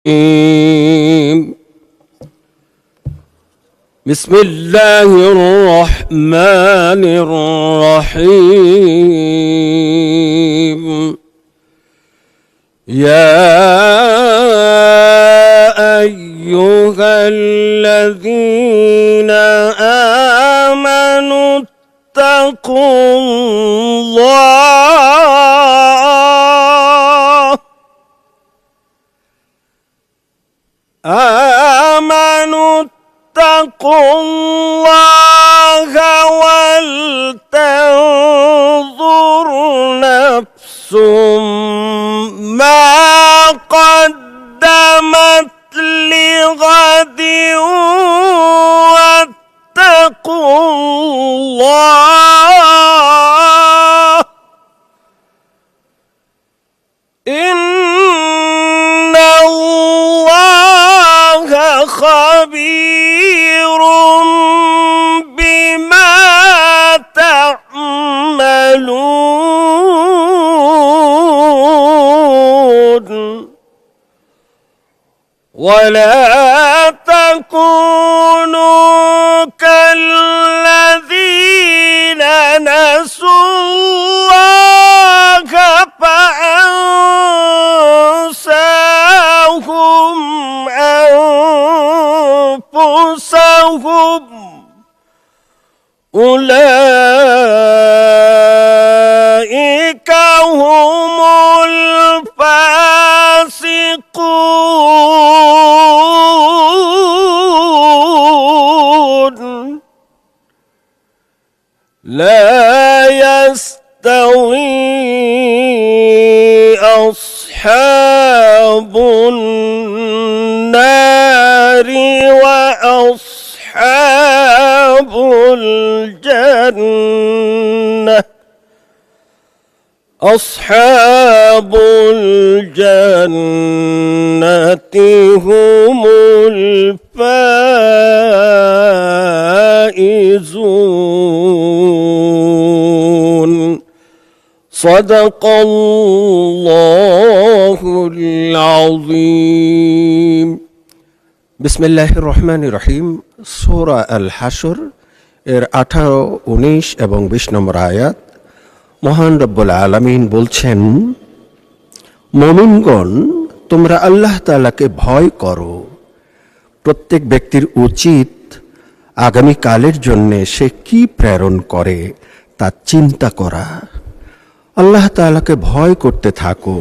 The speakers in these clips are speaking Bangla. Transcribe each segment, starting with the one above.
بسم الله الرحمن الرحيم يا أيها الذين آمنوا اتقوا الله اتقوا الله ولتنظر نفس ما قدمت لغد واتقوا الله إن الله خبير بما تعملون ولا تكونوا كالذين نسوا الله فأنساهم أنفسهم أولئك هم الفاسقون لا يستوي أصحاب النار وأصحاب الجنة أصحاب الجنة هم الفائزون صدق الله العظيم বিসমিল্লাহির রহমানির রহিম সূরা আল হাশর এর 18, 19 এবং 20 নম্বর আয়াত। মহান রব্বুল আলামিন বলছেন, মুমিনগণ তোমরা আল্লাহ তাআলাকে ভয় করো। প্রত্যেক ব্যক্তির উচিত আগামী কালের জন্য সে কি প্রেরণ করে তা চিন্তা করা। আল্লাহ তাআলাকে ভয় করতে থাকো।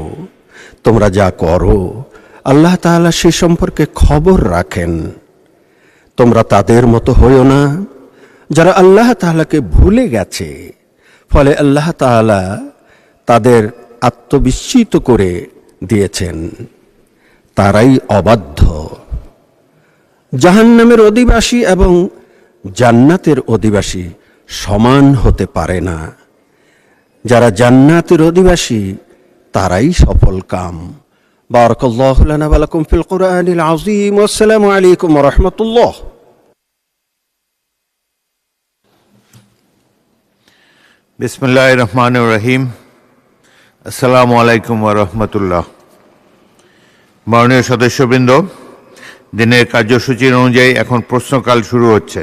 তোমরা যা করো আল্লাহ তাআলা সে সম্পর্কে খবর রাখেন। তোমরা তাদের মতো হইও না যারা আল্লাহ তাআলাকে ভুলে গেছে, ফলে আল্লাহ তাআলা তাদের আত্মবিস্মৃত করে দিয়েছেন। তারাই অবাধ্য। জাহান্নামের অধিবাসী এবং জান্নাতের অধিবাসী সমান হতে পারে না। যারা জান্নাতের অধিবাসী তারাই সফল কাম। বারাকাল্লাহু লানা ওয়া লাকুম ফিল কুরআনিল আযীম। আসসালামু আলাইকুম ওয়া রাহমাতুল্লাহ। বিসমিল্লাহির রহমানির রহিম। আসসালামু আলাইকুম ওয়া রাহমাতুল্লাহ। মাননীয় সদস্যবৃন্দ, দিনের কার্যসূচির অনুযায়ী এখন প্রশ্নকাল শুরু হচ্ছে।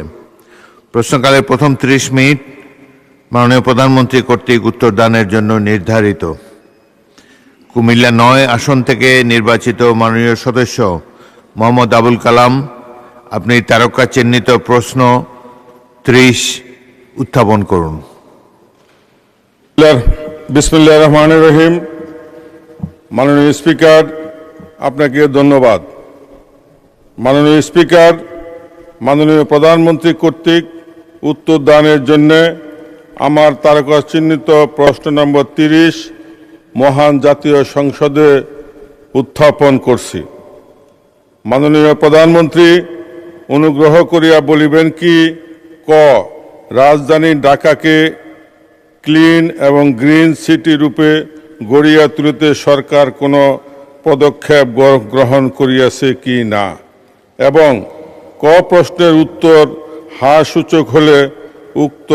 প্রশ্নকালের প্রথম 30 মিনিট মাননীয় প্রধানমন্ত্রী কর্তৃক উত্তরদানের জন্য নির্ধারিত। কুমিল্লা 9 আসন থেকে নির্বাচিত মাননীয় সদস্য মোহাম্মদ আবুল কালাম, আপনি তারকা চিহ্নিত প্রশ্ন 30 উত্থাপন করুন। বিসমিল্লাহির রহমানির রহিম। মাননীয় স্পিকার, আপনাকে ধন্যবাদ। মাননীয় স্পিকার, মাননীয় প্রধানমন্ত্রী কর্তৃক উত্তর দানের জন্য আমার তারকা চিহ্নিত প্রশ্ন নম্বর 30 মহান জাতীয় সংসদে উত্থাপন করছি। মাননীয় প্রধানমন্ত্রী অনুগ্রহ করিয়া বলিবেন কি, ক রাজধানী ঢাকাকে ক্লিন এবং গ্রিন সিটি রূপে গড়িয়া তুলিতে সরকার কোনো পদক্ষেপ গ্রহণ করিয়াছে কি না, এবং ক প্রশ্নের উত্তর হ্যাঁ সূচক হলে উক্ত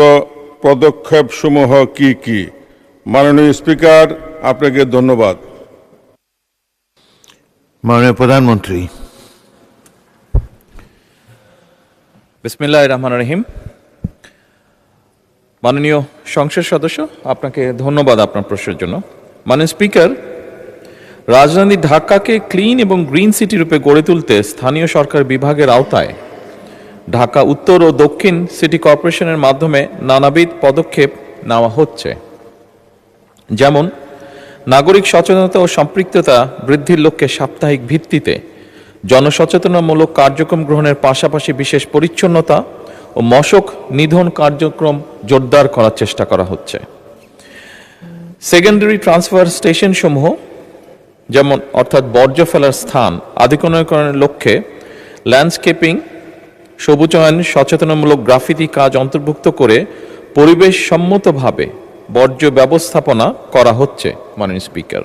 পদক্ষেপসমূহ কি কি। মাননীয় স্পিকার, আপনাকে ধন্যবাদ। মাননীয় প্রধানমন্ত্রী। বিসমিল্লাহির রহমানির রহিম। মাননীয় সংসদ সদস্য, আপনাকে ধন্যবাদ আপনার প্রশ্নের জন্য। মাননীয় স্পিকার, রাজধানী ঢাকাকে ক্লিন এবং গ্রিন সিটি রূপে গড়ে তুলতে স্থানীয় সরকার বিভাগের আওতায় ঢাকা উত্তর ও দক্ষিণ সিটি কর্পোরেশনের মাধ্যমে নানাবিধ পদক্ষেপ নেওয়া হচ্ছে। যেমন নাগরিক সচেতনতা ও সম্পৃক্ততা বৃদ্ধির লক্ষ্যে সাপ্তাহিক ভিত্তিতে জনসচেতনামূলক কার্যক্রম গ্রহণের পাশাপাশি বিশেষ পরিচ্ছন্নতা ও মশক নিধন কার্যক্রম জোরদার করার চেষ্টা করা হচ্ছে। সেকেন্ডারি ট্রান্সফার স্টেশন সমূহ, যেমন অর্থাৎ বর্জ্য ফেলার স্থান আধুনিকরণের লক্ষ্যে ল্যান্ডস্কেপিং, সবুজায়ন, সচেতনামূলক গ্রাফিতি কাজ অন্তর্ভুক্ত করে পরিবেশ সম্মতভাবে বর্জ্য ব্যবস্থাপনা করা হচ্ছে। মাননীয় স্পিকার,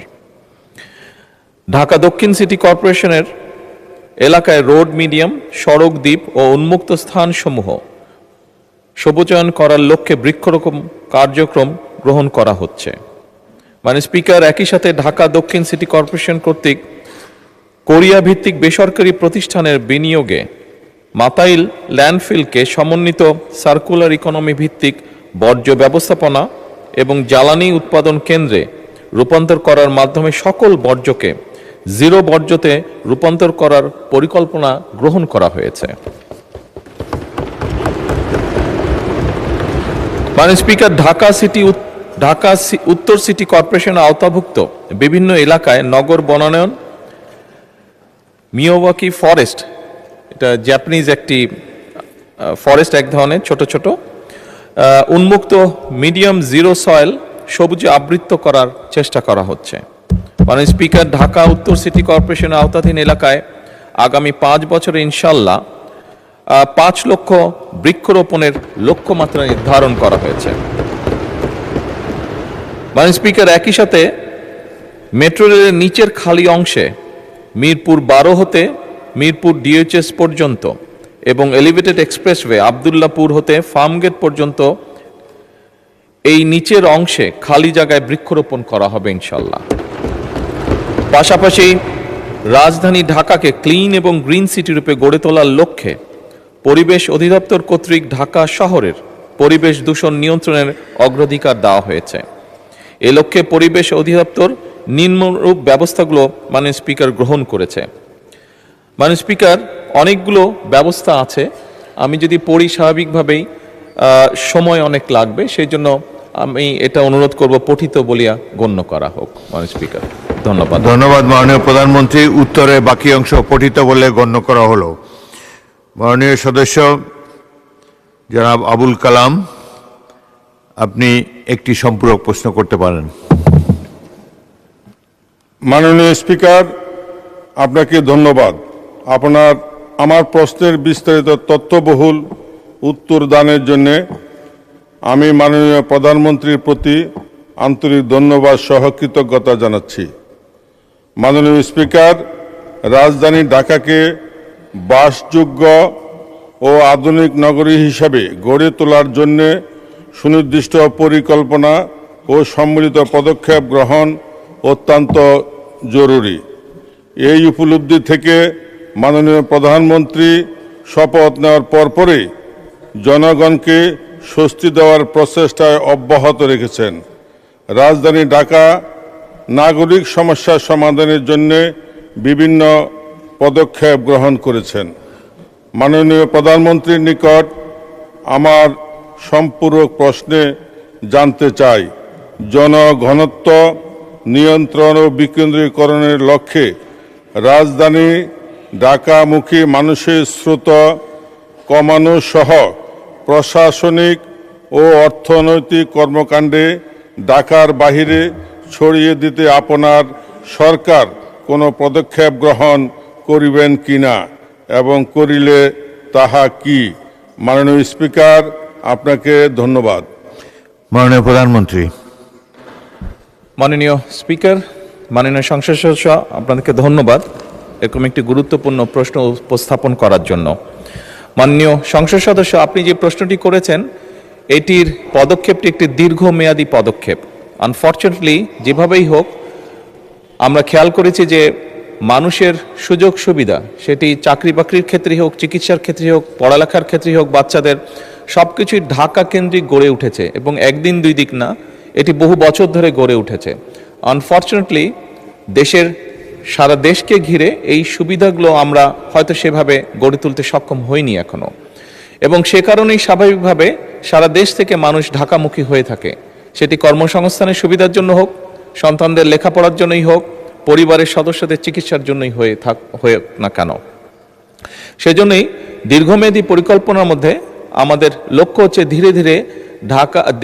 ঢাকা দক্ষিণ সিটি কর্পোরেশনের এলাকায় রোড মিডিয়াম, সড়ক দ্বীপ ও উন্মুক্ত স্থানসমূহ সবুজায়ন করার লক্ষ্যে বৃক্ষরোপণ কার্যক্রম গ্রহণ করা হচ্ছে। মাননীয় স্পিকার, একই সাথে ঢাকা দক্ষিণ সিটি কর্পোরেশন কর্তৃক কোরিয়া ভিত্তিক বেসরকারি প্রতিষ্ঠানের বিনিয়োগে মাতাইল ল্যান্ডফিলকে সমন্বিত সার্কুলার ইকোনমি ভিত্তিক বর্জ্য ব্যবস্থাপনা এবং জ্বালানি উৎপাদন কেন্দ্রে রূপান্তর করার মাধ্যমে সকল বর্জ্যকে জিরো বর্জ্যতে রূপান্তর করার পরিকল্পনা গ্রহণ করা হয়েছে। মাননীয় স্পিকার, ঢাকা উত্তর সিটি কর্পোরেশনের আওতাভুক্ত বিভিন্ন এলাকায় নগর বনায়ন, মিয়াওয়াকি ফরেস্ট, এটা জাপানিজ একটি ফরেস্ট, এক ধরনের ছোট ছোট উন্মুক্ত মিডিয়াম জিরো সয়েল সবুজে আবৃত করার চেষ্টা করা হচ্ছে। মাননীয় স্পিকার, ঢাকা উত্তর সিটি কর্পোরেশনের আওতাধীন এলাকায় আগামী 5 বছরে ইনশাল্লাহ 5 লক্ষ বৃক্ষরোপণের লক্ষ্যমাত্রা নির্ধারণ করা হয়েছে। মাননীয় স্পিকার, একই সাথে মেট্রো রেলের নিচের খালি অংশে মিরপুর 12 হতে মিরপুর ডিএইচএস পর্যন্ত এবং এলিভেটেড এক্সপ্রেসওয়ে আবদুল্লাপুর হতে ফার্মগেট পর্যন্ত এই নিচের অংশে খালি জায়গায় বৃক্ষরোপণ করা হবে ইনশাল্লাহ। পাশাপাশি রাজধানী ঢাকাকে ক্লিন এবং গ্রিন সিটি রূপে গড়ে তোলার লক্ষ্যে পরিবেশ অধিদপ্তর কর্তৃক ঢাকা শহরের পরিবেশ দূষণ নিয়ন্ত্রণের অগ্রাধিকার দেওয়া হয়েছে। এ লক্ষ্যে পরিবেশ অধিদপ্তর নিম্নরূপ ব্যবস্থাগুলো মাননীয় স্পিকার গ্রহণ করেছে। মাননীয় স্পিকার, অনেকগুলো ব্যবস্থা আছে, আমি যদি পড়ি স্বাভাবিকভাবেই সময় অনেক লাগবে, সেই জন্য আমি এটা অনুরোধ করব পঠিত বলিয়া গণ্য করা হোক। মাননীয় স্পিকার, ধন্যবাদ। ধন্যবাদ মাননীয় প্রধানমন্ত্রী। উত্তরে বাকি অংশ পঠিত বলে গণ্য করা হলো। মাননীয় সদস্য জনাব আবুল কালাম, আপনি একটি সম্পূরক প্রশ্ন করতে পারেন। মাননীয় স্পিকার, আপনাকে ধন্যবাদ। আমার প্রশ্নের বিস্তারিত তথ্যবহুল উত্তর দানের জন্য আমি মাননীয় প্রধানমন্ত্রীর প্রতি আন্তরিক ধন্যবাদ সহ কৃতজ্ঞতা জানাচ্ছি। মাননীয় স্পিকার, রাজধানী ঢাকাকে বাসযোগ্য ও আধুনিক নগরী হিসাবে গড়ে তোলার জন্য সুনির্দিষ্ট পরিকল্পনা ও সম্মিলিত পদক্ষেপ গ্রহণ অত্যন্ত জরুরি। এই উপলব্ধি থেকে মাননীয় প্রধানমন্ত্রী শপথ নেওয়ার পরপরই জনগণকে স্বস্তি দেওয়ার প্রচেষ্টায় অব্যাহত রেখেছেন। রাজধানী ঢাকা নাগরিক সমস্যার সমাধানের জন্য বিভিন্ন পদক্ষেপ গ্রহণ করেছেন। মাননীয় প্রধানমন্ত্রীর নিকট আমার সম্পূরক প্রশ্নে জানতে চাই, জনঘনত্ব নিয়ন্ত্রণ ও বিকেন্দ্রীকরণের লক্ষ্যে রাজধানী ঢাকামুখী মানুষের স্রোত কমানো সহ প্রশাসনিক ও অর্থনৈতিক কর্মকাণ্ডে ঢাকার বাহিরে ছড়িয়ে দিতে আপনার সরকার কোনো পদক্ষেপ গ্রহণ করিবেন কিনা এবং করিলে তাহা কি? মাননীয় স্পিকার, আপনাকে ধন্যবাদ। মাননীয় প্রধানমন্ত্রী। মাননীয় স্পিকার, মাননীয় সংসদ সদস্য, আপনাদেরকে ধন্যবাদ এরকম একটি গুরুত্বপূর্ণ প্রশ্ন উপস্থাপন করার জন্য। মাননীয় সংসদ সদস্য, আপনি যে প্রশ্নটি করেছেন এটির পদক্ষেপটি একটি দীর্ঘমেয়াদী পদক্ষেপ। আনফর্চুনেটলি যেভাবেই হোক আমরা খেয়াল করেছি যে মানুষের সুযোগ সুবিধা, সেটি চাকরি বাকরির ক্ষেত্রেই হোক, চিকিৎসার ক্ষেত্রেই হোক, পড়ালেখার ক্ষেত্রেই হোক, বাচ্চাদের সব কিছুই ঢাকা কেন্দ্রিক গড়ে উঠেছে এবং একদিন দুই দিক না, এটি বহু বছর ধরে গড়ে উঠেছে। আনফর্চুনেটলি সারা দেশকে ঘিরে এই সুবিধাগুলো আমরা হয়তো সেভাবে গড়ে তুলতে সক্ষম হইনি এখনো, এবং সে কারণেই স্বাভাবিকভাবে সারা দেশ থেকে মানুষ ঢাকামুখী হয়ে থাকে। সেটি কর্মসংস্থানের সুবিধার জন্য হোক, সন্তানদের লেখাপড়ার জন্যই হোক, পরিবারের সদস্যদের চিকিৎসার জন্যই হয়ে না কেন। সেজন্যই দীর্ঘমেয়াদী পরিকল্পনার মধ্যে আমাদের লক্ষ্য হচ্ছে ধীরে ধীরে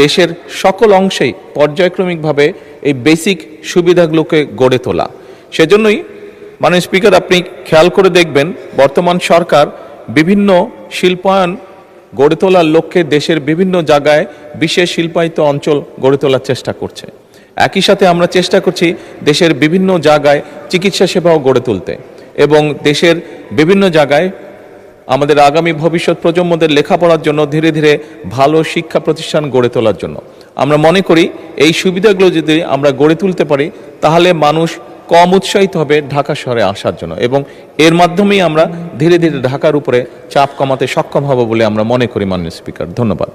দেশের সকল অংশেই পর্যায়ক্রমিকভাবে এই বেসিক সুবিধাগুলোকে গড়ে তোলা। সেজন্যই মাননীয় স্পিকার, আপনি খেয়াল করে দেখবেন বর্তমান সরকার বিভিন্ন শিল্পায়ন গড়ে তোলার লক্ষ্যে দেশের বিভিন্ন জায়গায় বিশেষ শিল্পায়িত অঞ্চল গড়ে তোলার চেষ্টা করছে। একই সাথে আমরা চেষ্টা করছি দেশের বিভিন্ন জায়গায় চিকিৎসা সেবাও গড়ে তুলতে এবং দেশের বিভিন্ন জায়গায় আমাদের আগামী ভবিষ্যৎ প্রজন্মদের লেখাপড়ার জন্য ধীরে ধীরে ভালো শিক্ষা প্রতিষ্ঠান গড়ে তোলার জন্য। আমরা মনে করি এই সুবিধাগুলো যদি আমরা গড়ে তুলতে পারি তাহলে মানুষ কম উৎসাহিত হবে ঢাকা শহরে আসার জন্য, এবং এর মাধ্যমেই আমরা ধীরে ধীরে ঢাকার উপরে চাপ কমাতে সক্ষম হব বলে আমরা মনে করি। মাননীয় স্পিকার, ধন্যবাদ।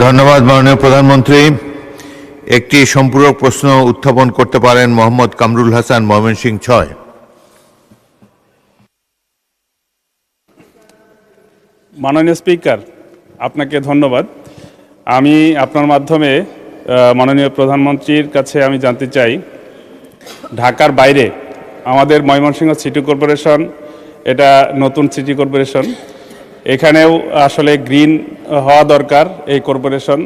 ধন্যবাদ মাননীয় প্রধানমন্ত্রী। একটি সম্পূরক প্রশ্ন উত্থাপন করতে পারেন মোহাম্মদ কামরুল হাসান, ময়মনসিংহ ৬। মাননীয় স্পিকার, আপনাকে ধন্যবাদ। আমি আপনার মাধ্যমে মাননীয় প্রধানমন্ত্রীর কাছে আমি জানতে চাই, ঢাকার বাইরে আমাদের ময়মনসিংহ সিটি কর্পোরেশন, এটা নতুন সিটি কর্পোরেশন, এখানেও আসলে গ্রিন হওয়া দরকার এই কর্পোরেশন।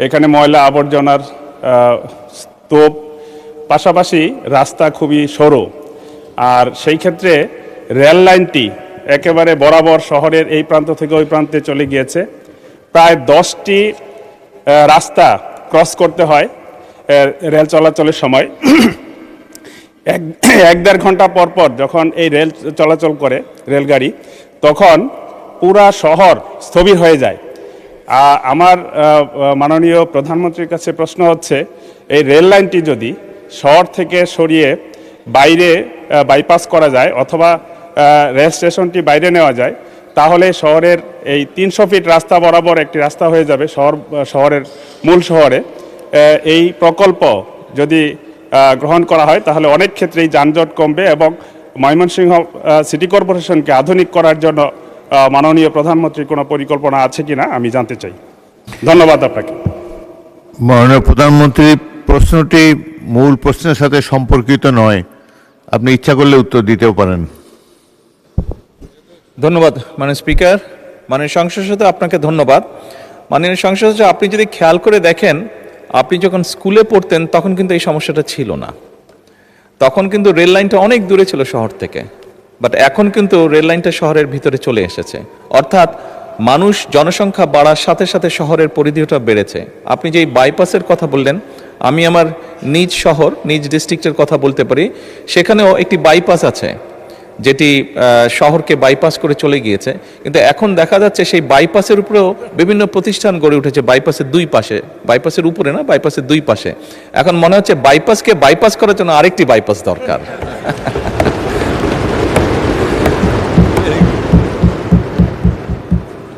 এখানে ময়লা আবর্জনার স্তূপ, পাশাপাশি রাস্তা খুবই সরু, আর সেই ক্ষেত্রে রেল লাইনটি একেবারে বরাবর শহরের এই প্রান্ত থেকে ওই প্রান্তে চলে গিয়েছে। প্রায় 10টি রাস্তা ক্রস করতে হয় রেল চলাচলের সময়। এক দেড় ঘন্টা পর পর যখন এই রেল চলাচল করে রেলগাড়ি, তখন পুরা শহর স্থবির হয়ে যায়। আমার মাননীয় প্রধানমন্ত্রীর কাছে প্রশ্ন হচ্ছে, এই রেল লাইনটি যদি শহর থেকে সরিয়ে বাইরে বাইপাস করা যায় অথবা রেল স্টেশনটি বাইরে নেওয়া যায়, তাহলে শহরের এই 300 ফিট রাস্তা বরাবর একটি রাস্তা হয়ে যাবে শহরের মূল শহরে। এই প্রকল্প যদি গ্রহণ করা হয় তাহলে অনেক ক্ষেত্রেই যানজট কমবে এবং ময়মনসিংহ সিটি কর্পোরেশনকে আধুনিক করার জন্য মাননীয় প্রধানমন্ত্রীর কোনো পরিকল্পনা আছে কিনা আমি জানতে চাই। ধন্যবাদ আপনাকে। মাননীয় প্রধানমন্ত্রী, প্রশ্নটি মূল প্রশ্নের সাথে সম্পর্কিত নয়, আপনি ইচ্ছা করলে উত্তর দিতেও পারেন। ধন্যবাদ মাননীয় স্পিকার। মাননীয় সংসদ সদস্য, আপনাকে ধন্যবাদ। মাননীয় সংসদ সদস্য, আপনি যদি খেয়াল করে দেখেন, আপনি যখন স্কুলে পড়তেন তখন কিন্তু এই সমস্যাটা ছিল না। তখন কিন্তু রেল লাইনটা অনেক দূরে ছিল শহর থেকে, বাট এখন কিন্তু রেল লাইনটা শহরের ভিতরে চলে এসেছে। অর্থাৎ মানুষ জনসংখ্যা বাড়ার সাথে সাথে শহরের পরিধিটা বেড়েছে। আপনি যে বাইপাসের কথা বললেন, আমি আমার নিজ শহর, নিজ ডিস্ট্রিক্টের কথা বলতে পারি, সেখানেও একটি বাইপাস আছে যেটি শহরকে বাইপাস করে চলে গিয়েছে। কিন্তু এখন দেখা যাচ্ছে সেই বাইপাসের উপরেও বিভিন্ন প্রতিষ্ঠান গড়ে উঠেছে, বাইপাসের দুই পাশে, বাইপাসের উপরে না, বাইপাসের দুই পাশে। এখন মনে হচ্ছে বাইপাসকে বাইপাস করার জন্য আরেকটি বাইপাস দরকার।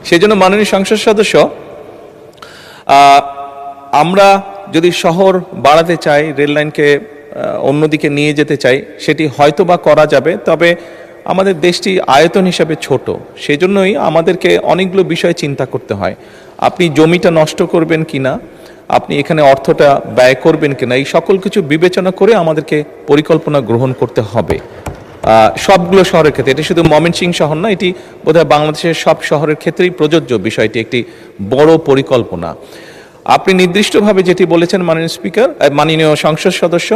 সেই জন্য মাননীয় সংসদ সদস্য, আমরা যদি শহর বাড়াতে চাই, রেল লাইনকে অন্যদিকে নিয়ে যেতে চাই, সেটি হয়তো বা করা যাবে, তবে আমাদের দেশটি আয়তন হিসাবে ছোট, সেজন্যই আমাদেরকে অনেকগুলো বিষয় চিন্তা করতে হয়। আপনি জমিটা নষ্ট করবেন কিনা, আপনি এখানে অর্থটা ব্যয় করবেন কিনা, এই সকল কিছু বিবেচনা করে আমাদেরকে পরিকল্পনা গ্রহণ করতে হবে সবগুলো শহরের ক্ষেত্রে। এটি শুধু ময়মনসিংহ শহর না, এটি বোধহয় বাংলাদেশের সব শহরের ক্ষেত্রেই প্রযোজ্য বিষয়টি, একটি বড় পরিকল্পনা। আপনি নির্দিষ্টভাবে যেটি বলেছেন মাননীয় স্পিকার, মাননীয় সংসদ সদস্য,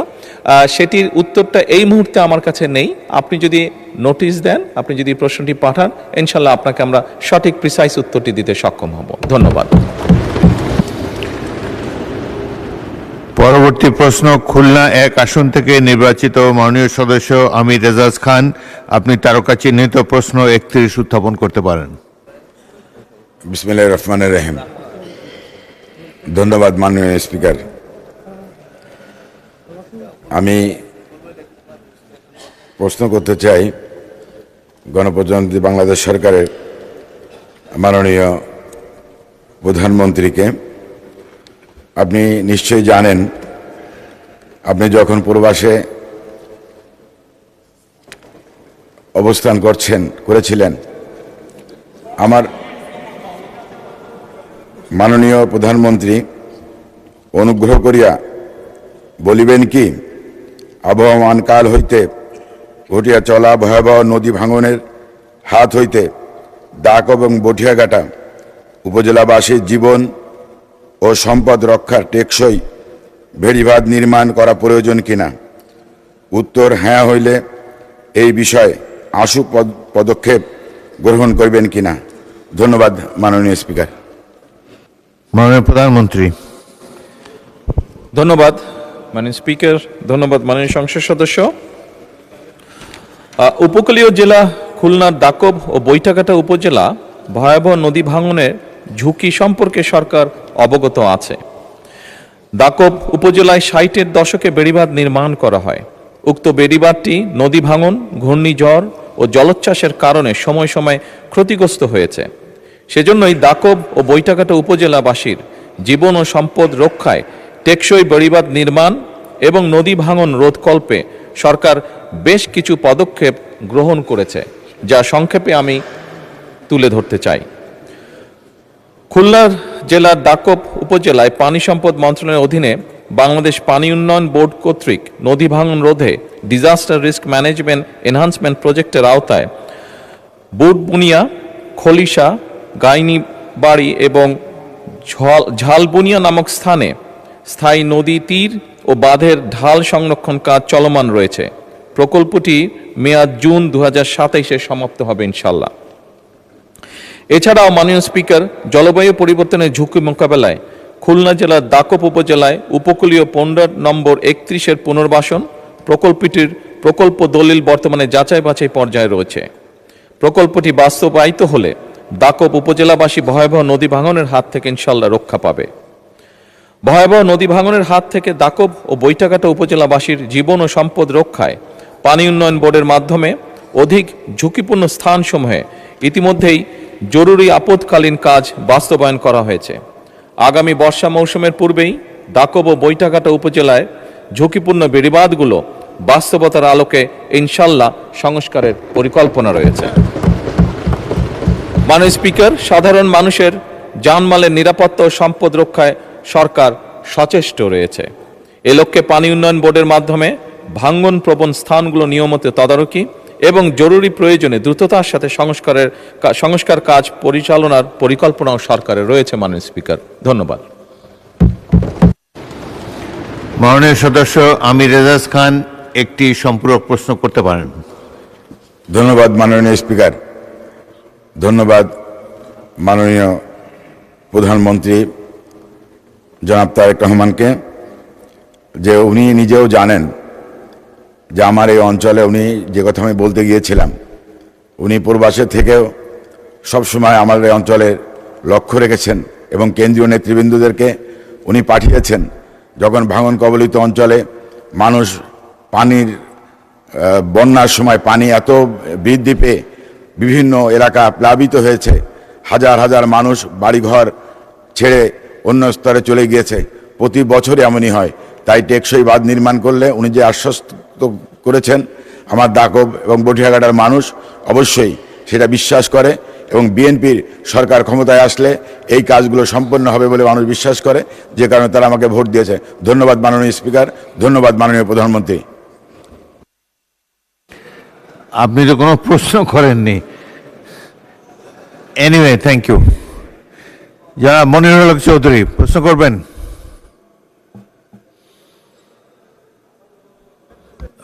সেটির উত্তরটা এই মুহূর্তে আমার কাছে নেই। আপনি যদি নোটিশ দেন, আপনি যদি প্রশ্নটি পাঠান, ইনশাল্লাহ আপনাকে আমরা সঠিক প্রিসাইজ উত্তরটি দিতে সক্ষম হব। ধন্যবাদ। পরবর্তী প্রশ্ন খুলনা 1 আসন থেকে নির্বাচিত মাননীয় সদস্য আমির রেজাজ খান, আপনি তারকা চিহ্নিত প্রশ্ন 31 উত্থাপন করতে পারেন। বিসমিল্লাহির রহমানির রহিম। ধন্যবাদ মাননীয় স্পিকার। আমি প্রশ্ন করতে চাই গণপ্রজাতন্ত্রী বাংলাদেশ সরকারের মাননীয় প্রধানমন্ত্রীকে। আপনি নিশ্চয়ই জানেন, আপনি যখন প্রবাসে অবস্থান করেছিলেন, আমার মাননীয় প্রধানমন্ত্রী অনুগ্রহ করিয়া বলিবেন কি, আবহমান কাল হইতে ঘটিয়া চলা ভয়াবহ নদী ভাঙনের হাত হইতে ডাক এবং বটিয়াঘাটা উপজেলাবাসীর জীবন ও সম্পদ রক্ষার টেকসই বেড়িবাঁধ নির্মাণ করা প্রয়োজন কিনা? উত্তর হ্যাঁ হইলে এই বিষয়ে আশু পদক্ষেপ গ্রহণ করবেন কিনা? ধন্যবাদ মাননীয় স্পিকার। মাননীয় প্রধানমন্ত্রী। ধন্যবাদ মাননীয় স্পিকার, ধন্যবাদ মাননীয় সংসদ সদস্য। উপকূলীয় জেলা খুলনার দাকব ও বৈঠাঘাটা উপজেলা ভয়াবহ নদী ভাঙনের ঝুঁকি সম্পর্কে সরকার অবগত আছে। দাকব উপজেলায় 60-এর দশকে বেড়িবাঁধ নির্মাণ করা হয়। উক্ত বেড়িবাঁধটি নদী ভাঙন, ঘূর্ণিঝড় ও জলোচ্ছ্বাসের কারণে সময় সময় ক্ষতিগ্রস্ত হয়েছে। সেজন্যই দাকব ও বৈঠাঘাটা উপজেলাবাসীর জীবন ও সম্পদ রক্ষায় টেকসই বেড়িবাঁধ নির্মাণ এবং নদী ভাঙন রোধকল্পে সরকার বেশ কিছু পদক্ষেপ গ্রহণ করেছে, যা সংক্ষেপে আমি তুলে ধরতে চাই। খুলনা জেলার দাকব উপজেলায় পানি সম্পদ মন্ত্রণালয়ের অধীনে বাংলাদেশ পানি উন্নয়ন বোর্ড কর্তৃক নদী ভাঙন রোধে ডিজাস্টার রিস্ক ম্যানেজমেন্ট এনহান্সমেন্ট প্রজেক্টের আওতায় বুটবুনিয়া, খলিশা, গাইনিবাড়ি এবং ঝালবুনিয়া নামক স্থানে স্থায়ী নদী তীর ও বাঁধের ঢাল সংরক্ষণ কাজ চলমান রয়েছে। প্রকল্পটি মেয়াদ জুন 2027-এ সমাপ্ত হবে ইনশাল্লাহ। এছাড়াও মাননীয় স্পিকার, জলবায়ু পরিবর্তনের ঝুঁকি মোকাবেলায় খুলনা জেলার দাকব উপজেলায় উপকূলীয় 15 নম্বর 31-এর পুনর্বাসন প্রকল্পটির প্রকল্প দলিল বর্তমানে যাচাই বাছাই পর্যায়ে রয়েছে। প্রকল্পটি বাস্তবায়িত হলে দাকব উপজেলাবাসী ভয়াবহ নদী ভাঙনের হাত থেকে ইনশাল্লাহ রক্ষা পাবে। ভয়াবহ নদী ভাঙনের হাত থেকে দাকব ও বৈঠাঘাটা উপজেলাবাসীর জীবন ও সম্পদ রক্ষায় পানি উন্নয়ন বোর্ডের মাধ্যমে অধিক ঝুঁকিপূর্ণ স্থানসমূহে ইতিমধ্যেই জরুরি আপৎকালীন কাজ বাস্তবায়ন করা হয়েছে। আগামী বর্ষা মৌসুমের পূর্বেই দাকব ও বৈঠাঘাটা উপজেলায় ঝুঁকিপূর্ণ বেড়িবাঁধগুলো বাস্তবতার আলোকে ইনশাল্লাহ সংস্কারের পরিকল্পনা রয়েছে। মাননীয় স্পিকার, সাধারণ মানুষের জানমালের নিরাপত্তা ও সম্পদ রক্ষায় সরকার সচেষ্ট রয়েছে। এ লক্ষ্যে পানি উন্নয়ন বোর্ডের মাধ্যমে ভাঙ্গন প্রবণ স্থানগুলো নিয়মিত তদারকি এবং জরুরি প্রয়োজনে দ্রুততার সাথে সংস্কার কাজ পরিচালনার পরিকল্পনাও সরকারের রয়েছে। মাননীয় স্পিকার, ধন্যবাদ। মাননীয় সদস্য আমির রেজাজ খান একটি সম্পূরক প্রশ্ন করতে পারেন। ধন্যবাদ মাননীয় স্পিকার। ধন্যবাদ মাননীয় প্রধানমন্ত্রী জনাব তারেক রহমানকে, যে উনি নিজেও জানেন যে আমার এই অঞ্চলে উনি যে কথা আমি বলতে গিয়েছিলাম, উনি প্রবাসে থেকেও সবসময় আমার এই অঞ্চলের লক্ষ্য রেখেছেন এবং কেন্দ্রীয় নেতৃবৃন্দদেরকে উনি পাঠিয়েছেন। যখন ভাঙন কবলিত অঞ্চলে মানুষ পানির বন্যার সময় পানি এত বৃদ্ধি পেয়ে বিভিন্ন এলাকা প্লাবিত হয়েছে, হাজার হাজার মানুষ বাড়িঘর ছেড়ে অন্য স্তরে চলে গিয়েছে, প্রতি বছরই এমনই হয়। তাই টেকসই বাঁধ নির্মাণ করলে উনি যে আশ্বস্ত করেছেন, আমার দাকব এবং বটিয়াঘাটার মানুষ অবশ্যই সেটা বিশ্বাস করে এবং বিএনপির সরকার ক্ষমতায় আসলে এই কাজগুলো সম্পন্ন হবে বলে মানুষ বিশ্বাস করে, যে কারণে তারা আমাকে ভোট দিয়েছে। ধন্যবাদ মাননীয় স্পিকার, ধন্যবাদ মাননীয় প্রধানমন্ত্রী। আপনি তো কোনো প্রশ্ন করেননি। Anyway, thank you. যারা মনিরুল হক চৌধুরী প্রশ্ন করবেন।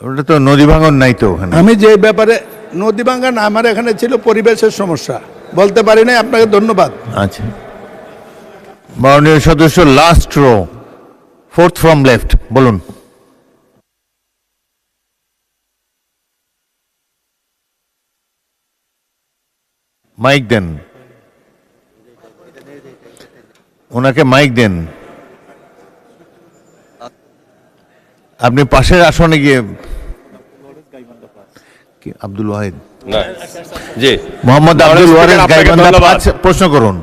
ওটা তো নদী ভাঙন নাই তো ওখানে। আমি যে ব্যাপারে নদী ভাঙা না, আমার এখানে ছিল পরিবেশের সমস্যা, বলতে পারি নাই। আপনাকে ধন্যবাদ। আচ্ছা, মাননীয় সদস্য last row, fourth from left, বলুন। মাইক দেন, ওনাকে মাইক দেন। আপনি পাশের আসনে গিয়ে কি আব্দুল ওয়াহিদ জি মোহাম্মদ আব্দুল ওয়াহিদ আপনাকে গাইবান্ধা ধন্যবাদ। 5 প্রশ্ন করুন।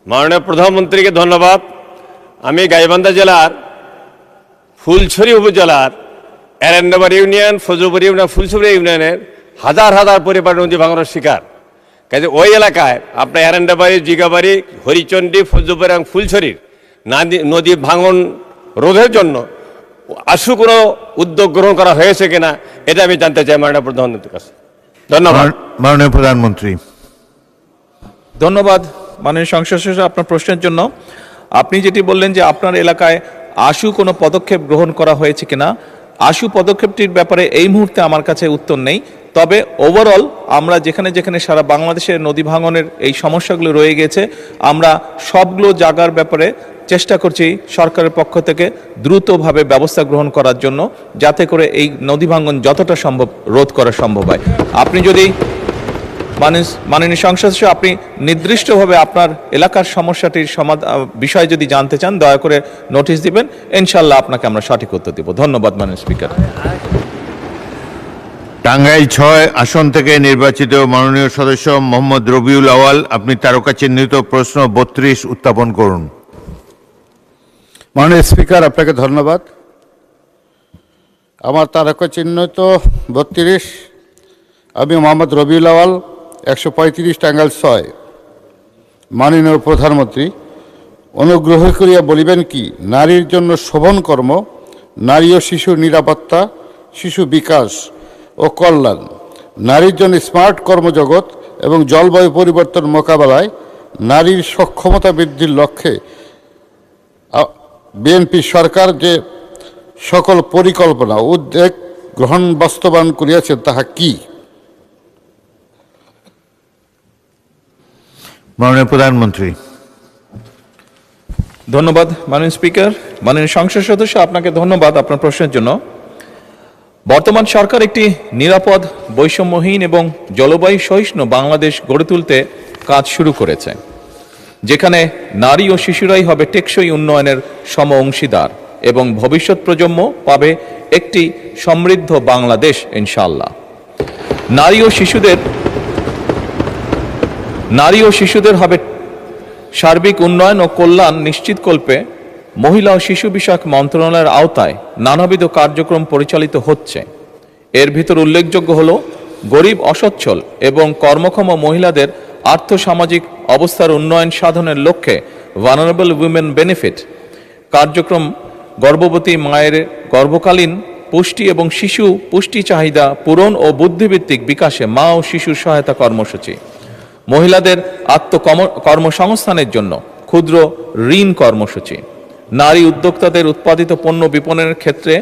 মাননীয় প্রধানমন্ত্রীকে ধন্যবাদ। আমি গাইবান্ধা জেলার ফুলছড়ি উপজেলার এরেন্ডাবার ইউনিয়ন, ফজলপুর ইউনিয়ন, ফুলছড়ি ইউনিয়নের হাজার হাজার পরিবার নদী ভাঙনের শিকার। কাজে ওই এলাকায় আপনার এরেন্ডাবাড়ি, জিগাবাড়ি, হরিচণ্ডী, ফজলপুর এবং ফুলছড়ির নদী ভাঙন রোধের জন্য আশু কোনো উদ্যোগ গ্রহণ করা হয়েছে কিনা এটা আমি জানতে চাই মাননীয় প্রধানমন্ত্রীর কাছে। ধন্যবাদ। মাননীয় প্রধানমন্ত্রী। ধন্যবাদ মাননীয় সংসদ সদস্য আপনার প্রশ্নের জন্য। আপনি যেটি বললেন যে আপনার এলাকায় আশু কোনো পদক্ষেপ গ্রহণ করা হয়েছে কিনা, আশু পদক্ষেপটির ব্যাপারে এই মুহূর্তে আমার কাছে উত্তর নেই। তবে ওভারঅল আমরা যেখানে যেখানে সারা বাংলাদেশের নদী ভাঙনের এই সমস্যাগুলো রয়ে গেছে, আমরা সবগুলো জায়গার ব্যাপারে চেষ্টা করছি সরকারের পক্ষ থেকে দ্রুতভাবে ব্যবস্থা গ্রহণ করার জন্য, যাতে করে এই নদী ভাঙন যতটা সম্ভব রোধ করা সম্ভব হয়। আপনি যদি মাননীয় সংসদ সদস্য আপনি নির্দিষ্টভাবে আপনার এলাকার সমস্যাটির বিষয় যদি জানতে চান, দয়া করে নোটিশ দিবেন, ইনশাল্লাহ আপনাকে আমরা সঠিক উত্তর দেব। ধন্যবাদ মাননীয় স্পিকার। টাঙ্গাইল 6 আসন থেকে নির্বাচিত মাননীয় সদস্য মোহাম্মদ রবিউল আওয়াল, আপনি তারকা চিহ্নিত প্রশ্ন 32 উত্থাপন করুন। মাননীয় স্পিকার, আপনাকে ধন্যবাদ। আমার তারকা চিহ্নিত 32। আমি মোহাম্মদ রবিউল আওয়াল, 135 টাঙ্গাইল 6। মাননীয় প্রধানমন্ত্রী, অনুগ্রহ করিয়া বলিবেন কি নারীর জন্য শোভন কর্ম, নারী ও শিশুর নিরাপত্তা, শিশু বিকাশ ও কল্যাণ, নারীর জন্য স্মার্ট কর্মজগৎ এবং জলবায়ু পরিবর্তন মোকাবেলায় নারীর সক্ষমতা বৃদ্ধির লক্ষ্যে বিএনপি সরকার যে সকল পরিকল্পনা উদ্যোগ গ্রহণ বাস্তবায়ন করিয়াছেন তাহা কি? মাননীয় প্রধানমন্ত্রী। ধন্যবাদ মাননীয় স্পিকার। মাননীয় সংসদ সদস্য আপনাকে ধন্যবাদ আপনার প্রশ্নের জন্য। বর্তমান সরকার একটি নিরাপদ, বৈষম্যহীন এবং জলবায়ু সহিষ্ণু বাংলাদেশ গড়ে তুলতে কাজ শুরু করেছে, যেখানে নারী ও শিশুরাই হবে টেকসই উন্নয়নের সম অংশীদার এবং ভবিষ্যৎ প্রজন্ম পাবে একটি সমৃদ্ধ বাংলাদেশ ইনশাআল্লাহ। নারী ও শিশুদের হবে সার্বিক উন্নয়ন ও কল্যাণ নিশ্চিতকল্পে মহিলা ও শিশু বিষয়ক মন্ত্রণালয়ের আওতায় নানাবিধ কার্যক্রম পরিচালিত হচ্ছে। এর ভিতর উল্লেখযোগ্য হল গরিব, অসচ্ছল এবং কর্মক্ষম মহিলাদের আর্থসামাজিক অবস্থার উন্নয়ন সাধনের লক্ষ্যে ভালনারেবল উইমেন বেনিফিট কার্যক্রম, গর্ভবতী মায়ের গর্ভকালীন পুষ্টি এবং শিশু পুষ্টি চাহিদা পূরণ ও বুদ্ধিভিত্তিক বিকাশে মা ও শিশুর সহায়তা কর্মসূচি, মহিলাদের কর্মসংস্থানের জন্য ক্ষুদ্র ঋণ কর্মসূচি, নারী উদ্যোক্তাদের উৎপাদিত পণ্য বিপণনের ক্ষেত্রে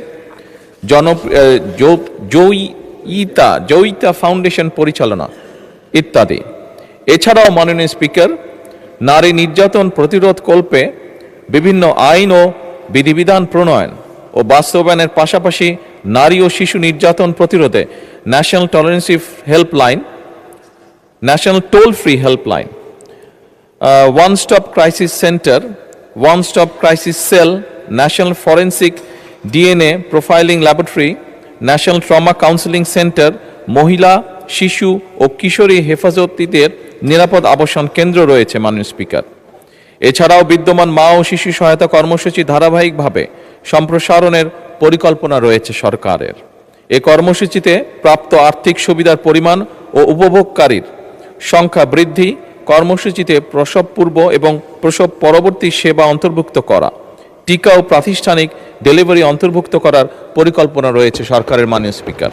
জয়িতা ফাউন্ডেশন পরিচালনা ইত্যাদি। এছাড়াও মাননীয় স্পিকার, নারী নির্যাতন প্রতিরোধ কল্পে বিভিন্ন আইন ও বিধিবিধান প্রণয়ন ও বাস্তবায়নের পাশাপাশি নারী ও শিশু নির্যাতন প্রতিরোধে national tolerancy helpline, national toll free helpline, one stop crisis centre, one stop crisis cell, national forensic DNA profiling laboratory, national trauma counselling centre, মহিলা, শিশু ও কিশোরী হেফাজতিদের নিরাপদ আবাসন কেন্দ্র রয়েছে মাননীয় স্পিকার। এছাড়াও বিদ্যমান মা ও শিশু সহায়তা কর্মসূচি ধারাবাহিকভাবে সম্প্রসারণের পরিকল্পনা রয়েছে সরকারের। এ কর্মসূচিতে প্রাপ্ত আর্থিক সুবিধার পরিমাণ ও উপভোগকারীর সংখ্যা বৃদ্ধি, কর্মসূচিতে প্রসব পূর্ব এবং প্রসব পরবর্তী সেবা অন্তর্ভুক্ত করা, টিকা ও প্রাতিষ্ঠানিক ডেলিভারি অন্তর্ভুক্ত করার পরিকল্পনা রয়েছে সরকারের মাননীয় স্পিকার।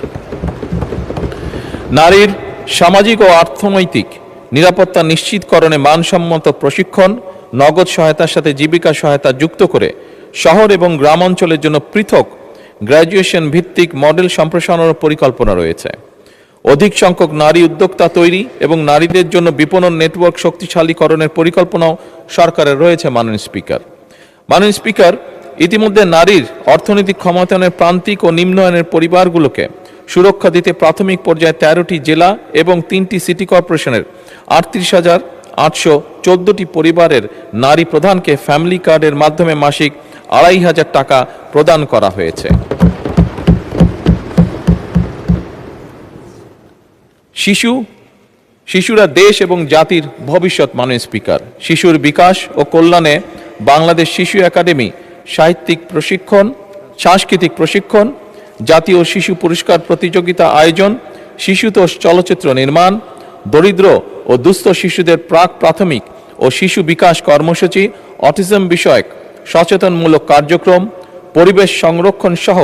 নারীর সামাজিক ও অর্থনৈতিক নিরাপত্তা নিশ্চিতকরণে মানসম্মত প্রশিক্ষণ, নগদ সহায়তার সাথে জীবিকা সহায়তা যুক্ত করে শহর এবং গ্রাম অঞ্চলের জন্য পৃথক গ্র্যাজুয়েশন ভিত্তিক মডেল সম্প্রসারণের পরিকল্পনা রয়েছে। অধিক সংখ্যক নারী উদ্যোক্তা তৈরি এবং নারীদের জন্য বিপণন নেটওয়ার্ক শক্তিশালীকরণের পরিকল্পনাও সরকারের রয়েছে মাননীয় স্পিকার। মাননীয় স্পিকার, ইতিমধ্যে নারীর অর্থনৈতিক ক্ষমতায়নের প্রান্তিক ও নিম্নায়নের পরিবারগুলোকে সুরক্ষা দিতে প্রাথমিক পর্যায়ে 13টি জেলা এবং 3টি সিটি কর্পোরেশনের 38,814টি পরিবারের নারী প্রধানকে ফ্যামিলি কার্ডের মাধ্যমে মাসিক 2,500 টাকা প্রদান করা হয়েছে। শিশুরা দেশ এবং জাতির ভবিষ্যৎ। মাননীয় স্পিকার, শিশুর বিকাশ ও কল্যাণে বাংলাদেশ শিশু একাডেমি সাংস্কৃতিক প্রশিক্ষণ, জাতীয় শিশু পুরস্কার প্রতিযোগিতা আয়োজন, শিশুতোষ চলচ্চিত্র নির্মাণ, দরিদ্র ও দুস্থ শিশুদের প্রাথমিক ও শিশু বিকাশ কর্মসূচি, অটিজম বিষয়ক সচেতনমূলক কার্যক্রম, পরিবেশ সংরক্ষণ সহ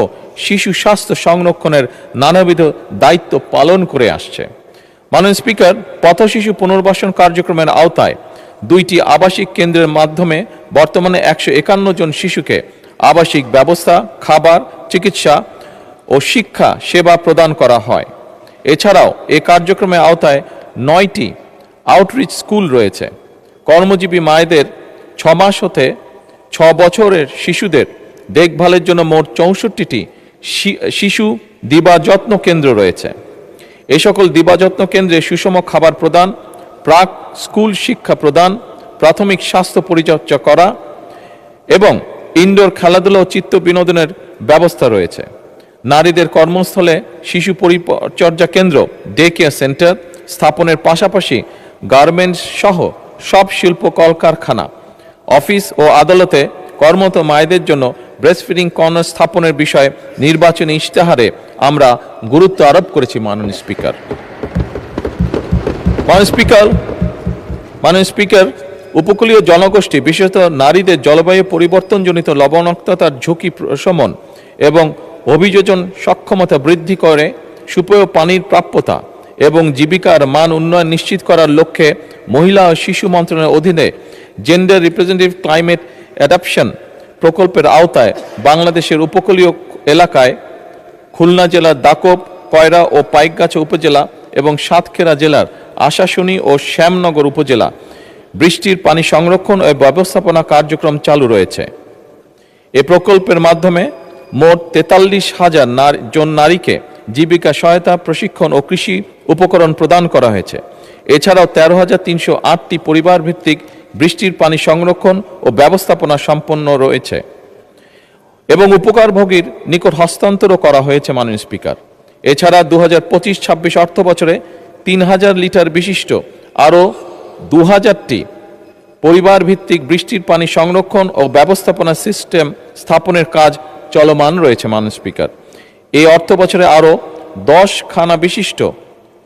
শিশু স্বাস্থ্য সংরক্ষণের নানাবিধ দায়িত্ব পালন করে আসছে। মাননীয় স্পিকার, পথ শিশু পুনর্বাসন কার্যক্রমের আওতায় 2টি আবাসিক কেন্দ্রের মাধ্যমে বর্তমানে 151 জন শিশুকে আবাসিক ব্যবস্থা, খাবার, চিকিৎসা ও শিক্ষা সেবা প্রদান করা হয়। এছাড়াও এই কার্যক্রমের আওতায় 9টি আউটরিচ স্কুল রয়েছে। কর্মজীবী মায়েদের 6 মাস হতে 6 বছরের শিশুদের দেখভালের জন্য মোট 64টি শিশু দিবাযত্ন কেন্দ্র রয়েছে। এই সকল দিবাযত্ন কেন্দ্রে সুষম খাবার প্রদান, প্রাক স্কুল শিক্ষা প্রদান, প্রাথমিক স্বাস্থ্য পরিচর্যা করা এবং ইনডোর খেলাধুলা ও চিত্ত বিনোদনের ব্যবস্থা রয়েছে। নারীদের কর্মস্থলে শিশু পরিচর্যা কেন্দ্র, ডে কেয়ার সেন্টার স্থাপনের পাশাপাশি গার্মেন্টস সহ সব শিল্প কলকারখানা, অফিস ও আদালতে কর্মরত মায়েদের জন্য ব্রেস্টফিডিং কর্নার স্থাপনের বিষয়ে নির্বাচনী ইশতেহারে আমরা গুরুত্ব আরোপ করেছি। মাননীয় স্পিকার, উপকূলীয় জনগোষ্ঠী বিশেষত নারীদের জলবায়ু পরিবর্তনজনিত লবণাক্ততার ঝুঁকি প্রশমন এবং অভিযোজন সক্ষমতা বৃদ্ধি করে সুপেয় পানির প্রাপ্যতা এবং জীবিকার মান উন্নয়ন নিশ্চিত করার লক্ষ্যে মহিলা ও শিশু মন্ত্রণালয়ের অধীনে জেন্ডার রিপ্রেজেন্টেটিভ ক্লাইমেট অ্যাডাপশন প্রকল্পের আওতায় বাংলাদেশের উপকূলীয় এলাকায় খুলনা জেলার দাকব, কয়রা ও পাইকগাছা উপজেলা এবং সাতক্ষীরা জেলার আশাশুনি ও শ্যামনগর উপজেলা বৃষ্টির পানি সংরক্ষণ ও ব্যবস্থাপনা কার্যক্রম চালু রয়েছে। এ প্রকল্পের মাধ্যমে মোট 43,000 জন নারীকে জীবিকা সহায়তা, প্রশিক্ষণ ও কৃষি উপকরণ প্রদান করা হয়েছে। এছাড়াও 13,308টি পরিবার ভিত্তিক বৃষ্টির পানি সংরক্ষণ ও ব্যবস্থাপনা সম্পন্ন রয়েছে এবং উপকারভোগীর নিকট হস্তান্তরও করা হয়েছে। মাননীয় স্পিকার, এছাড়া 2025-26 অর্থ বছরে 3,000 লিটার বিশিষ্ট আরও 2,000টি পরিবার ভিত্তিক বৃষ্টির পানি সংরক্ষণ ও ব্যবস্থাপনা সিস্টেম স্থাপনের কাজ চলমান রয়েছে। মাননীয় স্পিকার, এই অর্থ বছরে আরও 10 খানা বিশিষ্ট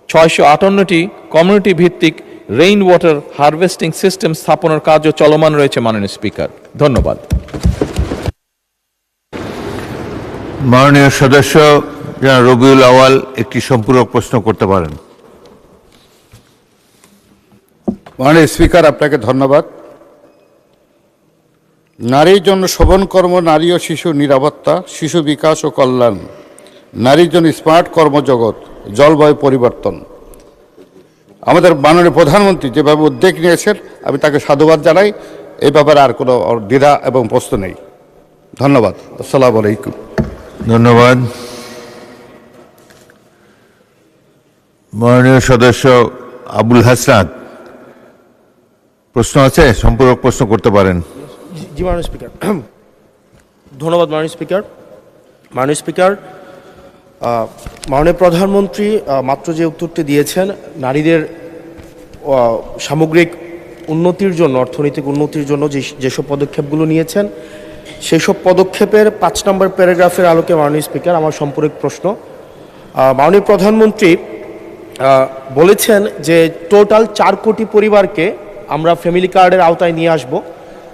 658টি কমিউনিটি ভিত্তিক রেইন ওয়াটার হারভেস্টিং সিস্টেম স্থাপনের কাজও চলমান রয়েছে। মাননীয় স্পিকার, ধন্যবাদ। মাননীয় সদস্য জনাব রবিউল আওয়াল একটি সম্পূরক প্রশ্ন করতে পারেন। মাননীয় স্পিকার, আপনাকে ধন্যবাদ। নারীর জন্য শোভন কর্ম, নারী ও শিশুর নিরাপত্তা, শিশু বিকাশ ও কল্যাণ, নারীর জন্য স্মার্ট কর্মজগৎ, জলবায়ু পরিবর্তন। আমাদের মাননীয় প্রধানমন্ত্রী যেভাবে উদ্যোগ নিয়েছেন, আমি তাকে সাধুবাদ জানাই। এই ব্যাপারে আর কোনো দ্বিধা এবং প্রশ্ন নেই। ধন্যবাদ। আসসালামু আলাইকুম। ধন্যবাদ। মাননীয় সদস্য আবুল হাসনাত, প্রশ্ন আছে? সম্পূরক প্রশ্ন করতে পারেন। জি মাননীয় স্পিকার, ধন্যবাদ। মাননীয় স্পিকার, মাননীয় প্রধানমন্ত্রী মাত্র যে উত্তরটি দিয়েছেন, নারীদের সামগ্রিক উন্নতির জন্য, অর্থনৈতিক উন্নতির জন্য যেসব পদক্ষেপগুলো নিয়েছেন, সেই সব পদক্ষেপের 5 নম্বর প্যারাগ্রাফের আলোকে মাননীয় স্পিকার আমার সম্পূরক প্রশ্ন। মাননীয় প্রধানমন্ত্রী বলেছেন যে টোটাল 4 কোটি পরিবারকে আমরা ফ্যামিলি কার্ডের আওতায় নিয়ে আসব।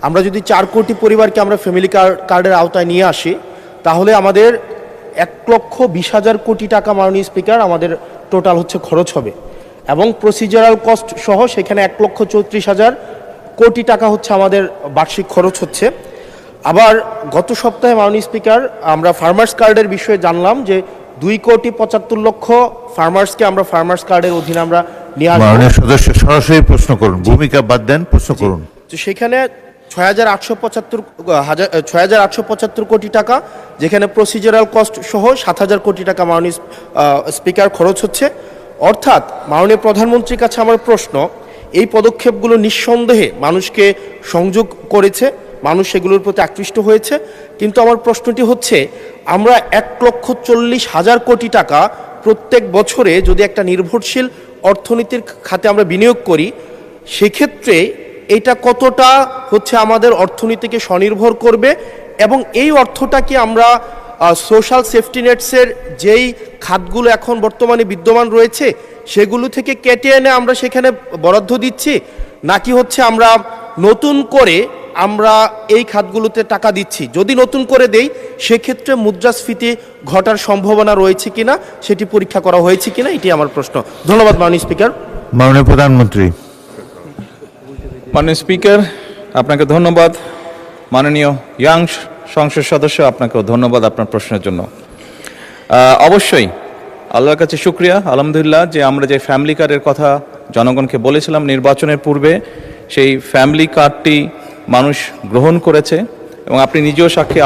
আমরা যদি 4 কোটি পরিবারকে আমরা ফ্যামিলি কার্ডের আওতায় নিয়ে আসি, তাহলে আমাদের 1,20,000 কোটি টাকা মাননীয় স্পিকার আমাদের টোটাল হচ্ছে খরচ হবে এবং প্রসিজারাল কস্ট সহ সেখানে 1,34,000 কোটি টাকা হচ্ছে আমাদের বার্ষিক খরচ হচ্ছে। আবার গত সপ্তাহে মাননীয় স্পিকার আমরা ফার্মার্স কার্ডের বিষয়ে জানলাম যে 2,75,00,000 ফার্মার্সকে আমরা ফার্মার্স কার্ডের অধীনে আমরা নিয়ে আসবো। মাননীয় সদস্য সরাসরি প্রশ্ন করুন, ভূমিকা বাদ দেন, প্রশ্ন করুন। তো সেখানে 6,875 কোটি টাকা, যেখানে প্রসিজারাল কস্ট সহ 7,000 কোটি টাকা মাননীয় স্পিকার খরচ হচ্ছে। অর্থাৎ মাননীয় প্রধানমন্ত্রীর কাছে আমার প্রশ্ন, এই পদক্ষেপগুলো নিঃসন্দেহে মানুষকে সংযোগ করেছে, মানুষ সেগুলোর প্রতি আকৃষ্ট হয়েছে। কিন্তু আমার প্রশ্নটি হচ্ছে, আমরা 1,40,000 কোটি টাকা প্রত্যেক বছরে যদি একটা নির্ভরশীল অর্থনীতির খাতে আমরা বিনিয়োগ করি, সেক্ষেত্রে এটা কতটা হচ্ছে আমাদের অর্থনীতিকে স্বনির্ভর করবে, এবং এই অর্থটা কি আমরা সোশ্যাল সেফটি নেটসের যেই খাতগুলো এখন বর্তমানে বিদ্যমান রয়েছে সেগুলো থেকে কেটে এনে আমরা সেখানে বরাদ্দ দিচ্ছি, নাকি হচ্ছে আমরা নতুন করে আমরা এই খাতগুলোতে টাকা দিচ্ছি? যদি নতুন করে দেই সেক্ষেত্রে মুদ্রাস্ফীতি ঘটার সম্ভাবনা রয়েছে কিনা সেটি পরীক্ষা করা হয়েছে কিনা, এটি আমার প্রশ্ন। ধন্যবাদ মাননীয় স্পিকার। মাননীয় প্রধানমন্ত্রী। মাননীয় স্পিকার, আপনাকে ধন্যবাদ। মাননীয় ইয়াং সংসদ সদস্য, আপনাকেও ধন্যবাদ আপনার প্রশ্নের জন্য। অবশ্যই আল্লাহর কাছে শুকরিয়া, আলহামদুলিল্লাহ, যে আমরা যে ফ্যামিলি কার্ডের কথা জনগণকে বলেছিলাম নির্বাচনের পূর্বে, সেই ফ্যামিলি কার্ডটি মানুষ গ্রহণ করেছে। এবং আপনি নিজেও সাক্ষী,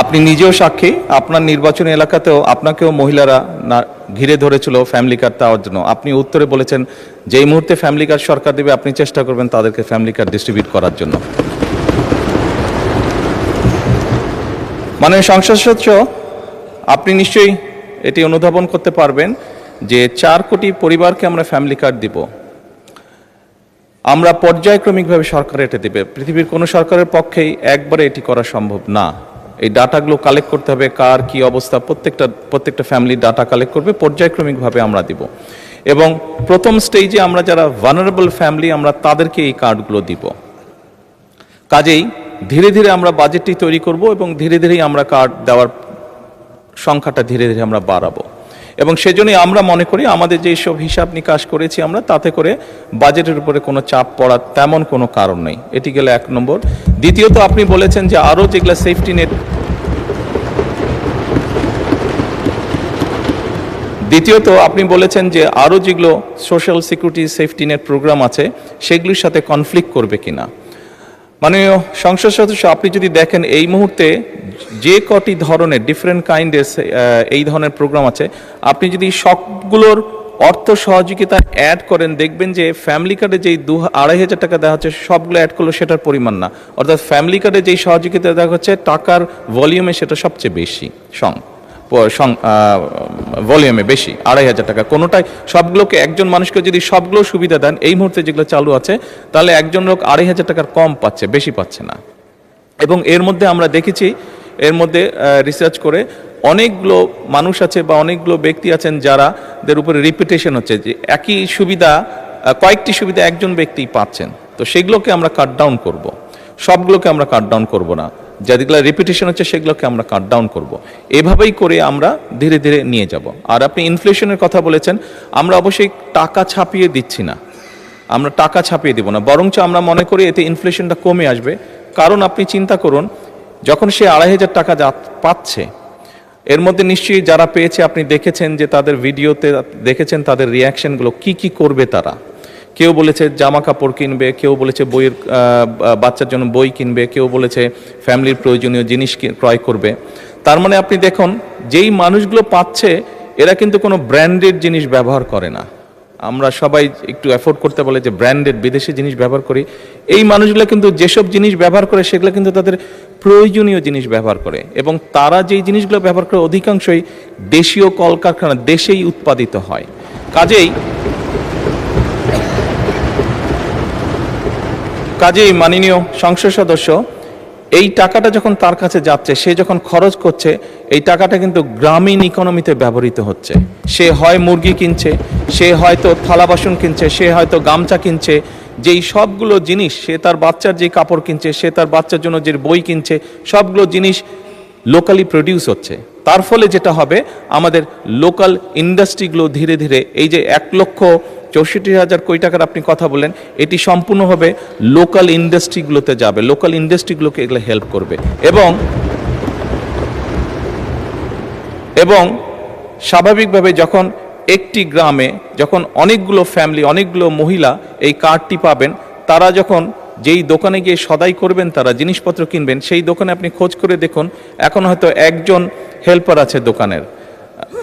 আপনি নিজেও সাক্ষী, আপনার নির্বাচনী এলাকাতেও আপনাকেও মহিলারা ঘিরে ধরেছিল ফ্যামিলি কার্ড দেওয়ার জন্য। আপনি উত্তরে বলেছেন যেই মুহূর্তে ফ্যামিলি কার্ড সরকার দেবে আপনি চেষ্টা করবেন তাদেরকে ফ্যামিলি কার্ড ডিস্ট্রিবিউট করার জন্য। মাননীয় সংসদ সদস্য, আপনি নিশ্চয়ই এটি অনুধাবন করতে পারবেন যে 4 কোটি পরিবারকে আমরা ফ্যামিলি কার্ড দিব। আমরা পর্যায়ক্রমিকভাবে সরকার এটা দেবে। পৃথিবীর কোনো সরকারের পক্ষেই একবারে এটি করা সম্ভব না। এই ডাটাগুলো কালেক্ট করতে হবে, কার কি অবস্থা, প্রত্যেকটা ফ্যামিলির ডাটা কালেক্ট করবে, পর্যায়ক্রমিকভাবে আমরা দিব। এবং প্রথম স্টেজে আমরা যারা ভালনারেবল ফ্যামিলি আমরা তাদেরকে এই কার্ডগুলো দিব। কাজেই ধীরে ধীরে আমরা বাজেটটি তৈরি করব এবং ধীরে ধীরেই আমরা কার্ড দেওয়ার সংখ্যাটা ধীরে ধীরে আমরা বাড়াবো। এবং সেজন্যই আমরা মনে করি আমাদের যে সব হিসাব নিকাশ করেছি আমরা, তাতে করে বাজেটের উপরে কোনো চাপ পড়ার তেমন কোনো কারণ নেই। এটি গেল 1 নম্বর। দ্বিতীয়ত, আপনি বলেছেন যে আরও যেগুলো সেফটি নেট, যেগুলো social security safety net programme আছে সেগুলির সাথে কনফ্লিক্ট করবে কিনা। মাননীয় সংসদ সদস্য, আপনি যদি দেখেন এই মুহূর্তে যে কটি ধরনের ডিফারেন্ট কাইন্ডের এই ধরনের প্রোগ্রাম আছে, আপনি যদি সবগুলোর অর্থ সহযোগিতা অ্যাড করেন দেখবেন যে ফ্যামিলি কার্ডে যেই 2,500 টাকা দেওয়া হচ্ছে সবগুলো অ্যাড করলে সেটার পরিমাণ না, অর্থাৎ ফ্যামিলি কার্ডে যেই সহযোগিতা দেওয়া হচ্ছে টাকার ভলিউমে সেটা সবচেয়ে বেশি, ভলিউমে বেশি, 2,500 টাকা কোনোটাই। সবগুলোকে একজন মানুষকে যদি সবগুলো সুবিধা দেন এই মুহূর্তে যেগুলো চালু আছে, তাহলে একজন লোক 2,500 টাকার কম পাচ্ছে, বেশি পাচ্ছে না। এবং এর মধ্যে আমরা দেখেছি, এর মধ্যে রিসার্চ করে অনেকগুলো মানুষ আছে বা অনেকগুলো ব্যক্তি আছেন যাদের উপরে রিপিটেশন হচ্ছে, যে একই সুবিধা কয়েকটি সুবিধা একজন ব্যক্তি পাচ্ছেন। তো সেগুলোকে আমরা কাট ডাউন করব, সবগুলোকে আমরা কাট ডাউন করব না, যেগুলো রিপিটেশন হচ্ছে সেগুলোকে আমরা কাট ডাউন করব। এভাবেই করে আমরা ধীরে ধীরে নিয়ে যাব। আর আপনি ইনফ্লেশনের কথা বলেছেন, আমরা অবশ্যই টাকা ছাপিয়ে দিচ্ছি না, আমরা টাকা ছাপিয়ে দিব না, বরঞ্চ আমরা মনে করি এতে ইনফ্লেশনটা কমে আসবে। কারণ আপনি চিন্তা করুন, যখন সে 2,500 টাকা পাচ্ছে, এর মধ্যে নিশ্চয়ই যারা পেয়েছে আপনি দেখেছেন যে তাদের ভিডিওতে দেখেছেন তাদের রিয়াকশনগুলো, কি করবে তারা। কেউ বলেছে জামা কাপড় কিনবে, কেউ বলেছে বইয়ের বাচ্চার জন্য বই কিনবে, কেউ বলেছে ফ্যামিলির প্রয়োজনীয় জিনিস ক্রয় করবে। তার মানে আপনি দেখুন, যেই মানুষগুলো পাচ্ছে এরা কিন্তু কোনো ব্র্যান্ডেড জিনিস ব্যবহার করে না। আমরা সবাই একটু অ্যাফোর্ড করতে বলে যে ব্র্যান্ডেড বিদেশি জিনিস ব্যবহার করি। এই মানুষগুলো কিন্তু যেসব জিনিস ব্যবহার করে সেগুলো কিন্তু তাদের প্রয়োজনীয় জিনিস ব্যবহার করে, এবং তারা যেই জিনিসগুলো ব্যবহার করে অধিকাংশই দেশীয় কলকারখানা, দেশেই উৎপাদিত হয়। কাজেই মাননীয় সংসদ সদস্য, এই টাকাটা যখন তার কাছে যাচ্ছে, সে যখন খরচ করছে, এই টাকাটা কিন্তু গ্রামীণ ইকোনমিতে ব্যবহৃত হচ্ছে। সে হয় মুরগি কিনছে, সে হয়তো থালা বাসন কিনছে, সে হয়তো গামছা কিনছে, যেই সবগুলো জিনিস, সে তার বাচ্চার যে কাপড় কিনছে, সে তার বাচ্চার জন্য যে বই কিনছে, সবগুলো জিনিস লোকালি প্রডিউস হচ্ছে। তার ফলে যেটা হবে, আমাদের লোকাল ইন্ডাস্ট্রিগুলো ধীরে ধীরে, এই যে 1,64,000 কোটি টাকার আপনি কথা বললেন, এটি সম্পূর্ণভাবে লোকাল ইন্ডাস্ট্রিগুলোতে যাবে, লোকাল ইন্ডাস্ট্রিগুলোকে এগুলো হেল্প করবে। এবং স্বাভাবিকভাবে যখন একটি গ্রামে যখন অনেকগুলো ফ্যামিলি, অনেকগুলো মহিলা এই কার্ডটি পাবেন, তারা যখন যেই দোকানে গিয়ে সদাই করবেন, তারা জিনিসপত্র কিনবেন, সেই দোকানে আপনি খোঁজ করে দেখুন, এখন হয়তো একজন হেল্পার আছে দোকানের,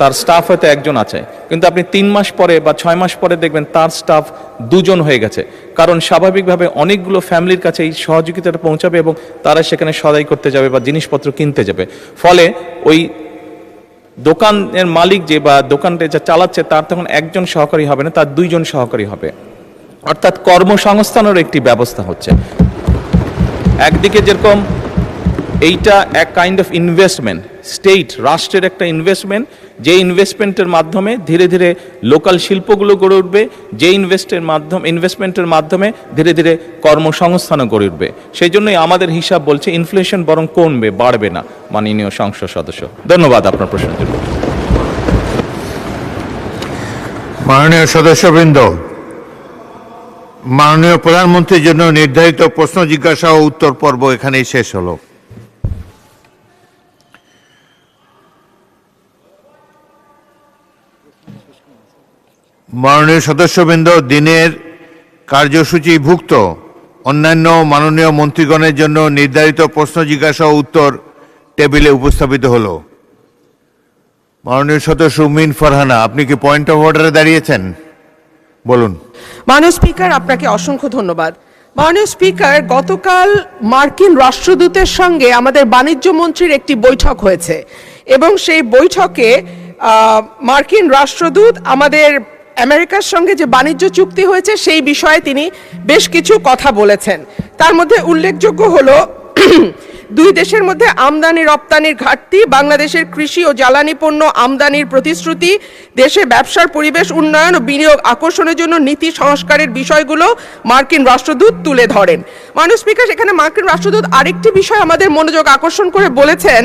তার স্টাফ হয়তো একজন আছে, কিন্তু আপনি 3 মাস পরে বা 6 মাস পরে দেখবেন তার স্টাফ 2 জন হয়ে গেছে, কারণ স্বাভাবিকভাবে অনেকগুলো ফ্যামিলির কাছে এই সহযোগিতাটা পৌঁছাবে এবং তারা সেখানে সদাই করতে যাবে বা জিনিসপত্র কিনতে যাবে। ফলে ওই দোকানের মালিক যে বা দোকানটা যা চালাচ্ছে তার তখন একজন সহকারী হবে না, তার 2 জন সহকারী হবে, অর্থাৎ কর্মসংস্থানের একটি ব্যবস্থা হচ্ছে। একদিকে যেরকম এইটা এক কাইন্ড অফ ইনভেস্টমেন্ট, স্টেট রাষ্ট্রের একটা ইনভেস্টমেন্ট, যে ইনভেস্টমেন্টের মাধ্যমে ধীরে ধীরে লোকাল শিল্পগুলো গড়ে উঠবে, যে ইনভেস্টমেন্টের মাধ্যমে ধীরে ধীরে কর্মসংস্থানও গড়ে উঠবে। সেই জন্যই আমাদের হিসাব বলছে ইনফ্লেশন বরং কমবে, বাড়বে না। মাননীয় সংসদ সদস্য, ধন্যবাদ আপনার প্রশ্নের জন্য। মাননীয় সদস্যবৃন্দ, মাননীয় প্রধানমন্ত্রীর জন্য নির্ধারিত প্রশ্ন জিজ্ঞাসা ও উত্তর পর্ব এখানেই শেষ হলো। মাননীয় সদস্যবৃন্দ, দিনের কার্যসূচিভুক্ত অন্যান্য মাননীয় মন্ত্রীগণের জন্য নির্ধারিত প্রশ্ন জিজ্ঞাসা ও উত্তর টেবিলে উপস্থাপিত হলো। মাননীয় সদস্য উমিন ফারহানা, আপনি কি পয়েন্ট অফ অর্ডারে দাঁড়িয়েছেন? বলুন। মাননীয় স্পিকার, আপনাকে অসংখ্য ধন্যবাদ। মাননীয় স্পিকার, গতকাল মার্কিন রাষ্ট্রদূতের সঙ্গে আমাদের বাণিজ্য মন্ত্রীর একটি বৈঠক হয়েছে এবং সেই বৈঠকে মার্কিন রাষ্ট্রদূত আমাদের আমেরিকার সঙ্গে যে বাণিজ্য চুক্তি হয়েছে সেই বিষয়ে তিনি বেশ কিছু কথা বলেছেন। তার মধ্যে উল্লেখযোগ্য হলো দুই দেশের মধ্যে আমদানি রপ্তানির ঘাটতি, বাংলাদেশের কৃষি ও জ্বালানি পণ্য আমদানির প্রতিশ্রুতি, দেশে ব্যবসার পরিবেশ উন্নয়ন ও বিনিয়োগ আকর্ষণের জন্য নীতি সংস্কারের বিষয়গুলো মার্কিন রাষ্ট্রদূত তুলে ধরেন। মাননীয় স্পিকার, এখানে মার্কিন রাষ্ট্রদূত আরেকটি বিষয় আমাদের মনোযোগ আকর্ষণ করে বলেছেন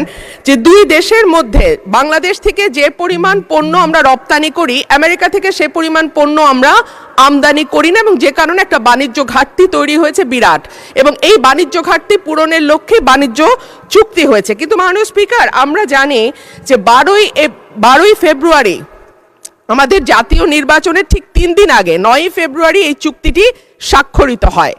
যে দুই দেশের মধ্যে বাংলাদেশ থেকে যে পরিমাণ পণ্য আমরা রপ্তানি করি, আমেরিকা থেকে সে পরিমাণ পণ্য আমরা আমদানি করি না এবং যে কারণে একটা বাণিজ্য ঘাটতি তৈরি হয়েছে বিরাট, এবং এই বাণিজ্য ঘাটতি পূরণের লক্ষ্যে বাণিজ্য চুক্তি হয়েছে। কিন্তু মাননীয় স্পিকার, আমরা জানি যে 12ই ফেব্রুয়ারি আমাদের জাতীয় নির্বাচনের ঠিক 3 দিন আগে 9ই ফেব্রুয়ারি এই চুক্তিটি স্বাক্ষরিত হয়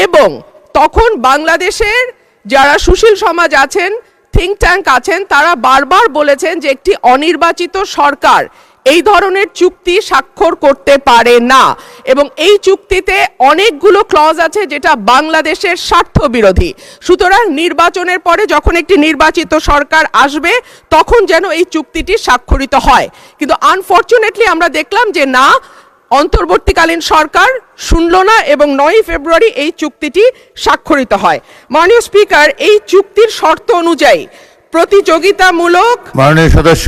এবং তখন বাংলাদেশের যারা সুশীল সমাজ আছেন, থিঙ্ক ট্যাঙ্ক আছেন, তারা বারবার বলেছেন যে একটি অনির্বাচিত সরকার এই ধরনের চুক্তি স্বাক্ষর করতে পারে না এবং এই চুক্তিতে অনেকগুলো ক্লজ আছে যেটা বাংলাদেশের স্বার্থ বিরোধী। সুতরাং নির্বাচনের পরে যখন একটি নির্বাচিত সরকার আসবে তখন যেন এই চুক্তিটি স্বাক্ষরিত হয়। কিন্তু আনফরচুনেটলি আমরা দেখলাম যে না, অন্তর্বর্তীকালীন সরকার শুনল না এবং 9ই ফেব্রুয়ারি এই চুক্তিটি স্বাক্ষরিত হয়। মাননীয় স্পিকার, এই চুক্তির শর্ত অনুযায়ী প্রতিযোগিতামূলক। মাননীয় সদস্য,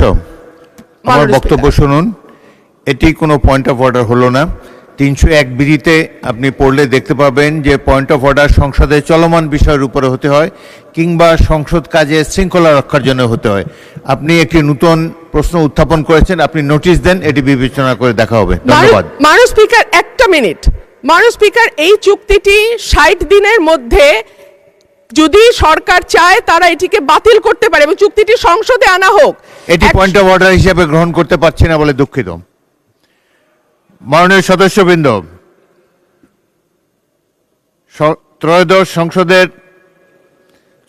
আমার বক্তব্য শুনুন। এটি কোনো পয়েন্ট অফ অর্ডার হলো না। 301 বিধিতে আপনি পড়লে দেখতে পাবেন যে পয়েন্ট অফ অর্ডার সংসদের চলমান বিষয়ের উপরে হতে হয় কিংবা সংসদ কাজে শৃঙ্খলা রক্ষার জন্য হতে হয়। আপনি একটি নতুন প্রশ্ন উত্থাপন করেছেন, আপনি নোটিশ দেন, এটি বিবেচনা করে দেখা হবে। ধন্যবাদ। মাননীয় স্পিকার, একটা মিনিট। মাননীয় স্পিকার, এই চুক্তিটি 60 দিনের মধ্যে যদি সরকার চায় তারা এটিকে বাতিল করতে পারে এবং চুক্তিটি সংসদে আনা হোক। এটি পয়েন্ট অফ অর্ডার হিসেবে গ্রহণ করতে পারছি না বলে দুঃখিত। মাননীয় সদস্যবৃন্দ, ত্রয়োদশ সংসদের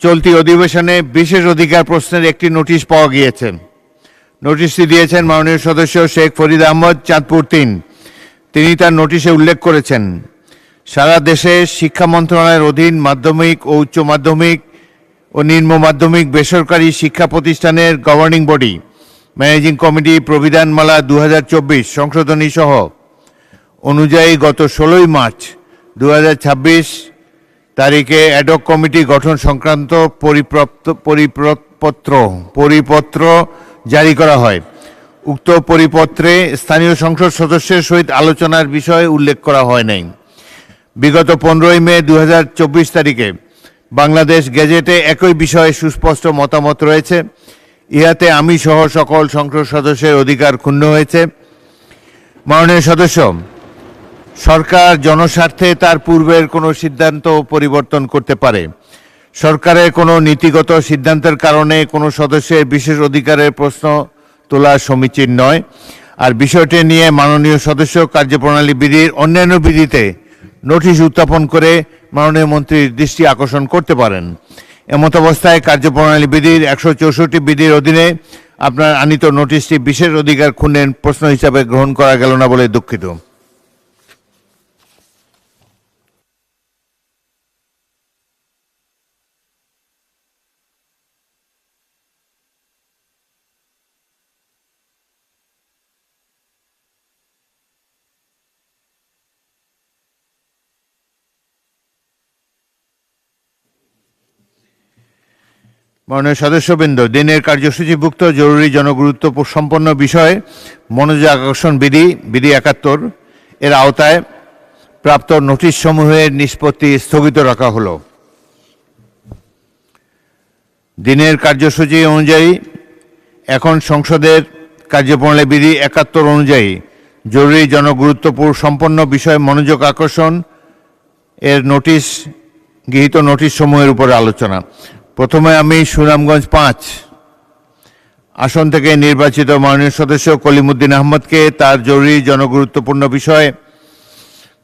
চলতি অধিবেশনে বিশেষ অধিকার প্রশ্নের একটি নোটিশ পাওয়া গিয়েছে। নোটিশটি দিয়েছেন মাননীয় সদস্য শেখ ফরিদ আহমদ, চাঁদপুর 3। তিনি তার নোটিশে উল্লেখ করেছেন, সারা দেশে শিক্ষা মন্ত্রণালয়ের অধীন মাধ্যমিক ও উচ্চ মাধ্যমিক ও নিম্ন মাধ্যমিক বেসরকারি শিক্ষা প্রতিষ্ঠানের গভর্নিং বডি, ম্যানেজিং কমিটি প্রবিধানমালা 2024 সংশোধনী সহ অনুযায়ী গত 16ই মার্চ 2026 তারিখে অ্যাডহক কমিটি গঠন সংক্রান্ত পরিপত্র জারি করা হয়। উক্ত পরিপত্রে স্থানীয় সংসদ সদস্যের সহিত আলোচনার বিষয়ে উল্লেখ করা হয় নাই। বিগত 15ই মে 2024 তারিখে বাংলাদেশ গেজেটে একই বিষয়ে সুস্পষ্ট মতামত রয়েছে। ইহাতে আমি সহ সকল সংসদ সদস্যের অধিকার ক্ষুণ্ণ হয়েছে। মাননীয় সদস্য, সরকার জনস্বার্থে তার পূর্বের কোনো সিদ্ধান্ত পরিবর্তন করতে পারে। সরকারের কোনো নীতিগত সিদ্ধান্তের কারণে কোনো সদস্যের বিশেষ অধিকারের প্রশ্ন তোলা সমীচীন নয়। আর বিষয়টি নিয়ে মাননীয় সদস্য কার্যপ্রণালী বিধির অন্যান্য বিধিতে নোটিশ উত্থাপন করে মাননীয় মন্ত্রীর দৃষ্টি আকর্ষণ করতে পারেন। এমত অবস্থায় কার্যপ্রণালী বিধির 164 বিধির অধীনে আপনার আনিত নোটিশটি বিশেষ অধিকার ক্ষুণ্ণের প্রশ্ন হিসাবে গ্রহণ করা গেল না বলে দুঃখিত। মাননীয় সদস্যবৃন্দ, দিনের কার্যসূচিভুক্ত জরুরি জনগুরুত্ব সম্পন্ন বিষয় মনোযোগ আকর্ষণ বিধি ৭১ এর আওতায় প্রাপ্ত নোটিশ সমূহের নিষ্পত্তি স্থগিত রাখা হলো। দিনের কার্যসূচি অনুযায়ী এখন সংসদের কার্যপ্রণালী বিধি ৭১ অনুযায়ী জরুরি জনগুরুত্বপূর্ণ সম্পন্ন বিষয় মনোযোগ আকর্ষণ এর নোটিশ গৃহীত নোটিশ সমূহের উপর আলোচনা। প্রথমে আমি সুনামগঞ্জ ৫ আসন থেকে নির্বাচিত মাননীয় সদস্য কলিমুদ্দিন আহমদকে তার জরুরি জনগুরুত্বপূর্ণ বিষয়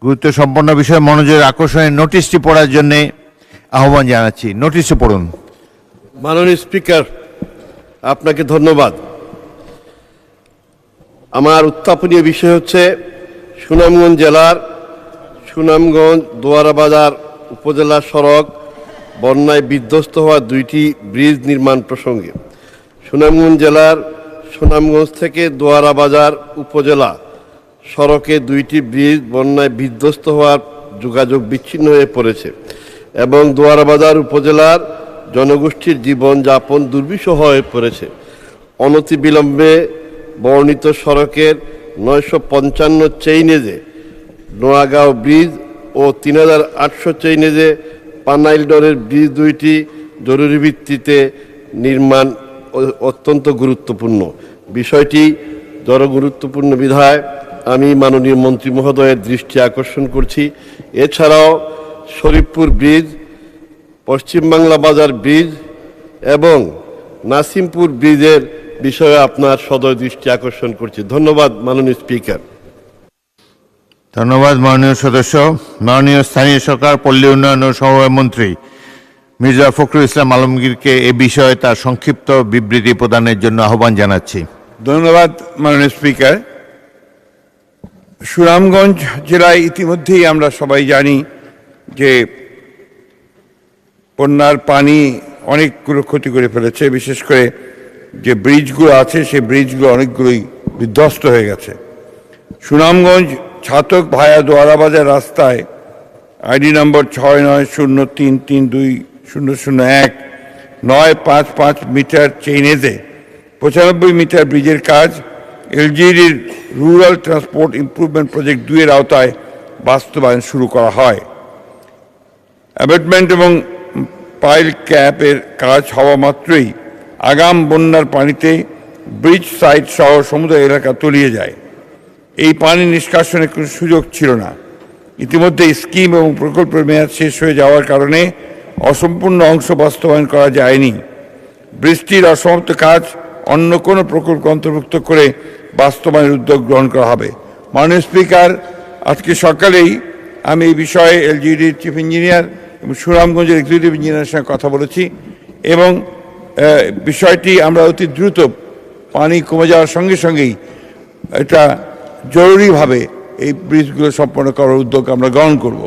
গুরুত্বসম্পন্ন বিষয় মনোযোগ আকর্ষণের নোটিশটি পড়ার জন্য আহ্বান জানাচ্ছি। নোটিশটি পড়ুন। মাননীয় স্পিকার, আপনাকে ধন্যবাদ। আমার উত্থাপনীয় বিষয় হচ্ছে সুনামগঞ্জ জেলার সুনামগঞ্জ দোয়ারাবাজার উপজেলা সড়ক বন্যায় বিধ্বস্ত হওয়া 2টি ব্রিজ নির্মাণ প্রসঙ্গে। সুনামগঞ্জ জেলার সুনামগঞ্জ থেকে দোয়ারাবাজার উপজেলা সড়কে 2টি ব্রিজ বন্যায় বিধ্বস্ত হওয়ার যোগাযোগ বিচ্ছিন্ন হয়ে পড়েছে এবং দোয়ারাবাজার উপজেলার জনগোষ্ঠীর জীবনযাপন দুর্বিষহ হয়ে পড়েছে। অনতিবিলম্বে বর্ণিত সড়কের 955 চেইনেজে নোয়াগাঁও ব্রিজ ও 3800 চেইনেজে পানাইলডরের ব্রিজ 2টি জরুরি ভিত্তিতে নির্মাণ অত্যন্ত গুরুত্বপূর্ণ। বিষয়টি জনগুরুত্বপূর্ণ বিধায় আমি মাননীয় মন্ত্রী মহোদয়ের দৃষ্টি আকর্ষণ করছি। এছাড়াও শরীফপুর ব্রিজ, পশ্চিম বাংলা বাজার ব্রিজ এবং নাসিমপুর ব্রিজের বিষয়ে আপনার সদয় দৃষ্টি আকর্ষণ করছি। ধন্যবাদ মাননীয় স্পিকার। ধন্যবাদ মাননীয় সদস্য। মাননীয় স্থানীয় সরকার, পল্লী উন্নয়ন ও সমবায় মন্ত্রী মির্জা ফখরুল ইসলাম আলমগীরকে এ বিষয়ে তার সংক্ষিপ্ত বিবৃতি প্রদানের জন্য আহ্বান জানাচ্ছি। ধন্যবাদ মাননীয় স্পিকার। সুনামগঞ্জ জেলায় ইতিমধ্যেই আমরা সবাই জানি যে বন্যার পানি অনেকগুলো ক্ষতি করে ফেলেছে। বিশেষ করে যে ব্রিজগুলো আছে সেই ব্রিজগুলো অনেকগুলোই বিধ্বস্ত হয়ে গেছে। সুনামগঞ্জ ছাতক ভায়া দোয়ারাবাজার রাস্তায় আইডি নম্বর 6903320001 955 মিটার চেইনেজে 95 মিটার ব্রিজের কাজ এলজিডির রুরাল ট্রান্সপোর্ট ইমপ্রুভমেন্ট প্রজেক্ট 2 এর আওতায় বাস্তবায়ন শুরু করা হয়। অ্যাবেটমেন্ট এবং পাইল ক্যাপের কাজ হওয়া মাত্রই আগাম বন্যার পানিতে ব্রিজ সাইট সহ সমুদ্র এলাকা তলিয়ে যায়। এই পানি নিষ্কাশনের কোনো সুযোগ ছিল না। ইতিমধ্যে স্কিম এবং প্রকল্পের মেয়াদ শেষ হয়ে যাওয়ার কারণে অসম্পূর্ণ অংশ বাস্তবায়ন করা যায়নি। বৃষ্টির অসমাপ্ত কাজ অন্য কোনো প্রকল্প অন্তর্ভুক্ত করে বাস্তবায়নের উদ্যোগ গ্রহণ করা হবে। মাননীয় স্পিকার, আজকে সকালেই আমি এই বিষয়ে এলজিডির চিফ ইঞ্জিনিয়ার এবং সুনামগঞ্জের এক্সিকিউটিভ ইঞ্জিনিয়ারের সঙ্গে কথা বলেছি এবং বিষয়টি আমরা অতি দ্রুত পানি কমে যাওয়ার সঙ্গে সঙ্গেই এটা জরুরিভাবে এই ব্রিজগুলো সম্পন্ন করার উদ্যোগ আমরা গ্রহণ করব।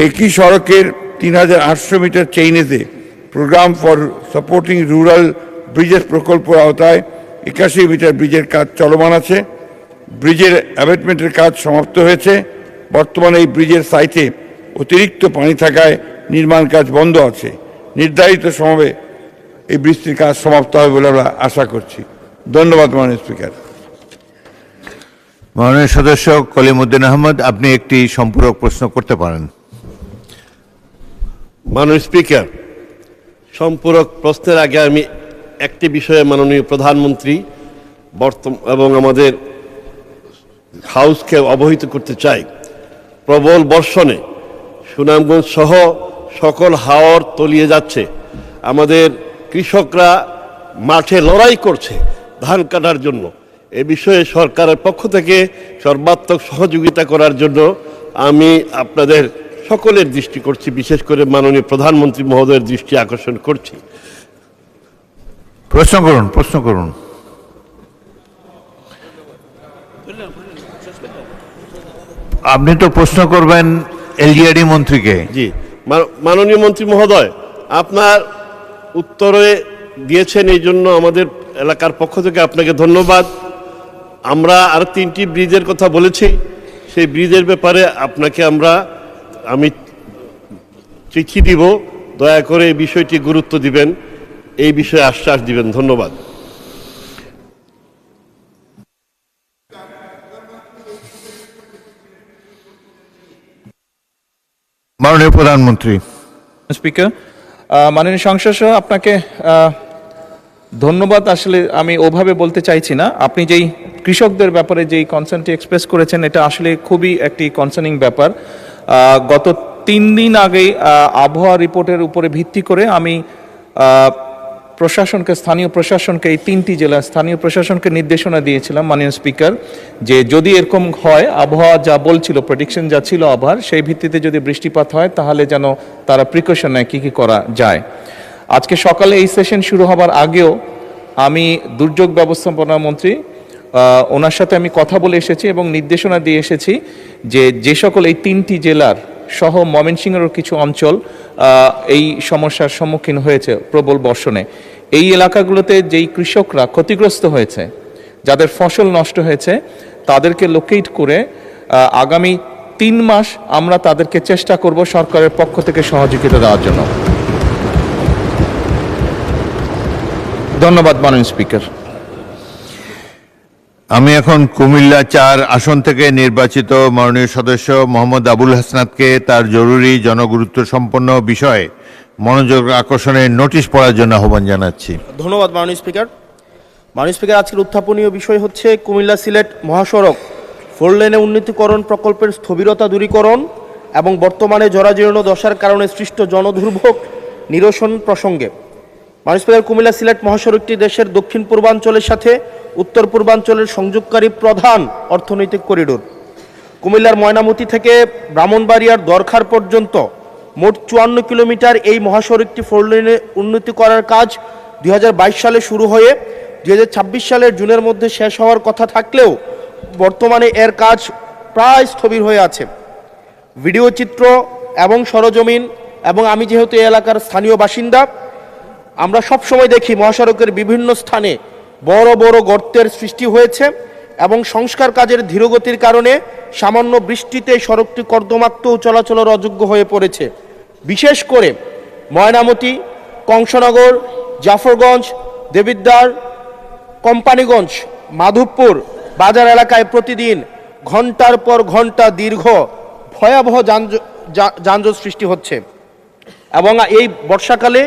একই সড়কের 3800 মিটার চেইনেতে programme for supporting rural bridges প্রকল্পের আওতায় 81 মিটার ব্রিজের কাজ চলমান আছে। ব্রিজের অ্যাবেটমেন্টের কাজ সমাপ্ত হয়েছে। বর্তমানে এই ব্রিজের সাইটে অতিরিক্ত পানি থাকায় নির্মাণ কাজ বন্ধ আছে। নির্ধারিত সময়ে এই ব্রিজটির কাজ সমাপ্ত হবে বলে আমরা আশা করছি। ধন্যবাদ মাননীয় স্পিকার। মাননীয় সদস্য কলিমুদ্দিন আহমদ, আপনি একটি সম্পূরক প্রশ্ন করতে পারেন। মাননীয় স্পিকার, সম্পূরক প্রশ্নের আগে আমি একটি বিষয়ে মাননীয় প্রধানমন্ত্রী এবং আমাদের হাউসকে অবহিত করতে চাই। প্রবল বর্ষণে সুনামগঞ্জ সহ সকল হাওর তলিয়ে যাচ্ছে। আমাদের কৃষকরা মাঠে লড়াই করছে ধান কাটার জন্য। এ বিষয়ে সরকারের পক্ষ থেকে সর্বাত্মক সহযোগিতা করার জন্য আমি আপনাদের সকলের দৃষ্টি করছি, বিশেষ করে মাননীয় প্রধানমন্ত্রী মহোদয়ের দৃষ্টি আকর্ষণ করছি। প্রশ্ন করুন, প্রশ্ন করুন। আপনি তো প্রশ্ন করবেন এলজিআরডি মন্ত্রীকে। জি, মাননীয় মন্ত্রী মহোদয়, আপনার উত্তরে দিয়েছেন এই জন্য আমাদের এলাকার পক্ষ থেকে আপনাকে ধন্যবাদ। আমরা আর 3টি ব্রিজের কথা বলেছি, সেই ব্রিজের ব্যাপারে আপনাকে আমি চিঠি দিব, দয়া করে এই বিষয়টি গুরুত্ব দিবেন, এই বিষয়ে আশ্বাস দিবেন। ধন্যবাদ। মাননীয় প্রধানমন্ত্রী। স্পিকার, মাননীয় সংসদ সহ আপনাকে ধন্যবাদ। আসলে আমি ওভাবে বলতে চাইছি না। আপনি যেই কৃষকদের ব্যাপারে যেই কনসার্নটি এক্সপ্রেস করেছেন, এটা আসলে খুবই একটি কনসার্নিং ব্যাপার। গত 3 দিন আগেই আবহাওয়া রিপোর্টের উপরে ভিত্তি করে আমি স্থানীয় প্রশাসনকে, এই 3টি জেলার স্থানীয় প্রশাসনকে নির্দেশনা দিয়েছিলাম মাননীয় স্পিকার, যে যদি এরকম হয়, আবহাওয়া যা বলছিল, প্রেডিকশন যা ছিল আবহাওয়ার, সেই ভিত্তিতে যদি বৃষ্টিপাত হয় তাহলে যেন তারা প্রিকশন নেয় কী কী করা যায়। আজকে সকালে এই সেশন শুরু হবার আগেও আমি দুর্যোগ ব্যবস্থাপনা মন্ত্রী ওনার সাথে আমি কথা বলে এসেছি এবং নির্দেশনা দিয়ে এসেছি যে সকল এই 3টি জেলার সহ ময়মনসিংহেরও কিছু অঞ্চল এই সমস্যার সম্মুখীন হয়েছে প্রবল বর্ষণে, এই এলাকাগুলোতে যেই কৃষকরা ক্ষতিগ্রস্ত হয়েছে, যাদের ফসল নষ্ট হয়েছে, তাদেরকে লোকেট করে আগামী 3 মাস আমরা তাদেরকে চেষ্টা করব সরকারের পক্ষ থেকে সহযোগিতা দেওয়ার জন্য। ধন্যবাদ মাননীয় স্পিকার। আমি এখন কুমিল্লা 4 আসন থেকে নির্বাচিত মাননীয় সদস্য মোহাম্মদ আবুল হাসনাতকে তার জরুরি জনগুরুত্ব সম্পন্ন বিষয়ে মনোযোগ আকর্ষণের নোটিশ পড়ার জন্য আহ্বান জানাচ্ছি। ধন্যবাদ মাননীয় স্পিকার। মাননীয় স্পিকার, আজকের উত্থাপনীয় বিষয় হচ্ছে কুমিল্লা সিলেট মহাসড়ক 4 লেনে উন্নতিকরণ প্রকল্পের স্থবিরতা দূরীকরণ এবং বর্তমানে জরাজীর্ণ দশার কারণে সৃষ্ট জনদুর্ভোগ নিরসন প্রসঙ্গে। মাননীয় স্পিকার, কুমিল্লা সিলেট মহাসড়কটি দেশের দক্ষিণ পূর্বাঞ্চলের সাথে উত্তর পূর্বাঞ্চলের সংযোগকারী প্রধান অর্থনৈতিক করিডোর। কুমিল্লার ময়নামতি থেকে ব্রাহ্মণবাড়িয়ার দরখার পর্যন্ত মোট 54 কিলোমিটার এই মহাসড়কটি 4 লেনে উন্নতি করার কাজ 2022 সালে শুরু হয়ে 2026 সালের জুনের মধ্যে শেষ হওয়ার কথা থাকলেও বর্তমানে এর কাজ প্রায় স্থবির হয়ে আছে। ভিডিও চিত্র এবং সরজমিন, এবং আমি যেহেতু এই এলাকার স্থানীয় বাসিন্দা, আমরা সব সময় দেখি মহাসড়কের বিভিন্ন স্থানে বড় বড় গর্তের সৃষ্টি হয়েছে এবং সংস্কার কাজের ধীরগতির কারণে সামান্য বৃষ্টিতে সড়কটি কর্দমাক্ত চলাচলের অযোগ্য হয়ে পড়েছে। বিশেষ করে ময়নামতি, কংসনগর, জাফরগঞ্জ, দেবিদ্বার, কোম্পানিগঞ্জ, মাধবপুর বাজার এলাকায় প্রতিদিন ঘন্টার পর ঘন্টা দীর্ঘ ভয়াবহ যানজট সৃষ্টি হচ্ছে এবং এই বর্ষাকালে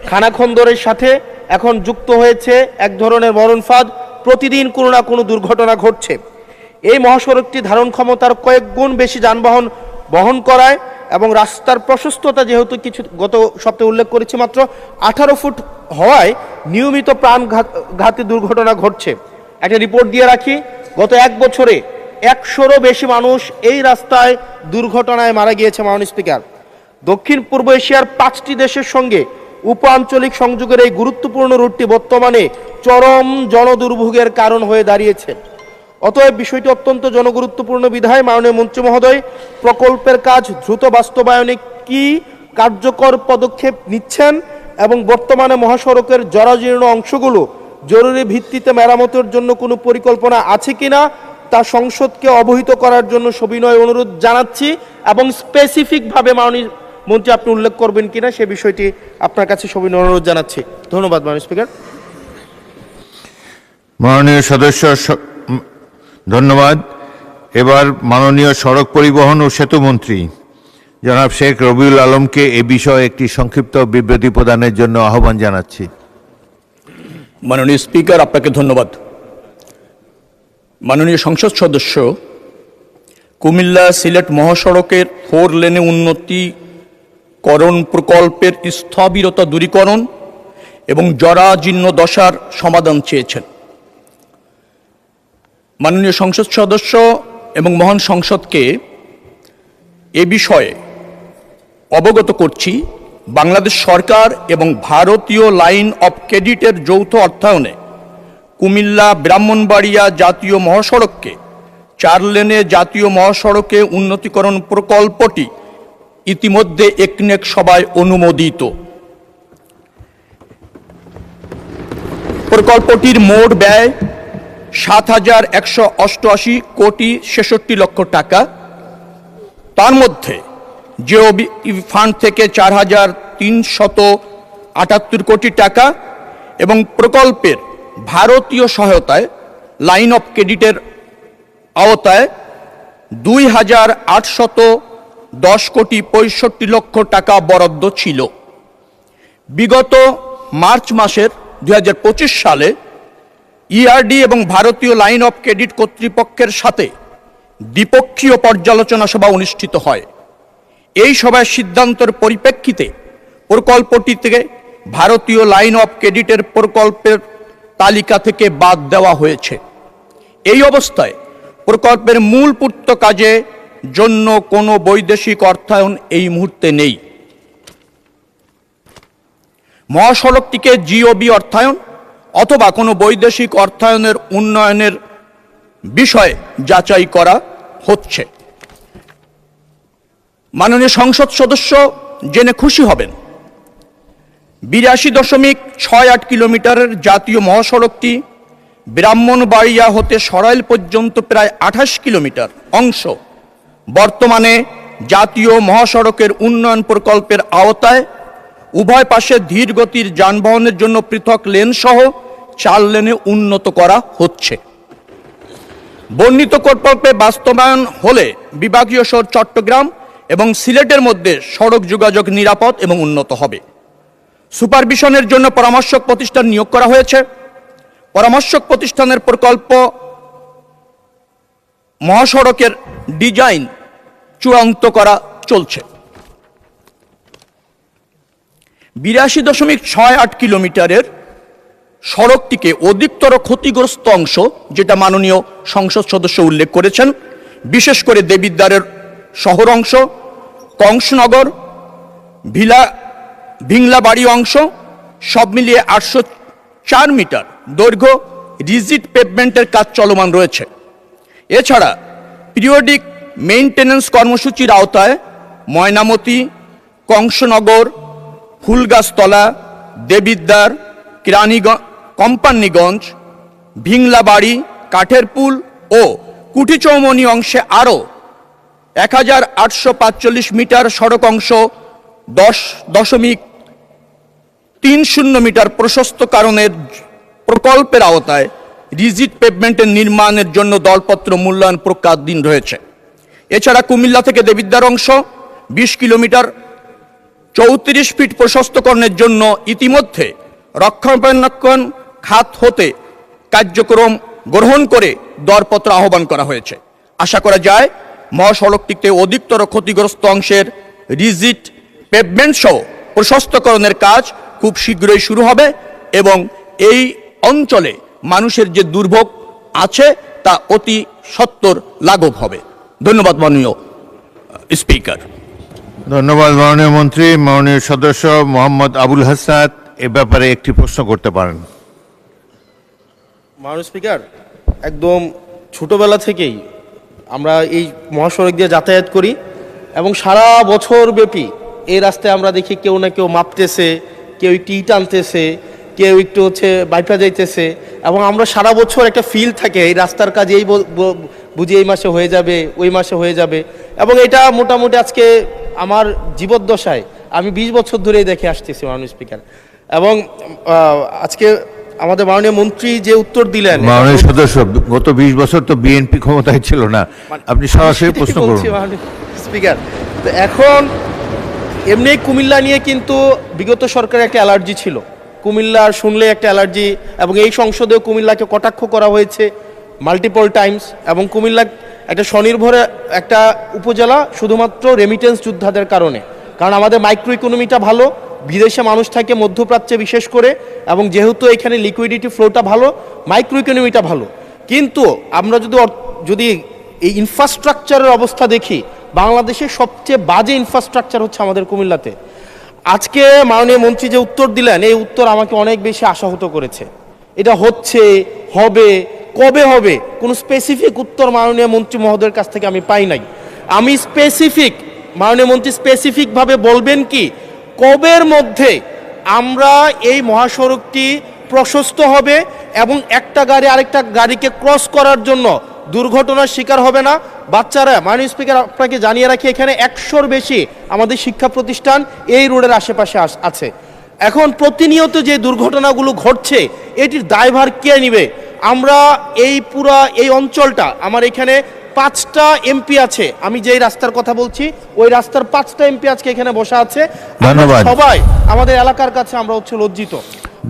খানাখন্দরের সাথে এখন যুক্ত হয়েছে এক ধরনের মরণ ফাঁদ। প্রতিদিন কোনো না কোনো দুর্ঘটনা ঘটছে। এই মহাসড়কটি ধারণ ক্ষমতার কয়েক গুণ বেশি যানবাহন বহন করায় এবং রাস্তার প্রশস্ততা যেহেতু কিছু গত সপ্তাহে উল্লেখ করেছি মাত্র 18 ফুট হওয়ায় নিয়মিত প্রাণঘাতী দুর্ঘটনা ঘটছে। একটা রিপোর্ট দিয়ে রাখি, গত 1 বছরে 100রও বেশি মানুষ এই রাস্তায় দুর্ঘটনায় মারা গিয়েছে। মাননীয় স্পিকার, দক্ষিণ পূর্ব এশিয়ার 5টি দেশের সঙ্গে উপ-আঞ্চলিক সংযোগের এই গুরুত্বপূর্ণ রুটটি বর্তমানে চরম জনদুর্ভোগের কারণ হয়ে দাঁড়িয়েছে। অতএব বিষয়টি অত্যন্ত জনগুরুত্বপূর্ণ বিধায় মাননীয় মন্ত্রী মহোদয় প্রকল্পের কাজ দ্রুত বাস্তবায়নে কি কার্যকর পদক্ষেপ নিচ্ছেন এবং বর্তমানে মহাসড়কের জরাজীর্ণ অংশগুলো জরুরি ভিত্তিতে মেরামতের জন্য কোনো পরিকল্পনা আছে কিনা তা সংসদকে অবহিত করার জন্য সবিনয় অনুরোধ জানাচ্ছি এবং স্পেসিফিকভাবে মাননীয় মন্ত্রী আপনি উল্লেখ করবেন কিনা সে বিষয়টি আপনার কাছে সবিনয় অনুরোধ জানাচ্ছি। ধন্যবাদ মাননীয় স্পিকার। মাননীয় সদস্য ধন্যবাদ। এবার মাননীয় সড়ক পরিবহন ও সেতু মন্ত্রী জনাব শেখ রবিউল আলমকে এ বিষয়ে একটি সংক্ষিপ্ত বিবৃতি প্রদানের জন্য আহ্বান জানাচ্ছি। মাননীয় স্পিকার, আপনাকে ধন্যবাদ। মাননীয় সংসদ সদস্য, কুমিল্লা সিলেট মহাসড়কের 4 লেনে উন্নতিকরণ প্রকল্পের স্থবিরতা দূরীকরণ এবং জরাজীর্ণ দশার সমাধান চেয়েছেন। মাননীয় সংসদ সদস্য এবং মহান সংসদকে এ বিষয়ে অবগত করছি বাংলাদেশ সরকার এবং ভারতীয় লাইন অফ ক্রেডিটের যৌথ অর্থায়নে কুমিল্লা ব্রাহ্মণবাড়িয়া জাতীয় মহাসড়ককে 4 লেনে জাতীয় মহাসড়কে উন্নতিকরণ প্রকল্পটি ইতিমধ্যে একনেক সভায় অনুমোদিত। প্রকল্পটির মোট ব্যয় 7,188 কোটি 66 লক্ষ টাকা। তার মধ্যে জিওবি ফান্ড থেকে 4,378 কোটি টাকা এবং প্রকল্পের ভারতীয় সহায়তায় লাইন অফ ক্রেডিটের আওতায় 2,810 কোটি 65 লক্ষ টাকা বরাদ্দ ছিল। বিগত মার্চ মাসের 2025 সালে ইআরডি এবং ভারতীয় লাইন অফ ক্রেডিট কর্তৃপক্ষের সাথে দ্বিপক্ষীয় পর্যালোচনা সভা অনুষ্ঠিত হয়। এই সভায় সিদ্ধান্তের পরিপ্রেক্ষিতে প্রকল্পটিতে ভারতীয় লাইন অফ ক্রেডিটের প্রকল্পের তালিকা থেকে বাদ দেওয়া হয়েছে। এই অবস্থায় প্রকল্পের মূল পূর্ত কাজে জন্য কোনো বৈদেশিক অর্থায়ন এই মুহূর্তে নেই। মহাসড়কটিকে জিওবি অর্থায়ন অথবা কোনো বৈদেশিক অর্থায়নের উন্নয়নের বিষয়ে যাচাই করা হচ্ছে। মাননীয় সংসদ সদস্য জেনে খুশি হবেন 82.68 কিলোমিটারের জাতীয় মহাসড়কটি ব্রাহ্মণবাড়িয়া হতে সরাইল পর্যন্ত প্রায় 28 কিলোমিটার অংশ বর্তমানে জাতীয় মহাসড়কের উন্নয়ন প্রকল্পের আওতায় উভয় পাশে ধীর গতির যানবাহনের জন্য পৃথক লেন সহ 4 লেনে উন্নত করা হচ্ছে। বর্ণিত প্রকল্পে বাস্তবায়ন হলে বিভাগীয় শহর চট্টগ্রাম এবং সিলেটের মধ্যে সড়ক যোগাযোগ নিরাপদ এবং উন্নত হবে। সুপারভিশনের জন্য পরামর্শক প্রতিষ্ঠান নিয়োগ করা হয়েছে। পরামর্শক প্রতিষ্ঠানের প্রকল্প মহাসড়কের ডিজাইন চূড়ান্ত করা চলছে। 82.68 কিলোমিটারের সড়কটিকে অধিকতর ক্ষতিগ্রস্ত অংশ, যেটা মাননীয় সংসদ সদস্য উল্লেখ করেছেন, বিশেষ করে দেবিদ্বারের শহর অংশ, কংসনগর, ভিংলাবাড়ি অংশ সব মিলিয়ে 804 মিটার দৈর্ঘ্য রিজিড পেভমেন্টের কাজ চলমান রয়েছে। এছাড়া পিরিয়ডিক মেইনটেনেন্স কর্মসূচির আওতায় ময়নামতি, কংসনগর, ফুলগাছতলা, দেবিদ্বার, কোম্পানিগঞ্জ, ভিংলাবাড়ি, কাঠেরপুল ও কুঠিচৌমনি অংশে আরও 1,845 মিটার সড়ক অংশ 10.30 মিটার প্রশস্তকরণের প্রকল্পের আওতায় রিজিড পেভমেন্টের নির্মাণের জন্য দরপত্র মূল্যায়ন প্রক্রিয়াধীন রয়েছে। এছাড়া কুমিল্লা থেকে দেবিদ্বার অংশ 20 কিলোমিটার 34 ফিট প্রশস্তকরণের জন্য ইতিমধ্যে রক্ষণাবেক্ষণ খাত হতে কার্যক্রম গ্রহণ করে দরপত্র আহ্বান করা হয়েছে। আশা করা যায় মহাসড়কটিতে অধিকতর ক্ষতিগ্রস্ত অংশের রিজিড পেভমেন্ট সহ প্রশস্তকরণের কাজ খুব শীঘ্রই শুরু হবে এবং এই অঞ্চলে মানুষের যে দুর্ভোগ আছে তা অতি সত্বর লাঘব হবে। ধন্যবাদ মাননীয় স্পিকার। ধন্যবাদ মাননীয় মন্ত্রী। মাননীয় সদস্য মোহাম্মদ আবুল হাসনাত এ ব্যাপারে একটি প্রশ্ন করতে পারেন। মাননীয় স্পিকার, একদম ছোটবেলা থেকেই আমরা এই মহাসড়ক দিয়ে যাতায়াত করি এবং সারা বছর ব্যাপী এই রাস্তায় আমরা দেখি কেউ না কেউ মাপতেছে, কেউ একটু ইট আনতেছে, কেউ একটু বাইপা যাইতেছে এবং আমরা সারা বছর একটা ফিল থাকে এই রাস্তার কাজ এই বুঝি এই মাসে হয়ে যাবে, ওই মাসে হয়ে যাবে এবং এটা মোটামুটি আজকে আমার জীবদ্দশায় আমি 20 বছর ধরেই দেখে আসতেছি মাননীয় স্পিকার। এবং আজকে আমাদের মাননীয় মন্ত্রী যে উত্তর দিলেন, মাননীয় সদস্য গত 20 বছর তো বিএনপি ক্ষমতায় ছিল না, আপনি সরাসরি প্রশ্ন করুন। স্পিকার, তো এখন এমনি কুমিল্লা নিয়ে কিন্তু বিগত সরকারের একটা অ্যালার্জি ছিল, কুমিল্লা শুনলে একটা অ্যালার্জি এবং এই সংসদেও কুমিল্লাকে কটাক্ষ করা হয়েছে মাল্টিপল টাইমস এবং কুমিল্লা একটা স্বনির্ভর একটা উপজেলা শুধুমাত্র রেমিটেন্স যোদ্ধাদের কারণে, কারণ আমাদের মাইক্রো ইকোনমিটা ভালো, বিদেশে মানুষ থাকে মধ্যপ্রাচ্যে বিশেষ করে এবং যেহেতু এখানে লিকুইডিটি ফ্লোটা ভালো, মাইক্রো ইকোনমিটা ভালো। কিন্তু আমরা যদি এই ইনফ্রাস্ট্রাকচারের অবস্থা দেখি, বাংলাদেশের সবচেয়ে বাজে ইনফ্রাস্ট্রাকচার হচ্ছে আমাদের কুমিল্লাতে। আজকে মাননীয় মন্ত্রী যে উত্তর দিলেন, এই উত্তর আমাকে অনেক বেশি আশাহত করেছে। এটা হচ্ছে, হবে, কবে হবে, কোনো স্পেসিফিক উত্তর মাননীয় মন্ত্রী মহোদয়ের কাছ থেকে আমি পাই নাই। আমি মাননীয় মন্ত্রী স্পেসিফিকভাবে বলবেন কি কবের মধ্যে আমরা এই মহাসড়কটি প্রশস্ত হবে এবং একটা গাড়ি আরেকটা গাড়িকে ক্রস করার জন্য দুর্ঘটনার শিকার হবে না। বাচ্চারা, মাননীয় স্পিকার আপনাকে জানিয়ে রাখি, এখানে 100-র বেশি আমাদের শিক্ষা প্রতিষ্ঠান এই রোডের আশেপাশে আছে। এখন প্রতিনিয়ত যে দুর্ঘটনাগুলো ঘটছে, এটির দায়ভার কে নেবে? আমরা এই অঞ্চলটা, আমার এখানে 5টা এমপি আছে, আমি যেই রাস্তার কথা বলছি ওই রাস্তার 5টা এমপি আজকে এখানে বসা আছে। ধন্যবাদ। সবাই আমাদের এলাকার কাছে আমরা হচ্ছে লজ্জিত।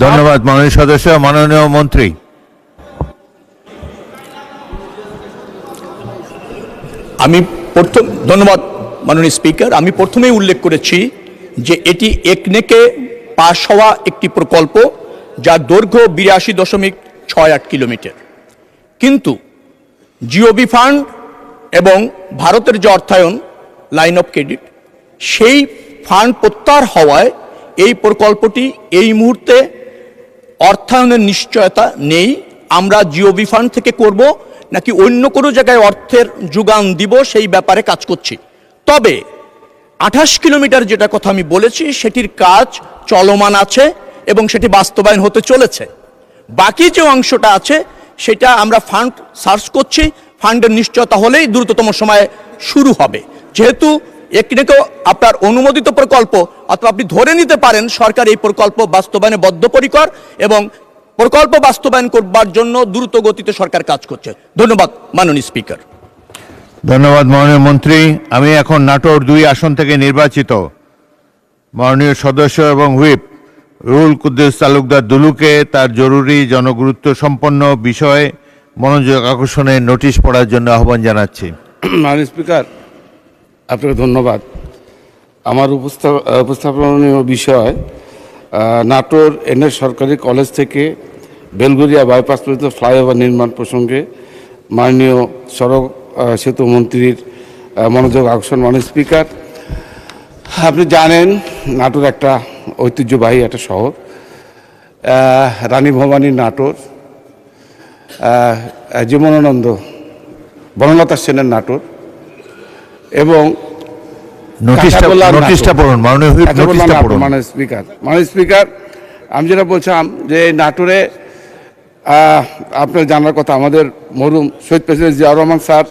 ধন্যবাদ মাননীয় সদস্য। মাননীয় মন্ত্রী। ধন্যবাদ মাননীয় স্পিকার। আমি প্রথমেই উল্লেখ করেছি যে এটি একনেকে পাশ হওয়া একটি প্রকল্প, যার দৈর্ঘ্য 82.68 কিলোমিটার। কিন্তু জিওবি ফান্ড এবং ভারতের যে অর্থায়ন, লাইন অফ ক্রেডিট, সেই ফান্ড প্রত্যাহার হওয়ায় এই প্রকল্পটি এই মুহূর্তে অর্থায়নের নিশ্চয়তা নেই। আমরা জিওবি ফান্ড থেকে করব নাকি অন্য কোনো জায়গায় অর্থের যোগান দিব, সেই ব্যাপারে কাজ করছি। তবে 28 কিলোমিটার যেটা কথা আমি বলেছি, সেটির কাজ চলমান আছে এবং সেটি বাস্তবায়ন হতে চলেছে। বাকি যে অংশটা আছে সেটা আমরা ফান্ড সার্চ করছি, ফান্ডের নিশ্চয়তা হলেই দ্রুততম সময়ে শুরু হবে। যেহেতু একটিকেও আপনার অনুমোদিত প্রকল্প, অথবা আপনি ধরে নিতে পারেন সরকার এই প্রকল্প বাস্তবায়নে বদ্ধপরিকর এবং প্রকল্প বাস্তবায়ন করবার জন্য দ্রুত গতিতে সরকার কাজ করছে। ধন্যবাদ মাননীয় স্পিকার। ধন্যবাদ মাননীয় মন্ত্রী। আমি এখন নাটোর 2 আসন থেকে নির্বাচিত মাননীয় সদস্য এবং হুইপ রুহুল কুদ্দুস তালুকদার দুলুকে তার জরুরি জনগুরুত্ব সম্পন্ন বিষয়ে মনোযোগ আকর্ষণের নোটিশ পড়ার জন্য আহ্বান জানাচ্ছি। মাননীয় স্পিকার, আপনাকে ধন্যবাদ। আমার উপস্থাপনীয় বিষয় নাটোর এনএস সরকারি কলেজ থেকে বেলগুড়িয়া বাইপাস পর্যন্ত ফ্লাইওভার নির্মাণ প্রসঙ্গে মাননীয় সড়ক সেতু মন্ত্রীর মনোযোগ আকর্ষণ। মাননীয় স্পিকার, আপনি জানেন নাটোর একটা ঐতিহ্যবাহী একটা শহর, রানী ভবানীর নাটোর, জীবনানন্দ বনলতা সেনের নাটোর এবং মাননীয় স্পিকার, আমি যেটা বলছিলাম যে নাটোরে আপনার জানার কথা, আমাদের মরহুম শহীদ প্রেসিডেন্ট জিয়াউর রহমান স্যার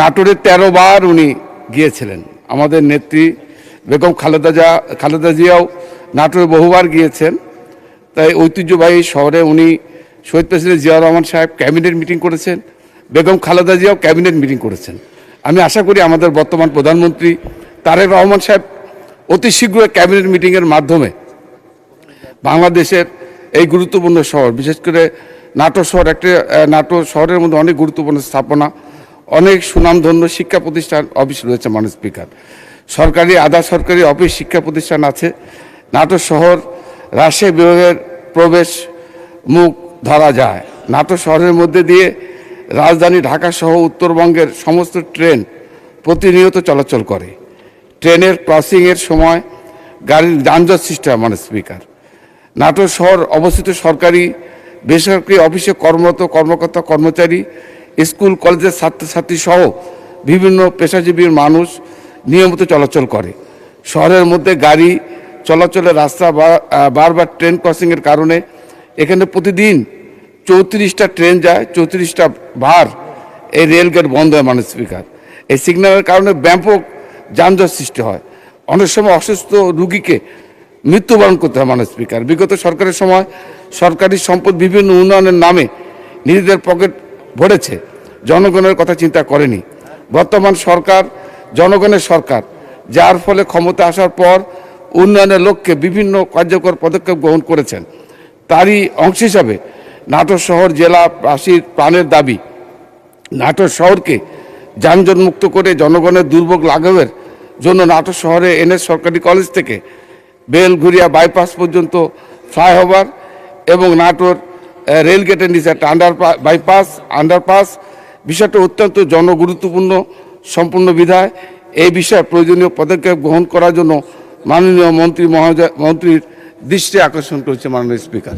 নাটোরে 13 বার উনি গিয়েছিলেন। আমাদের নেত্রী বেগম খালেদা জিয়াও নাটোরে বহুবার গিয়েছেন। তাই ঐতিহ্যবাহী শহরে উনি শহীদ প্রেসিডেন্ট জিয়াউর রহমান সাহেব ক্যাবিনেট মিটিং করেছেন, Begum Khaleda Xiao cabinet meeting করেছেন। আমি আশা করি আমাদের বর্তমান প্রধানমন্ত্রী তারেক রহমান সাহেব অতি শীঘ্র ক্যাবিনেট মিটিংয়ের মাধ্যমে বাংলাদেশের এই গুরুত্বপূর্ণ শহর, বিশেষ করে নাটোর শহর, নাটোর শহরের মধ্যে অনেক গুরুত্বপূর্ণ স্থাপনা, অনেক সুনামধন্য শিক্ষা প্রতিষ্ঠান অফিস রয়েছে। মাননীয় স্পিকার, সরকারি আধা সরকারি অফিস শিক্ষা প্রতিষ্ঠান আছে। নাটোর শহর রাজশাহী বিভাগের প্রবেশ মুখ ধরা যায়। নাটোর শহরের মধ্যে দিয়ে রাজধানী ঢাকা সহ উত্তরবঙ্গের সমস্ত ট্রেন প্রতিনিয়ত চলাচল করে। ট্রেনের ক্রসিংয়ের সময় গাড়ির যানজট সৃষ্টি হয়। মাননীয় স্পিকার, নাটোর শহর অবস্থিত সরকারি বেসরকারি অফিসে কর্মরত কর্মকর্তা কর্মচারী, স্কুল কলেজের ছাত্রছাত্রী সহ বিভিন্ন পেশাজীবীর মানুষ নিয়মিত চলাচল করে। শহরের মধ্যে গাড়ি চলাচলের রাস্তা বারবার ট্রেন ক্রসিংয়ের কারণে এখানে প্রতিদিন 34টা ট্রেন যায়, 34টা বার এই রেলগেট বন্ধ হয়। মাননীয় স্পিকার, এই সিগন্যালের কারণে ব্যাপক যানজট সৃষ্টি হয়। অনেক সময় অসুস্থ রুগীকে মৃত্যুবরণ করতে হয়। মাননীয় স্পিকার, বিগত সরকারের সময় সরকারি সম্পদ বিভিন্ন উন্নয়নের নামে নিজেদের পকেট ভরেছে, জনগণের কথা চিন্তা করেনি। বর্তমান সরকার জনগণের সরকার, যার ফলে ক্ষমতা আসার পর উন্নয়নের লক্ষ্যে বিভিন্ন কার্যকর পদক্ষেপ গ্রহণ করেছেন। তারই অংশ হিসাবে নাটোর শহর জেলাবাসীর প্রাণের দাবি, নাটোর শহরকে যানজট মুক্ত করে জনগণের দুর্ভোগ লাঘবের জন্য নাটোর শহরে এনএস সরকারি কলেজ থেকে বেলঘুরিয়া বাইপাস পর্যন্ত ফ্লাইওভার এবং নাটোর রেলগেটের নিচে একটা আন্ডারপাস বিষয়টা অত্যন্ত জনগুরুত্বপূর্ণ সম্পূর্ণ বিধায় এই বিষয়ে প্রয়োজনীয় পদক্ষেপ গ্রহণ করার জন্য মাননীয় মন্ত্রীর দৃষ্টি আকর্ষণ করেছে মাননীয় স্পিকার।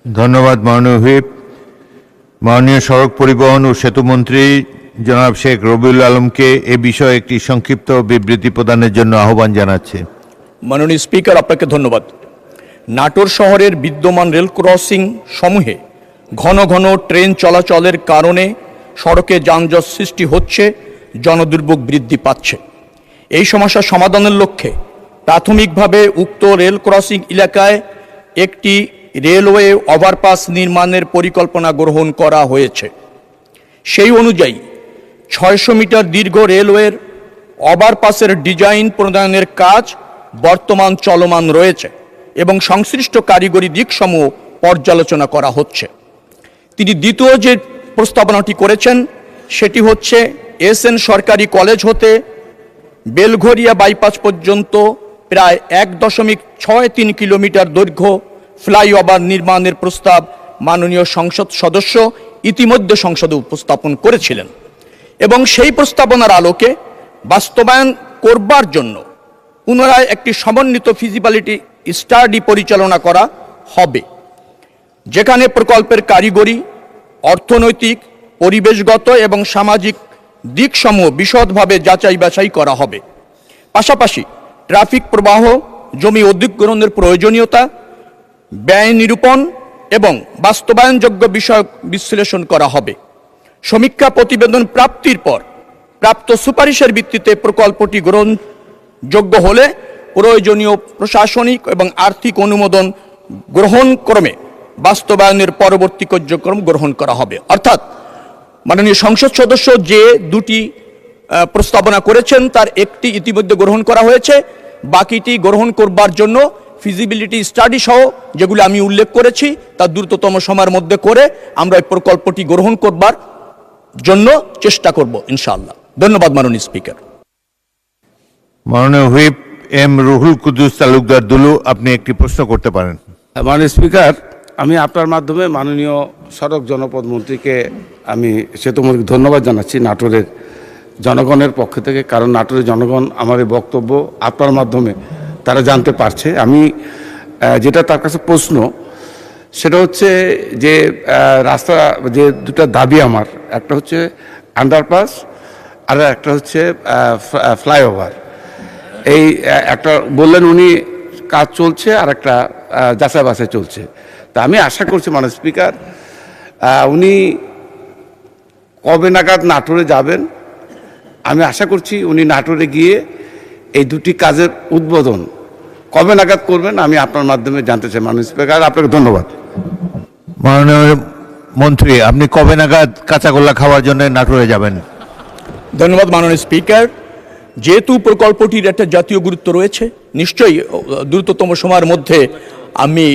ধন্যবাদ মাননীয় হুইপ। মাননীয় সড়ক পরিবহন ও সেতু মন্ত্রী জনাব শেখ রবিউল আলমকে এ বিষয়ে একটি সংক্ষিপ্ত বিবৃতি প্রদানের জন্য আহ্বান জানাচ্ছে। মাননীয় স্পিকার, আপনাকে ধন্যবাদ। নাটোর শহরের বিদ্যমান রেল ক্রসিং সমূহে ঘন ঘন ট্রেন চলাচলের কারণে সড়কে যানজট সৃষ্টি হচ্ছে, জনদুর্ভোগ বৃদ্ধি পাচ্ছে। এই সমস্যা সমাধানের লক্ষ্যে প্রাথমিকভাবে উক্ত রেল ক্রসিং এলাকায় একটি রেলওয়ে ওভারপাস নির্মাণের পরিকল্পনা গ্রহণ করা হয়েছে। সেই অনুযায়ী 600 মিটার দীর্ঘ রেলওয়ের ওভারপাসের ডিজাইন প্রণয়নের কাজ বর্তমান চলমান রয়েছে এবং সংশ্লিষ্ট কারিগরি দিকসমূহ পর্যালোচনা করা হচ্ছে। তিনি দ্বিতীয় যে প্রস্তাবনাটি করেছেন সেটি হচ্ছে এসএন সরকারি কলেজ হতে বেলঘরিয়া বাইপাস পর্যন্ত প্রায় 1.63 কিলোমিটার দৈর্ঘ্য ফ্লাইওভার নির্মাণের প্রস্তাব মাননীয় সংসদ সদস্য ইতিমধ্যে সংসদে উপস্থাপন করেছিলেন এবং সেই প্রস্তাবনার আলোকে বাস্তবায়ন করবার জন্য পুনরায় একটি সমন্বিত ফিজিবিলিটি স্টাডি পরিচালনা করা হবে, যেখানে প্রকল্পের কারিগরি, অর্থনৈতিক, পরিবেশগত এবং সামাজিক দিকসমূহ বিশদভাবে যাচাই বাছাই করা হবে। পাশাপাশি ট্রাফিক প্রবাহ, জমি অধিগ্রহণের প্রয়োজনীয়তা, ব্যয় নিরূপণ এবং বাস্তবায়নযোগ্য বিষয় বিশ্লেষণ করা হবে। সমীক্ষা প্রতিবেদন প্রাপ্তির পর প্রাপ্ত সুপারিশের ভিত্তিতে প্রকল্পটি গ্রহণযোগ্য হলে প্রয়োজনীয় প্রশাসনিক এবং আর্থিক অনুমোদন গ্রহণ ক্রমে বাস্তবায়নের পরবর্তী কার্যক্রম গ্রহণ করা হবে। অর্থাৎ মাননীয় সংসদ সদস্য যে দুটি প্রস্তাবনা করেছেন তার একটি ইতিমধ্যে গ্রহণ করা হয়েছে, বাকিটি গ্রহণ করবার জন্য ফিজিবিলিটি স্টাডি সহ যেগুলো আমি উল্লেখ করেছি তা দ্রুততম সময়ের মধ্যে করে আমরা এই প্রকল্পটি গ্রহণ করবার জন্য চেষ্টা করব ইনশাআল্লাহ। ধন্যবাদ মাননীয় স্পিকার। মাননীয় হুইপ এম রুহুল কুদ্দুস তালুকদার দুলু, আপনি একটি প্রশ্ন করতে পারেন। মাননীয় স্পিকার, আমি আপনার মাধ্যমে মাননীয় সড়ক জনপদ মন্ত্রীকে আমি সেতুমন্ত্রীকে ধন্যবাদ জানাচ্ছি নাটোরের জনগণের পক্ষ থেকে, কারণ নাটোরের জনগণ আমার এই বক্তব্য আপনার মাধ্যমে তারা জানতে পারছে। আমি যেটা তার কাছে প্রশ্ন সেটা হচ্ছে যে রাস্তা যে দুটা দাবি আমার, একটা হচ্ছে আন্ডারপাস আর একটা হচ্ছে ফ্লাইওভার। এই একটা বললেন উনি কাজ চলছে আর একটা যাচাই বাছাই চলছে। তা আমি আশা করছি মাননীয় স্পিকার উনি কবে নাগাদ নাটোরে যাবেন, আমি আশা করছি উনি নাটোরে গিয়ে এই দুটি কাজের উদ্বোধন কবে নাগাদ করবেন আমি আপনার মাধ্যমে জানতে চাই মাননীয় স্পিকার। আপনাকে ধন্যবাদ। মাননীয় মন্ত্রী, আপনি কবে নাগাদ কাঁচাগোল্লা খাওয়ার জন্য নাটোরে যাবেন? ধন্যবাদ মাননীয় স্পিকার। যেহেতু প্রকল্পটির একটা জাতীয় গুরুত্ব রয়েছে, নিশ্চয়ই দ্রুততম সময়ের মধ্যে আমি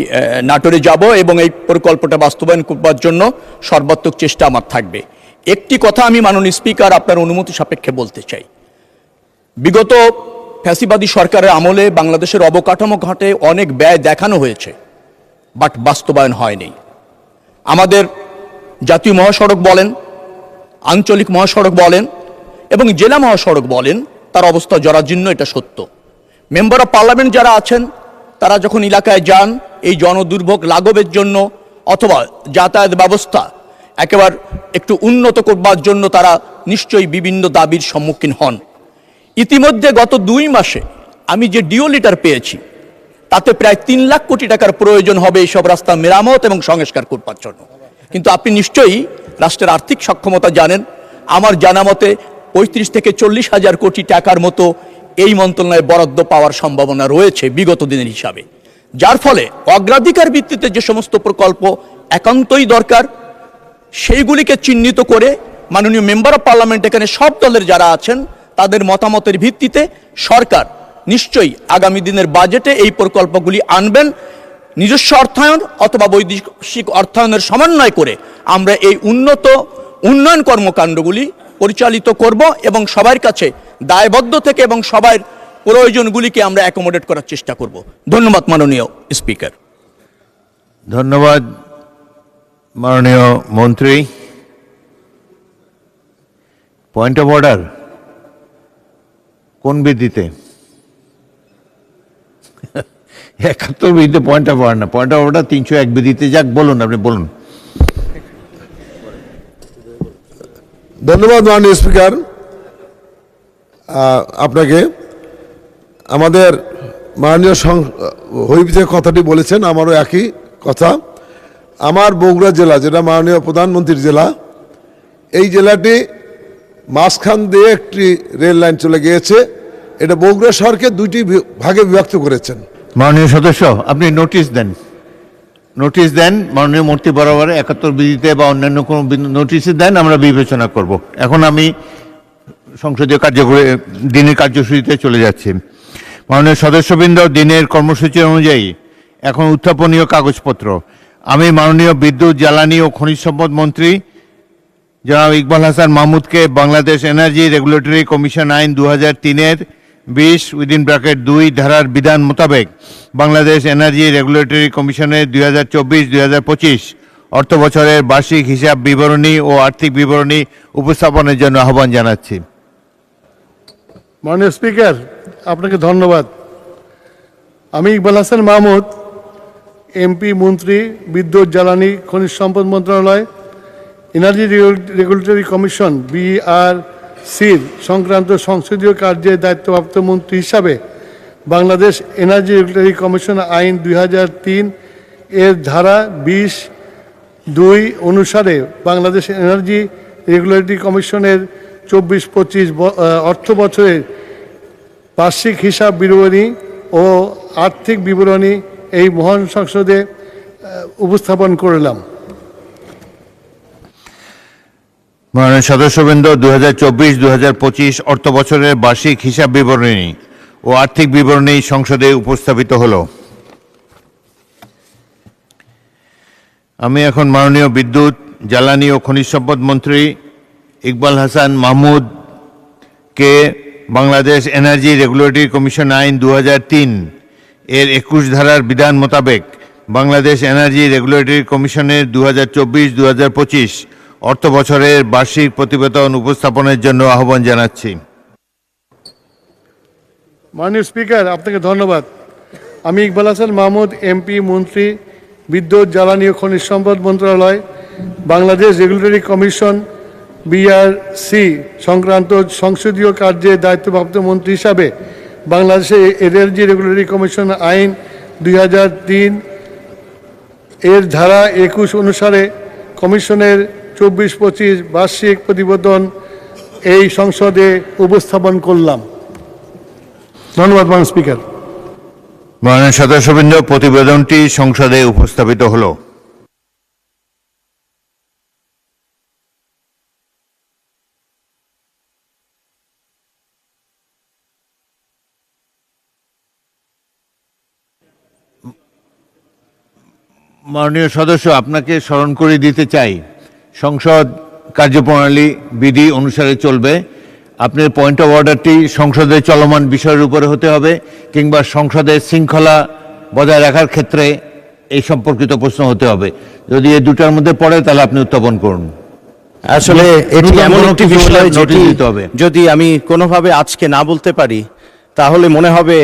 নাটোরে যাব এবং এই প্রকল্পটা বাস্তবায়ন করবার জন্য সর্বাত্মক চেষ্টা আমার থাকবে। একটি কথা আমি মাননীয় স্পিকার আপনার অনুমতি সাপেক্ষে বলতে চাই। বিগত ফ্যাসিবাদী সরকারের আমলে বাংলাদেশের অবকাঠামো ঘাটে অনেক ব্যয় দেখানো হয়েছে, বাট বাস্তবায়ন হয়নি। আমাদের জাতীয় মহাসড়ক বলেন, আঞ্চলিক মহাসড়ক বলেন এবং জেলা মহাসড়ক বলেন, তার অবস্থা জরাজীর্ণ, এটা সত্য। মেম্বার অফ পার্লামেন্ট যারা আছেন তারা যখন এলাকায় যান এই জনদুর্ভোগ লাঘবের জন্য অথবা যাতায়াত ব্যবস্থা একেবারে একটু উন্নত করবার জন্য তারা নিশ্চয়ই বিভিন্ন দাবির সম্মুখীন হন। ইতিমধ্যে গত 2 মাসে আমি যে ডিও লিটার পেয়েছি তাতে প্রায় 3 লাখ কোটি টাকার প্রয়োজন হবে এইসব রাস্তা মেরামত এবং সংস্কার করবার জন্য। কিন্তু আপনি নিশ্চয়ই রাষ্ট্রের আর্থিক সক্ষমতা জানেন। আমার জানা মতে 35 থেকে 40 হাজার কোটি টাকার মতো এই মন্ত্রণালয়ে বরাদ্দ পাওয়ার সম্ভাবনা রয়েছে বিগত দিনের হিসাবে, যার ফলে অগ্রাধিকার ভিত্তিতে যে সমস্ত প্রকল্প একান্তই দরকার সেইগুলিকে চিহ্নিত করে মাননীয় মেম্বার অফ পার্লামেন্ট এখানে সব দলের যারা আছেন তাদের মতামতের ভিত্তিতে সরকার নিশ্চয়ই আগামী দিনের বাজেটে এই প্রকল্পগুলি আনবেন। নিজস্ব অর্থায়ন অথবা বৈদেশিক অর্থায়নের সমন্বয় করে আমরা এই উন্নয়ন কর্মকাণ্ডগুলি পরিচালিত করব এবং সবার কাছে দায়বদ্ধ থেকে এবং সবার প্রয়োজনগুলিকে আমরা অ্যাকোমোডেট করার চেষ্টা করব। ধন্যবাদ মাননীয় স্পিকার। ধন্যবাদ মাননীয় মন্ত্রী। পয়েন্ট অফ অর্ডার কোন ভিত্তিতে? 71 বিধিতে পয়েন্ট অফ অর্ডার না, পয়েন্ট অফ অর্ডার 301 বিধিতে। যাক, বলুন, আপনি বলুন। ধন্যবাদ মাননীয় স্পিকার আপনাকে। আমাদের মাননীয় হুইপ যে কথাটি বলেছেন, আমারও একই কথা। আমার বগুড়া জেলা, যেটা মাননীয় প্রধানমন্ত্রীর জেলা, এই জেলাটি মাঝখান দিয়ে একটি রেল লাইন চলে গিয়েছে। এটা বগুড়া শহরকে দুইটি ভাগে বিভক্ত করেছেন। মাননীয় সদস্য, আপনি নোটিশ দেন মাননীয় মূর্তি বরাবর 71 বিধিতে বা অন্যান্য কোনো নোটিশ দেন, আমরা বিবেচনা করব। এখন আমি সংসদীয় দিনের কার্যসূচিতে চলে যাচ্ছি। মাননীয় সদস্যবৃন্দ, দিনের কর্মসূচি অনুযায়ী এখন উত্থাপনীয় কাগজপত্র। আমি মাননীয় বিদ্যুৎ, জ্বালানি ও খনিজ সম্পদ মন্ত্রী জনাব ইকবাল হাসান মাহমুদকে বাংলাদেশ এনার্জি রেগুলেটরি কমিশন আইন 2003-এর 20(2) ধারার বিধান মোতাবেক বাংলাদেশ এনার্জি রেগুলেটরি কমিশনের 2024-2025 অর্থ বছরের বার্ষিক হিসাব বিবরণী ও আর্থিক বিবরণী উপস্থাপনের জন্য আহ্বান জানাচ্ছি। মাননীয় স্পিকার, আপনাকে ধন্যবাদ। আমি ইকবাল হাসান মাহমুদ, এমপি, মন্ত্রী, বিদ্যুৎ, জ্বালানি, খনিজ সম্পদ মন্ত্রণালয়, এনার্জি রেগুলেটরি কমিশন BRCর সংক্রান্ত সংসদীয় কার্যের দায়িত্বপ্রাপ্ত মন্ত্রী হিসাবে বাংলাদেশ এনার্জি রেগুলেটরি কমিশন আইন 2003 এর ধারা 20(2) অনুসারে বাংলাদেশ এনার্জি রেগুলেটরি কমিশনের 24-25 অর্থ বছরের বার্ষিক হিসাব বিবরণী ও আর্থিক বিবরণী এই মহান সংসদে উপস্থাপন করলাম। মাননীয় সদস্যবৃন্দ, 2024-2025 অর্থ বছরের বার্ষিক হিসাব বিবরণী ও আর্থিক বিবরণী সংসদে উপস্থাপিত হলো। আমি এখন মাননীয় বিদ্যুৎ, জ্বালানি ও খনিজ সম্পদ মন্ত্রী ইকবাল হাসান মাহমুদকে বাংলাদেশ এনার্জি রেগুলেটরি কমিশন আইন 2003 এর 21 ধারার বিধান মোতাবেক বাংলাদেশ এনার্জি রেগুলেটরি কমিশনের 2024-2025 অর্থ বছরের বার্ষিক প্রতিবেদন উপস্থাপনের জন্য আহ্বান জানাচ্ছি। মাননীয় স্পিকার, আপনাকে ধন্যবাদ। আমি ইকবাল হাসান মাহমুদ, এমপি, মন্ত্রী, বিদ্যুৎ, জ্বালানি ও খনিজ সম্পদ মন্ত্রণালয়, বাংলাদেশ রেগুলেটরি কমিশন BRC সংক্রান্ত সংসদীয় কার্যের দায়িত্বপ্রাপ্ত মন্ত্রী হিসাবে বাংলাদেশের এনার্জি রেগুলেটরি কমিশন আইন 2003 এর ধারা 21 অনুসারে কমিশনের 24-25 বার্ষিক প্রতিবেদন এই সংসদে উপস্থাপন করলাম। ধন্যবাদ মাননীয় স্পিকার। মাননীয় সদস্যবৃন্দ, প্রতিবেদনটি সংসদে উপস্থাপিত হলো। মাননীয় সদস্য, আপনাকে স্মরণ করে দিতে চাই, সংসদ কার্যপ্রণালী বিধি অনুসারে চলবে। আপনার পয়েন্ট অফ অর্ডারটি সংসদের চলমান বিষয়ের উপরে হতে হবে, কিংবা সংসদের শৃঙ্খলা বজায় রাখার ক্ষেত্রে এই সম্পর্কিত প্রশ্ন হতে হবে। যদি এই দুটার মধ্যে পড়ে তাহলে আপনি উত্থাপন করুন। আসলে এটি এমন একটি বিষয় যেটি যদি আমি কোনোভাবে আজকে না বলতে পারি তাহলে মনে হবে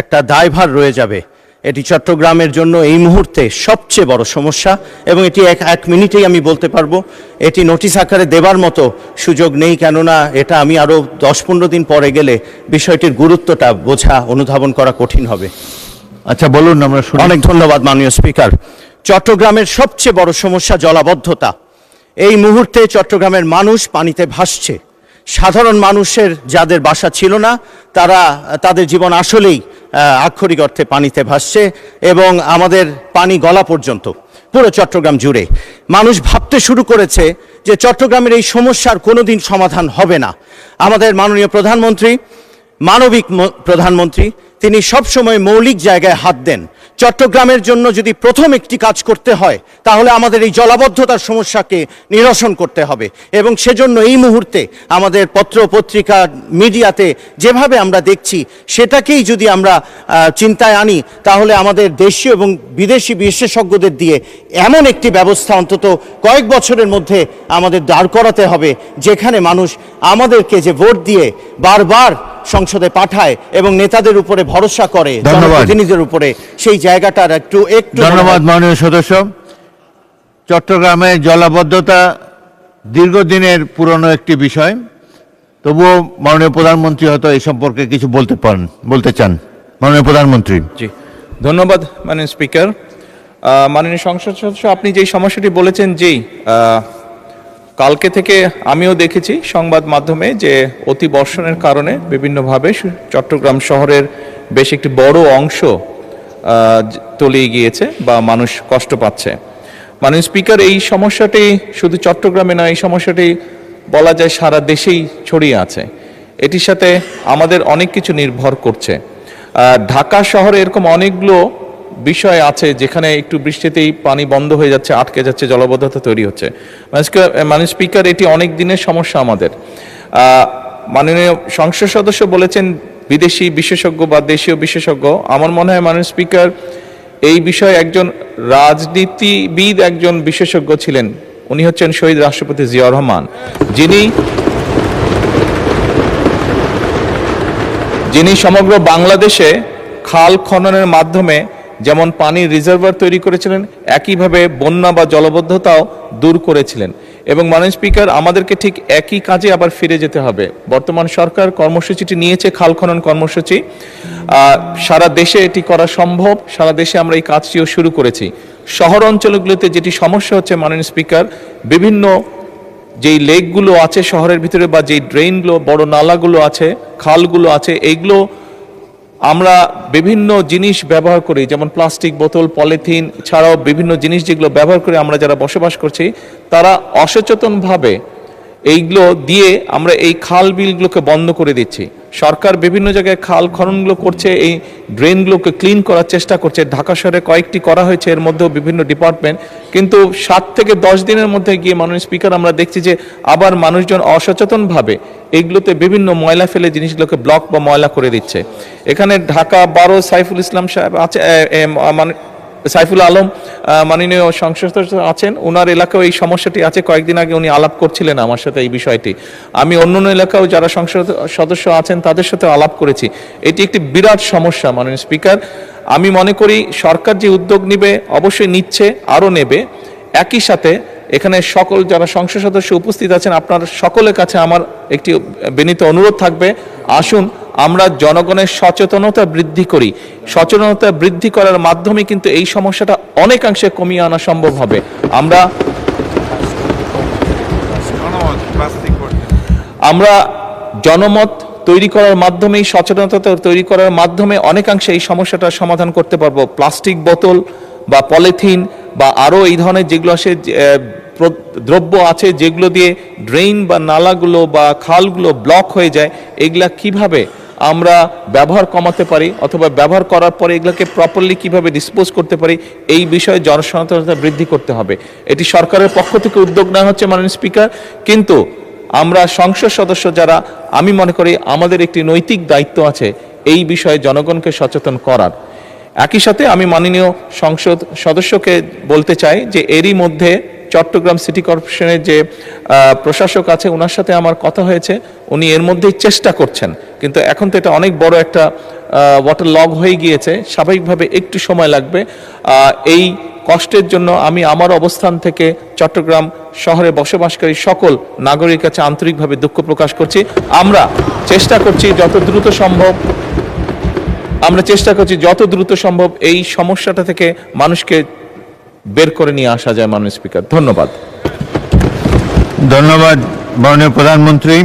একটা দায়ভার রয়ে যাবে। এটি চট্টগ্রামের জন্য এই মুহূর্তে সবচেয়ে বড় সমস্যা, এবং এটি এক মিনিটেই আমি বলতে পারবো। এটি নোটিশ আকারে দেবার মতো সুযোগ নেই, কেননা এটা আমি আরও 10-15 দিন পরে গেলে বিষয়টির গুরুত্বটা বোঝা, অনুধাবন করা কঠিন হবে। আচ্ছা, বলুন, আমরা শুনি। অনেক ধন্যবাদ মাননীয় স্পিকার। চট্টগ্রামের সবচেয়ে বড় সমস্যা জলাবদ্ধতা। এই মুহূর্তে চট্টগ্রামের মানুষ পানিতে ভাসছে। সাধারণ মানুষের যাদের বাসা ছিল না, তাদের জীবন আসলেই আক্ষরিক অর্থে পানিতে ভাসছে, এবং আমাদের পানি গলা পর্যন্ত পুরো চট্টগ্রাম জুড়ে। মানুষ ভাবতে শুরু করেছে যে চট্টগ্রামের এই সমস্যার কোনোদিন সমাধান হবে না। আমাদের মাননীয় প্রধানমন্ত্রী, মানবিক প্রধানমন্ত্রী, তিনি সবসময় মৌলিক জায়গায় হাত দেন। চট্টগ্রামের জন্য যদি প্রথম একটি কাজ করতে হয় তাহলে আমাদের এই জলাবদ্ধতার সমস্যাকে নিরসন করতে হবে, এবং সেজন্য এই মুহূর্তে আমাদের পত্র পত্রিকা মিডিয়াতে যেভাবে আমরা দেখছি সেটাকেই যদি আমরা চিন্তায় আনি তাহলে আমাদের দেশীয় এবং বিদেশি বিশেষজ্ঞদের দিয়ে এমন একটি ব্যবস্থা অন্তত কয়েক বছরের মধ্যে আমাদের দাঁড় করাতে হবে, যেখানে মানুষ আমাদেরকে যে ভোট দিয়ে বারবার সংসদে পাঠায় এবং নেতাদের উপরে ভরসা করে, ধন্যবাদ। জনপ্রতিনিধিদের উপরে, সেই জায়গাটার একটু ধন্যবাদ মাননীয় সদস্য। চট্টগ্রামের জলাবদ্ধতা দীর্ঘদিনের পুরনো একটি বিষয়, তবুও মাননীয় প্রধানমন্ত্রী হয়তো এই সম্পর্কে কিছু বলতে চান। মাননীয় প্রধানমন্ত্রী। জি, ধন্যবাদ মাননীয় স্পিকার। মাননীয় সংসদ সদস্য, আপনি যেই সমস্যাটি বলেছেন, যেই কালকে থেকে আমিও দেখেছি সংবাদ মাধ্যমে যে অতি বর্ষণের কারণে বিভিন্নভাবে চট্টগ্রাম শহরের বেশ একটি বড় অংশ তলিয়ে গিয়েছে বা মানুষ কষ্ট পাচ্ছে। মাননীয় স্পিকার, এই সমস্যাটি শুধু চট্টগ্রামে নয়, এই সমস্যাটি বলা যায় সারা দেশেই ছড়িয়ে আছে। এটির সাথে আমাদের অনেক কিছু নির্ভর করছে। ঢাকা শহরে এরকম অনেকগুলো বিষয় আছে যেখানে একটু বৃষ্টিতেই পানি বন্ধ হয়ে যাচ্ছে, আটকে যাচ্ছে, জলাবদ্ধতা তৈরি হচ্ছে। মাননীয় স্পিকার, এটি অনেক দিনের সমস্যা আমাদের। মাননীয় সংসদ সদস্য বলেছেন বিদেশি বিশেষজ্ঞ বা দেশীয় বিশেষজ্ঞ। আমার মনে হয় মাননীয় স্পিকার, এই বিষয়ে একজন রাজনীতিবিদ, একজন বিশেষজ্ঞ ছিলেন, উনি হচ্ছেন শহীদ রাষ্ট্রপতি জিয়াউর রহমান, যিনি সমগ্র বাংলাদেশে খাল খননের মাধ্যমে যেমন পানির রিজার্ভার তৈরি করেছিলেন, একইভাবে বন্যা বা জলবদ্ধতাও দূর করেছিলেন। এবং মাননীয় স্পিকার, আমাদেরকে ঠিক একই কাজে আবার ফিরে যেতে হবে। বর্তমান সরকার কর্মসূচিটি নিয়েছে, খাল খনন কর্মসূচি। সারা দেশে এটি করা সম্ভব, সারা দেশে আমরা এই কাজটিও শুরু করেছি। শহর অঞ্চলগুলোতে যেটি সমস্যা হচ্ছে মাননীয় স্পিকার, বিভিন্ন যেই লেকগুলো আছে শহরের ভিতরে বা যেই ড্রেনগুলো, বড় নালাগুলো আছে, খালগুলো আছে, এইগুলো আমরা বিভিন্ন জিনিস ব্যবহার করি, যেমন প্লাস্টিক বোতল, পলিথিন ছাড়াও বিভিন্ন জিনিস যেগুলো ব্যবহার করে আমরা যারা বসবাস করছি, তারা অসচেতনভাবে এইগুলো দিয়ে আমরা এই খাল বিলগুলোকে বন্ধ করে দিচ্ছি। সরকার বিভিন্ন জায়গায় খাল খননগুলো করছে, এই ড্রেনগুলোকে ক্লিন করার চেষ্টা করছে। ঢাকা শহরে কয়েকটি করা হয়েছে, এর মধ্যেও বিভিন্ন ডিপার্টমেন্ট, কিন্তু 7 থেকে 10 দিনের মধ্যে গিয়ে মাননীয় স্পিকার আমরা দেখছি যে আবার মানুষজন অসচেতনভাবে এইগুলোতে বিভিন্ন ময়লা ফেলে জিনিসগুলোকে ব্লক বা ময়লা করে দিচ্ছে। এখানে ঢাকা 12 সাইফুল ইসলাম সাহেব আছে, সাইফুল আলম মাননীয় সংসদ সদস্য আছেন, ওনার এলাকাও এই সমস্যাটি আছে। কয়েকদিন আগে উনি আলাপ করছিলেন আমার সাথে এই বিষয়টি। আমি অন্যান্য এলাকাও যারা সংসদ সদস্য আছেন তাদের সাথে আলাপ করেছি। এটি একটি বিরাট সমস্যা মাননীয় স্পিকার। আমি মনে করি সরকার যে উদ্যোগ নেবে, অবশ্যই নিচ্ছে, আরও নেবে। একই সাথে এখানে সকল যারা সংসদ সদস্য উপস্থিত আছেন, আপনার সকলের কাছে আমার একটি বিনীত অনুরোধ থাকবে, আসুন আমরা জনগণের সচেতনতা বৃদ্ধি করি। সচেতনতা বৃদ্ধি করার মাধ্যমে কিন্তু এই সমস্যাটা অনেকাংশে কমিয়ে আনা সম্ভব হবে। আমরা জনমত তৈরি করার মাধ্যমেই, সচেতনতা তৈরি করার মাধ্যমে অনেকাংশে এই সমস্যাটার সমাধান করতে পারবো। প্লাস্টিক বোতল বা পলিথিন বা আরও এই ধরনের যেগুলো আসে দ্রব্য আছে, যেগুলো দিয়ে ড্রেন বা নালাগুলো বা খালগুলো ব্লক হয়ে যায়, এগুলা কিভাবে আমরা ব্যবহার কমাতে পারি অথবা ব্যবহার করার পরে এগুলোকে প্রপারলি কিভাবে ডিসপোজ করতে পারি, এই বিষয়ে জনসচেতনতা বৃদ্ধি করতে হবে। এটি সরকারের পক্ষ থেকে উদ্যোগ নেওয়া হচ্ছে মাননীয় স্পিকার, কিন্তু আমরা সংসদ সদস্য যারা, আমি মনে করি আমাদের একটি নৈতিক দায়িত্ব আছে এই বিষয়ে জনগণকে সচেতন করার। একই সাথে আমি মাননীয় সংসদ সদস্যকে বলতে চাই যে এরই মধ্যে চট্টগ্রাম সিটি কর্পোরেশনের যে প্রশাসক আছে, ওনার সাথে আমার কথা হয়েছে, উনি এর মধ্যেই চেষ্টা করছেন, কিন্তু এখন তো এটা অনেক বড় একটা ওয়াটার লগ হয়ে গিয়েছে, স্বাভাবিকভাবে একটু সময় লাগবে। এই কষ্টের জন্য আমি আমার অবস্থান থেকে চট্টগ্রাম শহরে বসবাসকারী সকল নাগরিকের কাছে আন্তরিকভাবে দুঃখ প্রকাশ করছি। আমরা চেষ্টা করছি যত দ্রুত সম্ভব এই সমস্যাটা থেকে মানুষকে বের করে নিয়ে আসা যায়। মাননীয় স্পিকার, ধন্যবাদ। ধন্যবাদ মাননীয় প্রধানমন্ত্রী।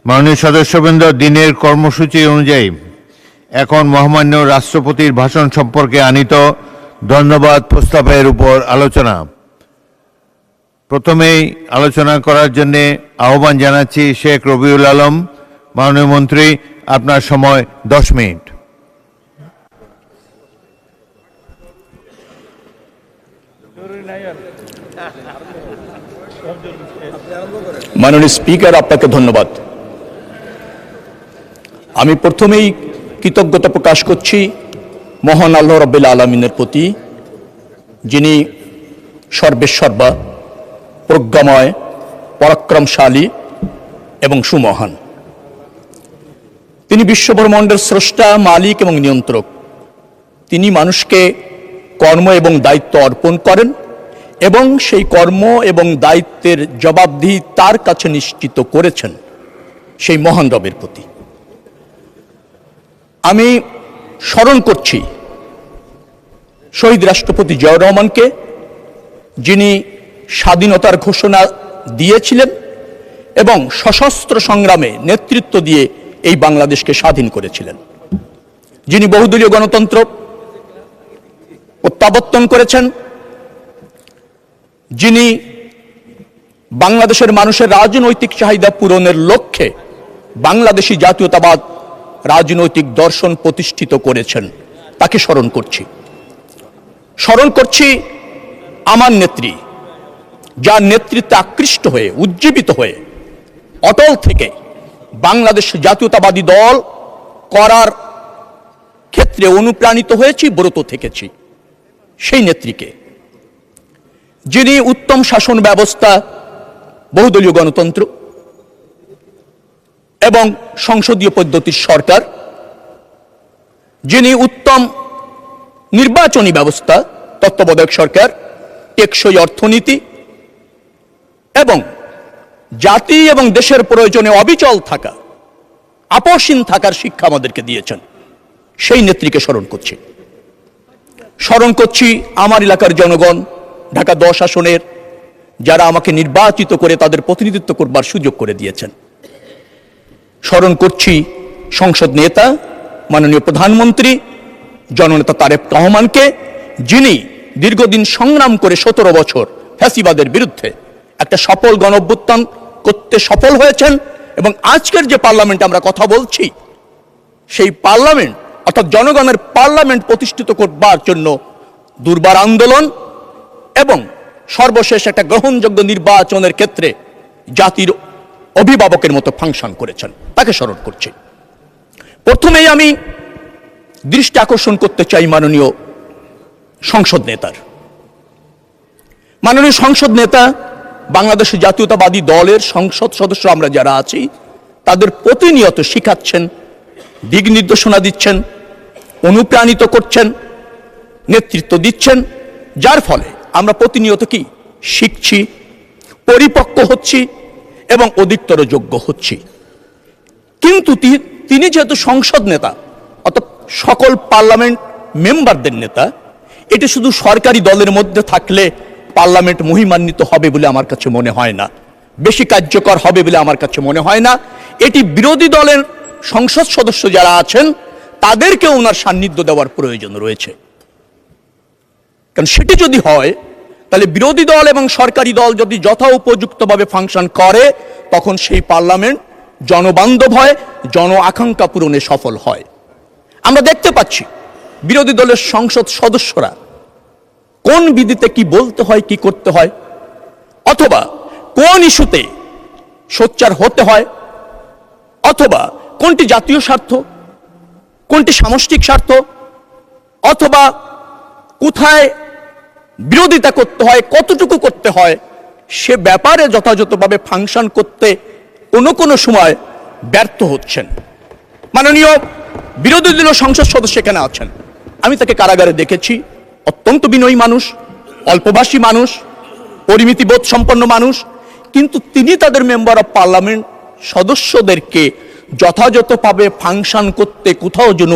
মাননীয় সদস্যবৃন্দ, দিনের কর্মসূচি অনুযায়ী এখন মহামান্য রাষ্ট্রপতির ভাষণ সম্পর্কে আনীত ধন্যবাদ প্রস্তাবের উপর আলোচনা। প্রথমেই আলোচনা করার জন্য আহ্বান জানাচ্ছি শেখ রবিউল আলম। মাননীয় মন্ত্রী, আপনার সময় 10 মিনিট। মাননীয় স্পিকার, আপনাকে ধন্যবাদ। আমি প্রথমেই কৃতজ্ঞতা প্রকাশ করছি মহান আল্লাহ রাব্বুল আলামিনের প্রতি, যিনি সর্বেসর্বা, প্রজ্ঞাময়, পরাক্রমশালী এবং সুমহান। তিনি বিশ্বব্রহ্মাণ্ডের স্রষ্টা, মালিক এবং নিয়ন্ত্রক। তিনি মানুষকে কর্ম এবং দায়িত্ব অর্পণ করেন এবং সেই কর্ম এবং দায়িত্বের জবাবদিহি তার কাছে নিশ্চিত করেছেন সেই মহান রবের প্রতি। আমি স্মরণ করছি শহীদ রাষ্ট্রপতি জিয়াউর রহমানকে, যিনি স্বাধীনতার ঘোষণা দিয়েছিলেন এবং সশস্ত্র সংগ্রামে নেতৃত্ব দিয়ে এই বাংলাদেশকে স্বাধীন করেছিলেন, যিনি বহুদলীয় গণতন্ত্র প্রত্যাবর্তন করেছেন, যিনি বাংলাদেশের মানুষের রাজনৈতিক চাহিদা পূরণের লক্ষ্যে বাংলাদেশী জাতীয়তাবাদ রাজনৈতিক দর্শন প্রতিষ্ঠিত করেছেন, তাকে স্মরণ করছি। স্মরণ করছি আমার নেত্রী, যার নেতৃত্বে আকৃষ্ট হয়ে, উজ্জীবিত হয়ে, অটল থেকে বাংলাদেশ জাতীয়তাবাদী দল করার ক্ষেত্রে অনুপ্রাণিত হয়েছি, ব্রত থেকেছি সেই নেত্রীকে, যিনি উত্তম শাসন ব্যবস্থা, বহুদলীয় গণতন্ত্র এবং সংসদীয় পদ্ধতির সরকার, যিনি উত্তম নির্বাচনী ব্যবস্থা, তত্ত্বাবধায়ক সরকার, টেকসই অর্থনীতি এবং জাতি এবং দেশের প্রয়োজনে অবিচল থাকা, আপোষহীন থাকার শিক্ষা আমাদেরকে দিয়েছেন, সেই নেত্রীকে স্মরণ করছি। স্মরণ করছি আমার এলাকার জনগণ, ঢাকা 10 আসনের যারা আমাকে নির্বাচিত করে তাদের প্রতিনিধিত্ব করবার সুযোগ করে দিয়েছেন। স্মরণ করছি সংসদ নেতা, মাননীয় প্রধানমন্ত্রী জননেতা তারেক রহমানকে, যিনি দীর্ঘদিন সংগ্রাম করে 17 বছর ফ্যাসিবাদের বিরুদ্ধে একটা সফল গণঅভ্যুত্থান করতে সফল হয়েছেন এবং আজকের যে পার্লামেন্টে আমরা কথা বলছি, সেই পার্লামেন্ট অর্থাৎ জনগণের পার্লামেন্ট প্রতিষ্ঠিত করবার জন্য দুর্বার আন্দোলন এবং সর্বশেষ একটা গ্রহণযোগ্য নির্বাচনের ক্ষেত্রে জাতির অভিভাবকের মতো ফাংশন করেছেন, তাকে স্মরণ করছি। প্রথমেই আমি দৃষ্টি আকর্ষণ করতে চাই মাননীয় সংসদ নেতার। মাননীয় সংসদ নেতা বাংলাদেশ জাতীয়তাবাদী দলের সংসদ সদস্য আমরা যারা আছি তাদের প্রতিনিয়ত শিখাচ্ছেন, দিক নির্দেশনা দিচ্ছেন, অনুপ্রাণিত করছেন, নেতৃত্ব দিচ্ছেন, যার ফলে আমরা প্রতিনিয়ত কি শিখছি, পরিপক্ক হচ্ছি এবং অধিকতর যোগ্য হচ্ছি। কিন্তু তিনি যেহেতু সংসদ নেতা অর্থাৎ সকল পার্লামেন্ট মেম্বারদের নেতা, এটি শুধু সরকারি দলের মধ্যে থাকলে পার্লামেন্ট মহিমান্বিত হবে বলে আমার কাছে মনে হয় না, বেশি কার্যকর হবে বলে আমার কাছে মনে হয় না। এটি বিরোধী দলের সংসদ সদস্য যারা আছেন তাদেরকে ওনার সান্নিধ্য দেওয়ার প্রয়োজন রয়েছে। কারণ সেটি যদি হয় তাহলে বিরোধী দল এবং সরকারি দল যদি যথোপযুক্তভাবে ফাংশন করে তখন সেই পার্লামেন্ট জনবান্ধব হয়, জন আকাঙ্ক্ষা পূরণে সফল হয়। আমরা দেখতে পাচ্ছি বিরোধী দলের সংসদ সদস্যরা কোন বিধিতে কি বলতে হয়, কি করতে হয়, অথবা কোন ইস্যুতে সোচ্চার হতে হয়, অথবা কোনটি জাতীয় স্বার্থ, কোনটি সামষ্টিক স্বার্থ, অথবা কোথায় বিরোধিতা করতে হয়, কতটুকু করতে হয়, সে ব্যাপারে যথাযথভাবে ফাংশন করতে কোনো সময় ব্যর্থ হচ্ছেন। মাননীয় বিরোধী দলীয় সংসদ সদস্য এখানে আছেন, আমি তাকে কারাগারে দেখেছি, অত্যন্ত বিনয়ী মানুষ, অল্পভাষী মানুষ, পরিমিতিবোধ সম্পন্ন মানুষ, কিন্তু তিনি তাদের মেম্বার অফ পার্লামেন্ট সদস্যদেরকে যথাযথভাবে ফাংশন করতে কোথাও যেন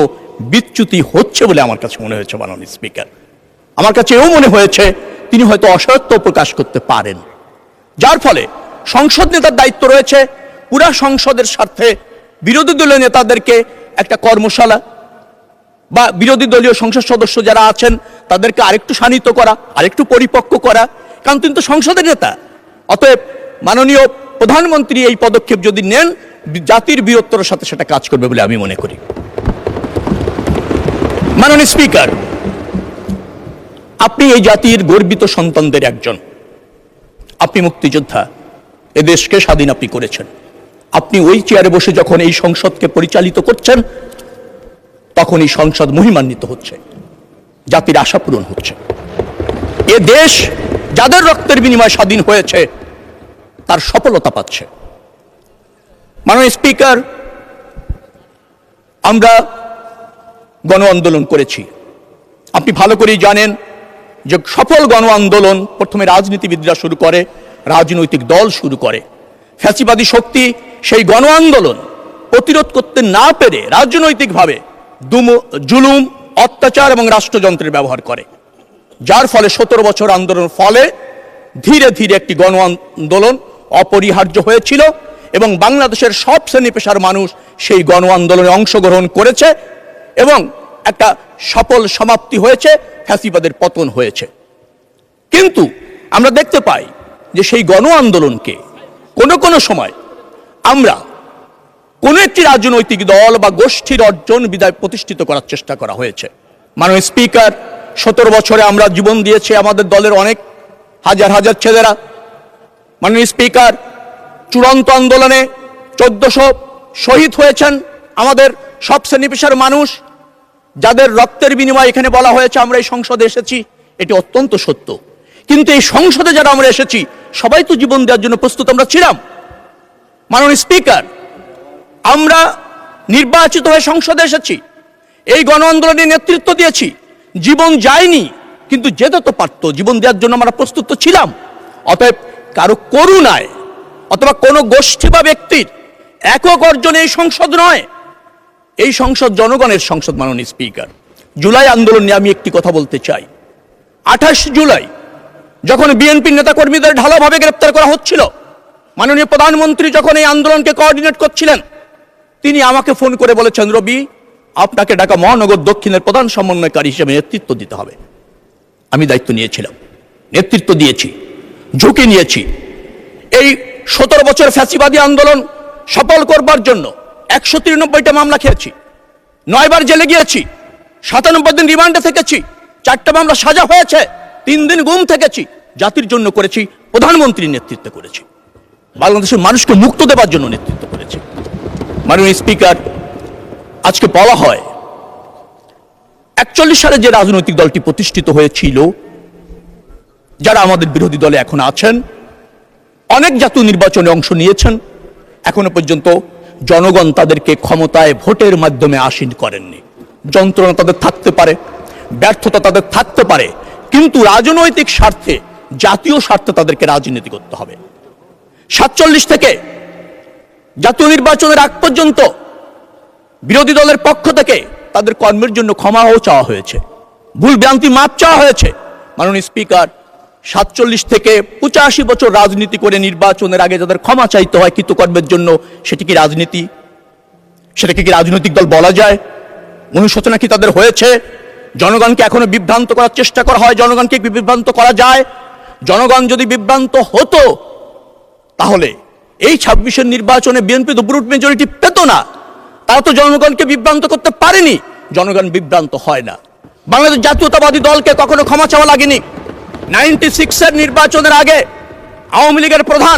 বিচ্যুতি হচ্ছে বলে আমার কাছে মনে হয়েছে। মাননীয় স্পিকার, আমার কাছে এও মনে হয়েছে তিনি হয়তো অসত্য প্রকাশ করতে পারেন, যার ফলে সংসদ নেতার দায়িত্ব রয়েছে পুরা সংসদের স্বার্থে বিরোধী দলীয় নেতাদেরকে একটা কর্মশালা বা বিরোধী দলীয় সংসদ সদস্য যারা আছেন তাদেরকে আরেকটু শানিত করা, আরেকটু পরিপক্ক করা, কারণ তিনি তো সংসদের নেতা। অতএব মাননীয় প্রধানমন্ত্রী এই পদক্ষেপ যদি নেন, জাতির বৃহত্তর সাথে সেটা কাজ করবে বলে আমি মনে করি। মাননীয় স্পিকার, আপনি এই জাতির গর্বিত সন্তানদের একজন, আপনি মুক্তিযোদ্ধা, এ দেশকে স্বাধীন আপনি করেছেন। আপনি ওই চেয়ারে বসে যখন এই সংসদকে পরিচালিত করছেন তখন এই সংসদ মহিমান্বিত হচ্ছে, জাতির আশা পূরণ হচ্ছে। এ দেশ যাদের রক্তের বিনিময়ে স্বাধীন হয়েছে তার সফলতা পাচ্ছে। মাননীয় স্পিকার, আমরা গণ আন্দোলন করেছি। আপনি ভালো করেই জানেন যে সফল গণ আন্দোলন প্রথমে রাজনীতিবিদরা শুরু করে, রাজনৈতিক দল শুরু করে। ফ্যাসিবাদী শক্তি সেই গণ আন্দোলন প্রতিরোধ করতে না পেরে রাজনৈতিকভাবে জুলুম, অত্যাচার এবং রাষ্ট্রযন্ত্রের ব্যবহার করে, যার ফলে 17 বছর আন্দোলনের ফলে ধীরে ধীরে একটি গণ আন্দোলন অপরিহার্য হয়েছিল এবং বাংলাদেশের সব শ্রেণী পেশার মানুষ সেই গণ আন্দোলনে অংশগ্রহণ করেছে এবং একটা সফল সমাপ্তি হয়েছে, ফ্যাসিবাদের পতন হয়েছে। কিন্তু আমরা দেখতে পাই যে সেই গণ আন্দোলনকে কোনো সময় আমরা কোনো একটি রাজনৈতিক দল বা গোষ্ঠীর অর্জন বিদায় প্রতিষ্ঠিত করার চেষ্টা করা হয়েছে। মাননীয় স্পিকার, 17 বছরে আমরা জীবন দিয়েছি আমাদের দলের অনেক হাজার হাজার ছেলেরা। মাননীয় স্পিকার, চূড়ান্ত আন্দোলনে 1400 শহীদ হয়েছেন আমাদের সব শ্রেণী পেশার মানুষ, যাদের রক্তের বিনিময়ে এখানে বলা হয়েছে আমরা এই সংসদে এসেছি, এটি অত্যন্ত সত্য। কিন্তু এই সংসদে যারা আমরা এসেছি সবাই তো জীবন দেওয়ার জন্য প্রস্তুত আমরা ছিলাম। মাননীয় স্পিকার, আমরা নির্বাচিত হয়ে সংসদে এসেছি, এই গণ আন্দোলনে নেতৃত্ব দিয়েছি, জীবন যায়নি কিন্তু যেতে তো পারত, জীবন দেওয়ার জন্য আমরা প্রস্তুত ছিলাম। অতএব কারো করুণায় অথবা কোনো গোষ্ঠী বা ব্যক্তির একক অর্জনে এই সংসদ নয়, এই সংসদ জনগণের সংসদ। মাননীয় স্পিকার, জুলাই আন্দোলন নিয়ে আমি একটি কথা বলতে চাই। 28 জুলাই যখন বিএনপির নেতাকর্মীদের ঢালাওভাবে গ্রেপ্তার করা হচ্ছিল, মাননীয় প্রধানমন্ত্রী যখন এই আন্দোলনকে কোঅর্ডিনেট করছিলেন, তিনি আমাকে ফোন করে বলেছেন, রবি, আপনাকে ঢাকা মহানগর দক্ষিণের প্রধান সমন্বয়কারী হিসেবে নেতৃত্ব দিতে হবে। আমি দায়িত্ব নিয়েছিলাম, নেতৃত্ব দিয়েছি, ঝুঁকি নিয়েছি। এই 17 বছর ফ্যাসিবাদী আন্দোলন সফল করবার জন্য 193টা মামলা খেয়েছি, 9 বার জেলে গিয়েছি, 97 দিন রিমান্ডে থেকেছি, 4টা মামলা সাজা হয়েছে, 3 দিন গুম থেকেছি। জাতির জন্য করেছি, প্রধানমন্ত্রীর নেতৃত্বে করেছি, বাংলাদেশের মানুষকে মুক্ত দেবার জন্য নেতৃত্ব করেছি। মাননীয় স্পিকার, আজকে বলা হয় 41 সালে যে রাজনৈতিক দলটি প্রতিষ্ঠিত হয়েছিল, যারা আমাদের বিরোধী দলে এখন আছেন, অনেক জাতীয় নির্বাচনে অংশ নিয়েছেন, এখনো পর্যন্ত জনগণ তাদেরকে ক্ষমতায় ভোটের মাধ্যমে আসীন করেননি। যন্ত্রণা তাদের থাকতে পারে, ব্যর্থতা তাদের থাকতে পারে, কিন্তু রাজনৈতিক স্বার্থে, জাতীয় স্বার্থে তাদেরকে রাজনীতি করতে হবে। 47 থেকে জাতীয় নির্বাচনের আগ পর্যন্ত বিরোধী দলের পক্ষ থেকে তাদের কর্মের জন্য ক্ষমাও চাওয়া হয়েছে, ভুল ভ্রান্তি মাপ চাওয়া হয়েছে। মাননীয় স্পিকার, 47 থেকে 85 বছর রাজনীতি করে নির্বাচনের আগে যাদের ক্ষমা চাইতে হয় কৃতকর্মের জন্য, সেটি কি রাজনীতি? সেটাকে কি রাজনৈতিক দল বলা যায়? অনুশোচনা কি তাদের হয়েছে? জনগণকে এখনো বিভ্রান্ত করার চেষ্টা করা হয়, জনগণকে বিভ্রান্ত করা যায়? জনগণ যদি বিভ্রান্ত হতো তাহলে এই 26-এর নির্বাচনে বিএনপি তো ব্রুট মেজরিটি পেত না। তারা তো জনগণকে বিভ্রান্ত করতে পারেনি, জনগণ বিভ্রান্ত হয় না। বাংলাদেশ জাতীয়তাবাদী দলকে কখনো ক্ষমা চাওয়া লাগেনি। 96-এর নির্বাচনের আগে আওয়ামী লীগের প্রধান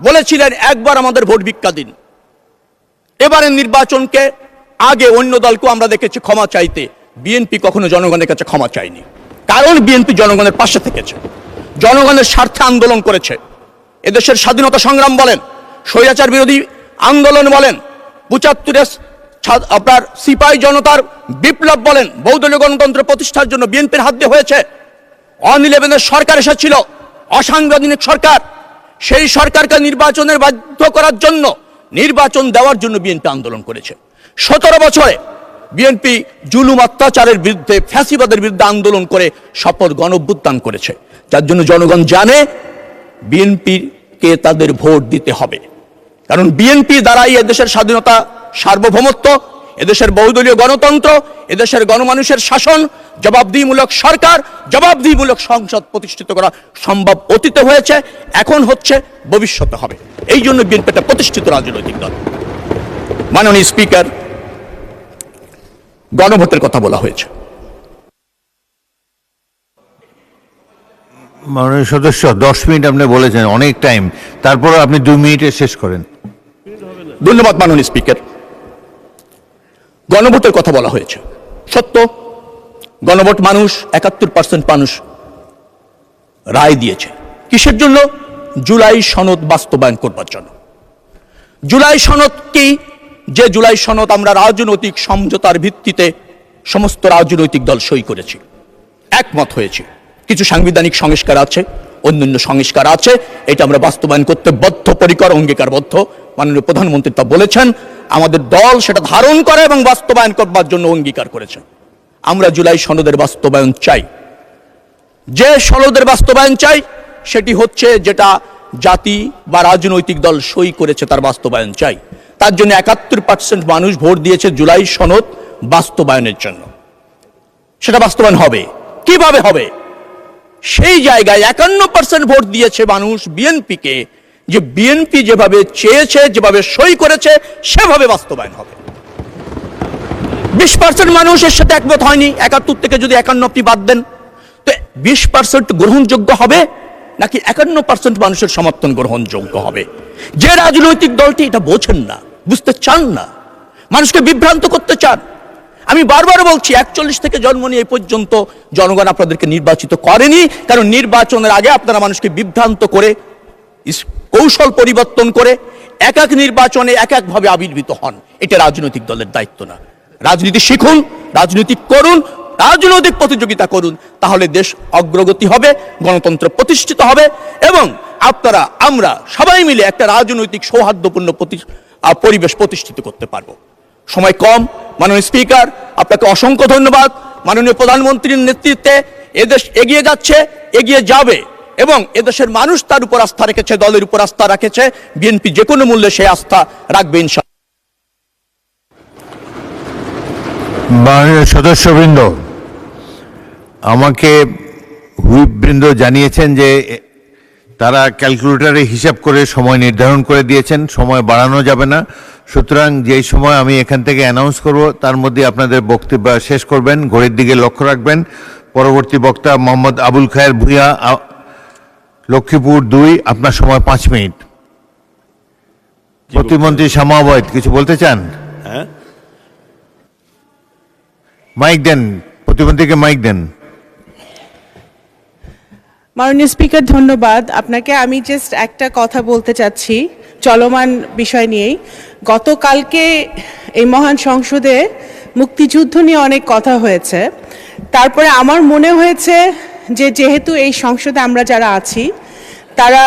বলেছিলেন, একবার আমাদের ভোট ভিক্ষা দিন। এবারের নির্বাচনকে আগে অন্য দলকে আমরা দেখেছি ক্ষমা চাইতে, বিএনপি কখনো জনগণের কাছে ক্ষমা চায়নি, কারণ বিএনপি জনগণের পাশে থেকেছে, জনগণের স্বার্থে আন্দোলন করেছে। এদেশের স্বাধীনতা সংগ্রাম বলেন, স্বৈরাচার বিরোধী আন্দোলন বলেন, 75-এর আপনার সিপাহী জনতার বিপ্লব বলেন, বহুদলীয় গণতন্ত্র প্রতিষ্ঠার জন্য বিএনপির হাত দিয়ে হয়েছে। 11-এর সরকার এসেছিল, অসাংবিধানিক সরকার, সেই সরকারকে নির্বাচনের বাধ্য করার জন্য, নির্বাচন দেওয়ার জন্য বিএনপি আন্দোলন করেছে। 17 বছরে বিএনপি জুলুম অত্যাচারের বিরুদ্ধে, ফ্যাসিবাদের বিরুদ্ধে আন্দোলন করে শপথ গণ অভ্যুত্থান করেছে, যার জন্য জনগণ জানে বিএনপিকে তাদের ভোট দিতে হবে। কারণ বিএনপি দ্বারাই এদেশের স্বাধীনতা, সার্বভৌমত্ব, এদেশের বহুদলীয় গণতন্ত্র, এদেশের গণমানুষের শাসন, জবাবদিহিমূলক সরকার, জবাবদিহিমূলক সংসদ প্রতিষ্ঠিত করা সম্ভব। অতীতে হয়েছে, এখন হচ্ছে, ভবিষ্যতে হবে। এই জন্য বিএনপি একটা প্রতিষ্ঠিত রাজনৈতিক দল। মাননীয় স্পিকার, গণভোটের কথা বলা হয়েছে। মাননীয় সদস্য, 10 মিনিট আপনি বলেছেন, অনেক টাইম, তারপর আপনি 2 মিনিটে শেষ করেন। ধন্যবাদ মাননীয় স্পিকার। গণভোটের কথা বলা হয়েছে, সত্য। গণভোট মানুষ, 71% মানুষ রায় দিয়েছে। কিসের জন্য? জুলাই সনদ বাস্তবায়ন করবার জন্য। জুলাই সনদ কি? যে জুলাই সনদ আমরা রাজনৈতিক সমঝোতার ভিত্তিতে সমস্ত রাজনৈতিক দল সই করেছি, একমত হয়েছে। কিছু সাংবিধানিক সংস্কার আছে, অন্যান্য সংস্কার আছে, এটা আমরা বাস্তবায়ন করতে বদ্ধপরিকর, অঙ্গীকারবদ্ধ। মাননীয় প্রধানমন্ত্রী তা বলেছেন, আমাদের দল সেটা ধারণ করে এবং বাস্তবায়ন করবার জন্য অঙ্গীকার করেছে। আমরা জুলাই সনদের বাস্তবায়ন চাই। যে সনদের বাস্তবায়ন চাই সেটি হচ্ছে যেটা জাতি বা রাজনৈতিক দল সই করেছে, তার বাস্তবায়ন চাই। তার জন্য 71% মানুষ ভোট দিয়েছে জুলাই সনদ বাস্তবায়নের জন্য। সেটা বাস্তবায়ন হবে। কিভাবে হবে? সেই জায়গায় 51% ভোট দিয়েছে মানুষ বিএনপিকে, যে বিএনপি যেভাবে চেয়েছে, যেভাবে সই করেছে, সেভাবে বাস্তবায়ন হবে। 20% মানুষ এর সাথে একমত হয়নি। 71 থেকে যদি 51 আপনি বাদ দেন, তো 20% গ্রহণযোগ্য হবে নাকি 51% মানুষের সমর্থন গ্রহণযোগ্য হবে? যে রাজনৈতিক দলটি এটা বোঝেন না, বুঝতে চান না, মানুষকে বিভ্রান্ত করতে চান। আমি বারবার বলছি, 41 থেকে জন্ম নিয়ে এই পর্যন্ত জনগণ আপনাদেরকে নির্বাচিত করেনি, কারণ নির্বাচনের আগে আপনারা মানুষকে বিভ্রান্ত করে, কৌশল পরিবর্তন করে এক এক নির্বাচনে এক একভাবে আবির্ভূত হন। এটা রাজনৈতিক দলের দায়িত্ব না। রাজনীতি শিখুন, রাজনীতি করুন, রাজনৈতিক প্রতিযোগিতা করুন, তাহলে দেশ অগ্রগতি হবে, গণতন্ত্র প্রতিষ্ঠিত হবে এবং আপনারা আমরা সবাই মিলে একটা রাজনৈতিক সৌহার্দ্যপূর্ণ পরিবেশ প্রতিষ্ঠিত করতে পারবো। সময় কম। মাননীয় স্পিকার, আপনাকে অসংখ্য ধন্যবাদ। মাননীয় প্রধানমন্ত্রীর নেতৃত্বে এদেশ এগিয়ে যাচ্ছে, এগিয়ে যাবে এবং এদেশের মানুষ তার উপর আস্থা রেখেছে, দলের উপর আস্থা রাখেছে। বিএনপি যে কোনো মূল্যে সেই আস্থা রাখবে ইনশাআল্লাহ। মাননীয় সদস্যবৃন্দ, আমাকে হুইপবৃন্দ জানিয়েছেন যে তারা ক্যালকুলেটরে হিসাব করে সময় নির্ধারণ করে দিয়েছেন, সময় বাড়ানো যাবে না। সুতরাং যেই সময় আমি এখান থেকে অ্যানাউন্স করব তার মধ্যে আপনাদের বক্তব্য শেষ করবেন, ঘড়ির দিকে লক্ষ্য রাখবেন। পরবর্তী বক্তা মোহাম্মদ আবুল খায়ের ভূঁইয়া, লক্ষ্মীপুর 2, আপনার সময় 5 মিনিট। প্রতিমন্ত্রী শামা আবদ কিছু বলতে চান? হ্যাঁ, মাইক দেন, প্রতিমন্ত্রীকে মাইক দেন। মাননীয় স্পিকার, ধন্যবাদ আপনাকে। আমি জাস্ট একটা কথা বলতে চাচ্ছি চলমান বিষয় নিয়েই। গতকালকে এই মহান সংসদে মুক্তিযুদ্ধ নিয়ে অনেক কথা হয়েছে। তারপরে আমার মনে হয়েছে যে যেহেতু এই সংসদে আমরা যারা আছি তারা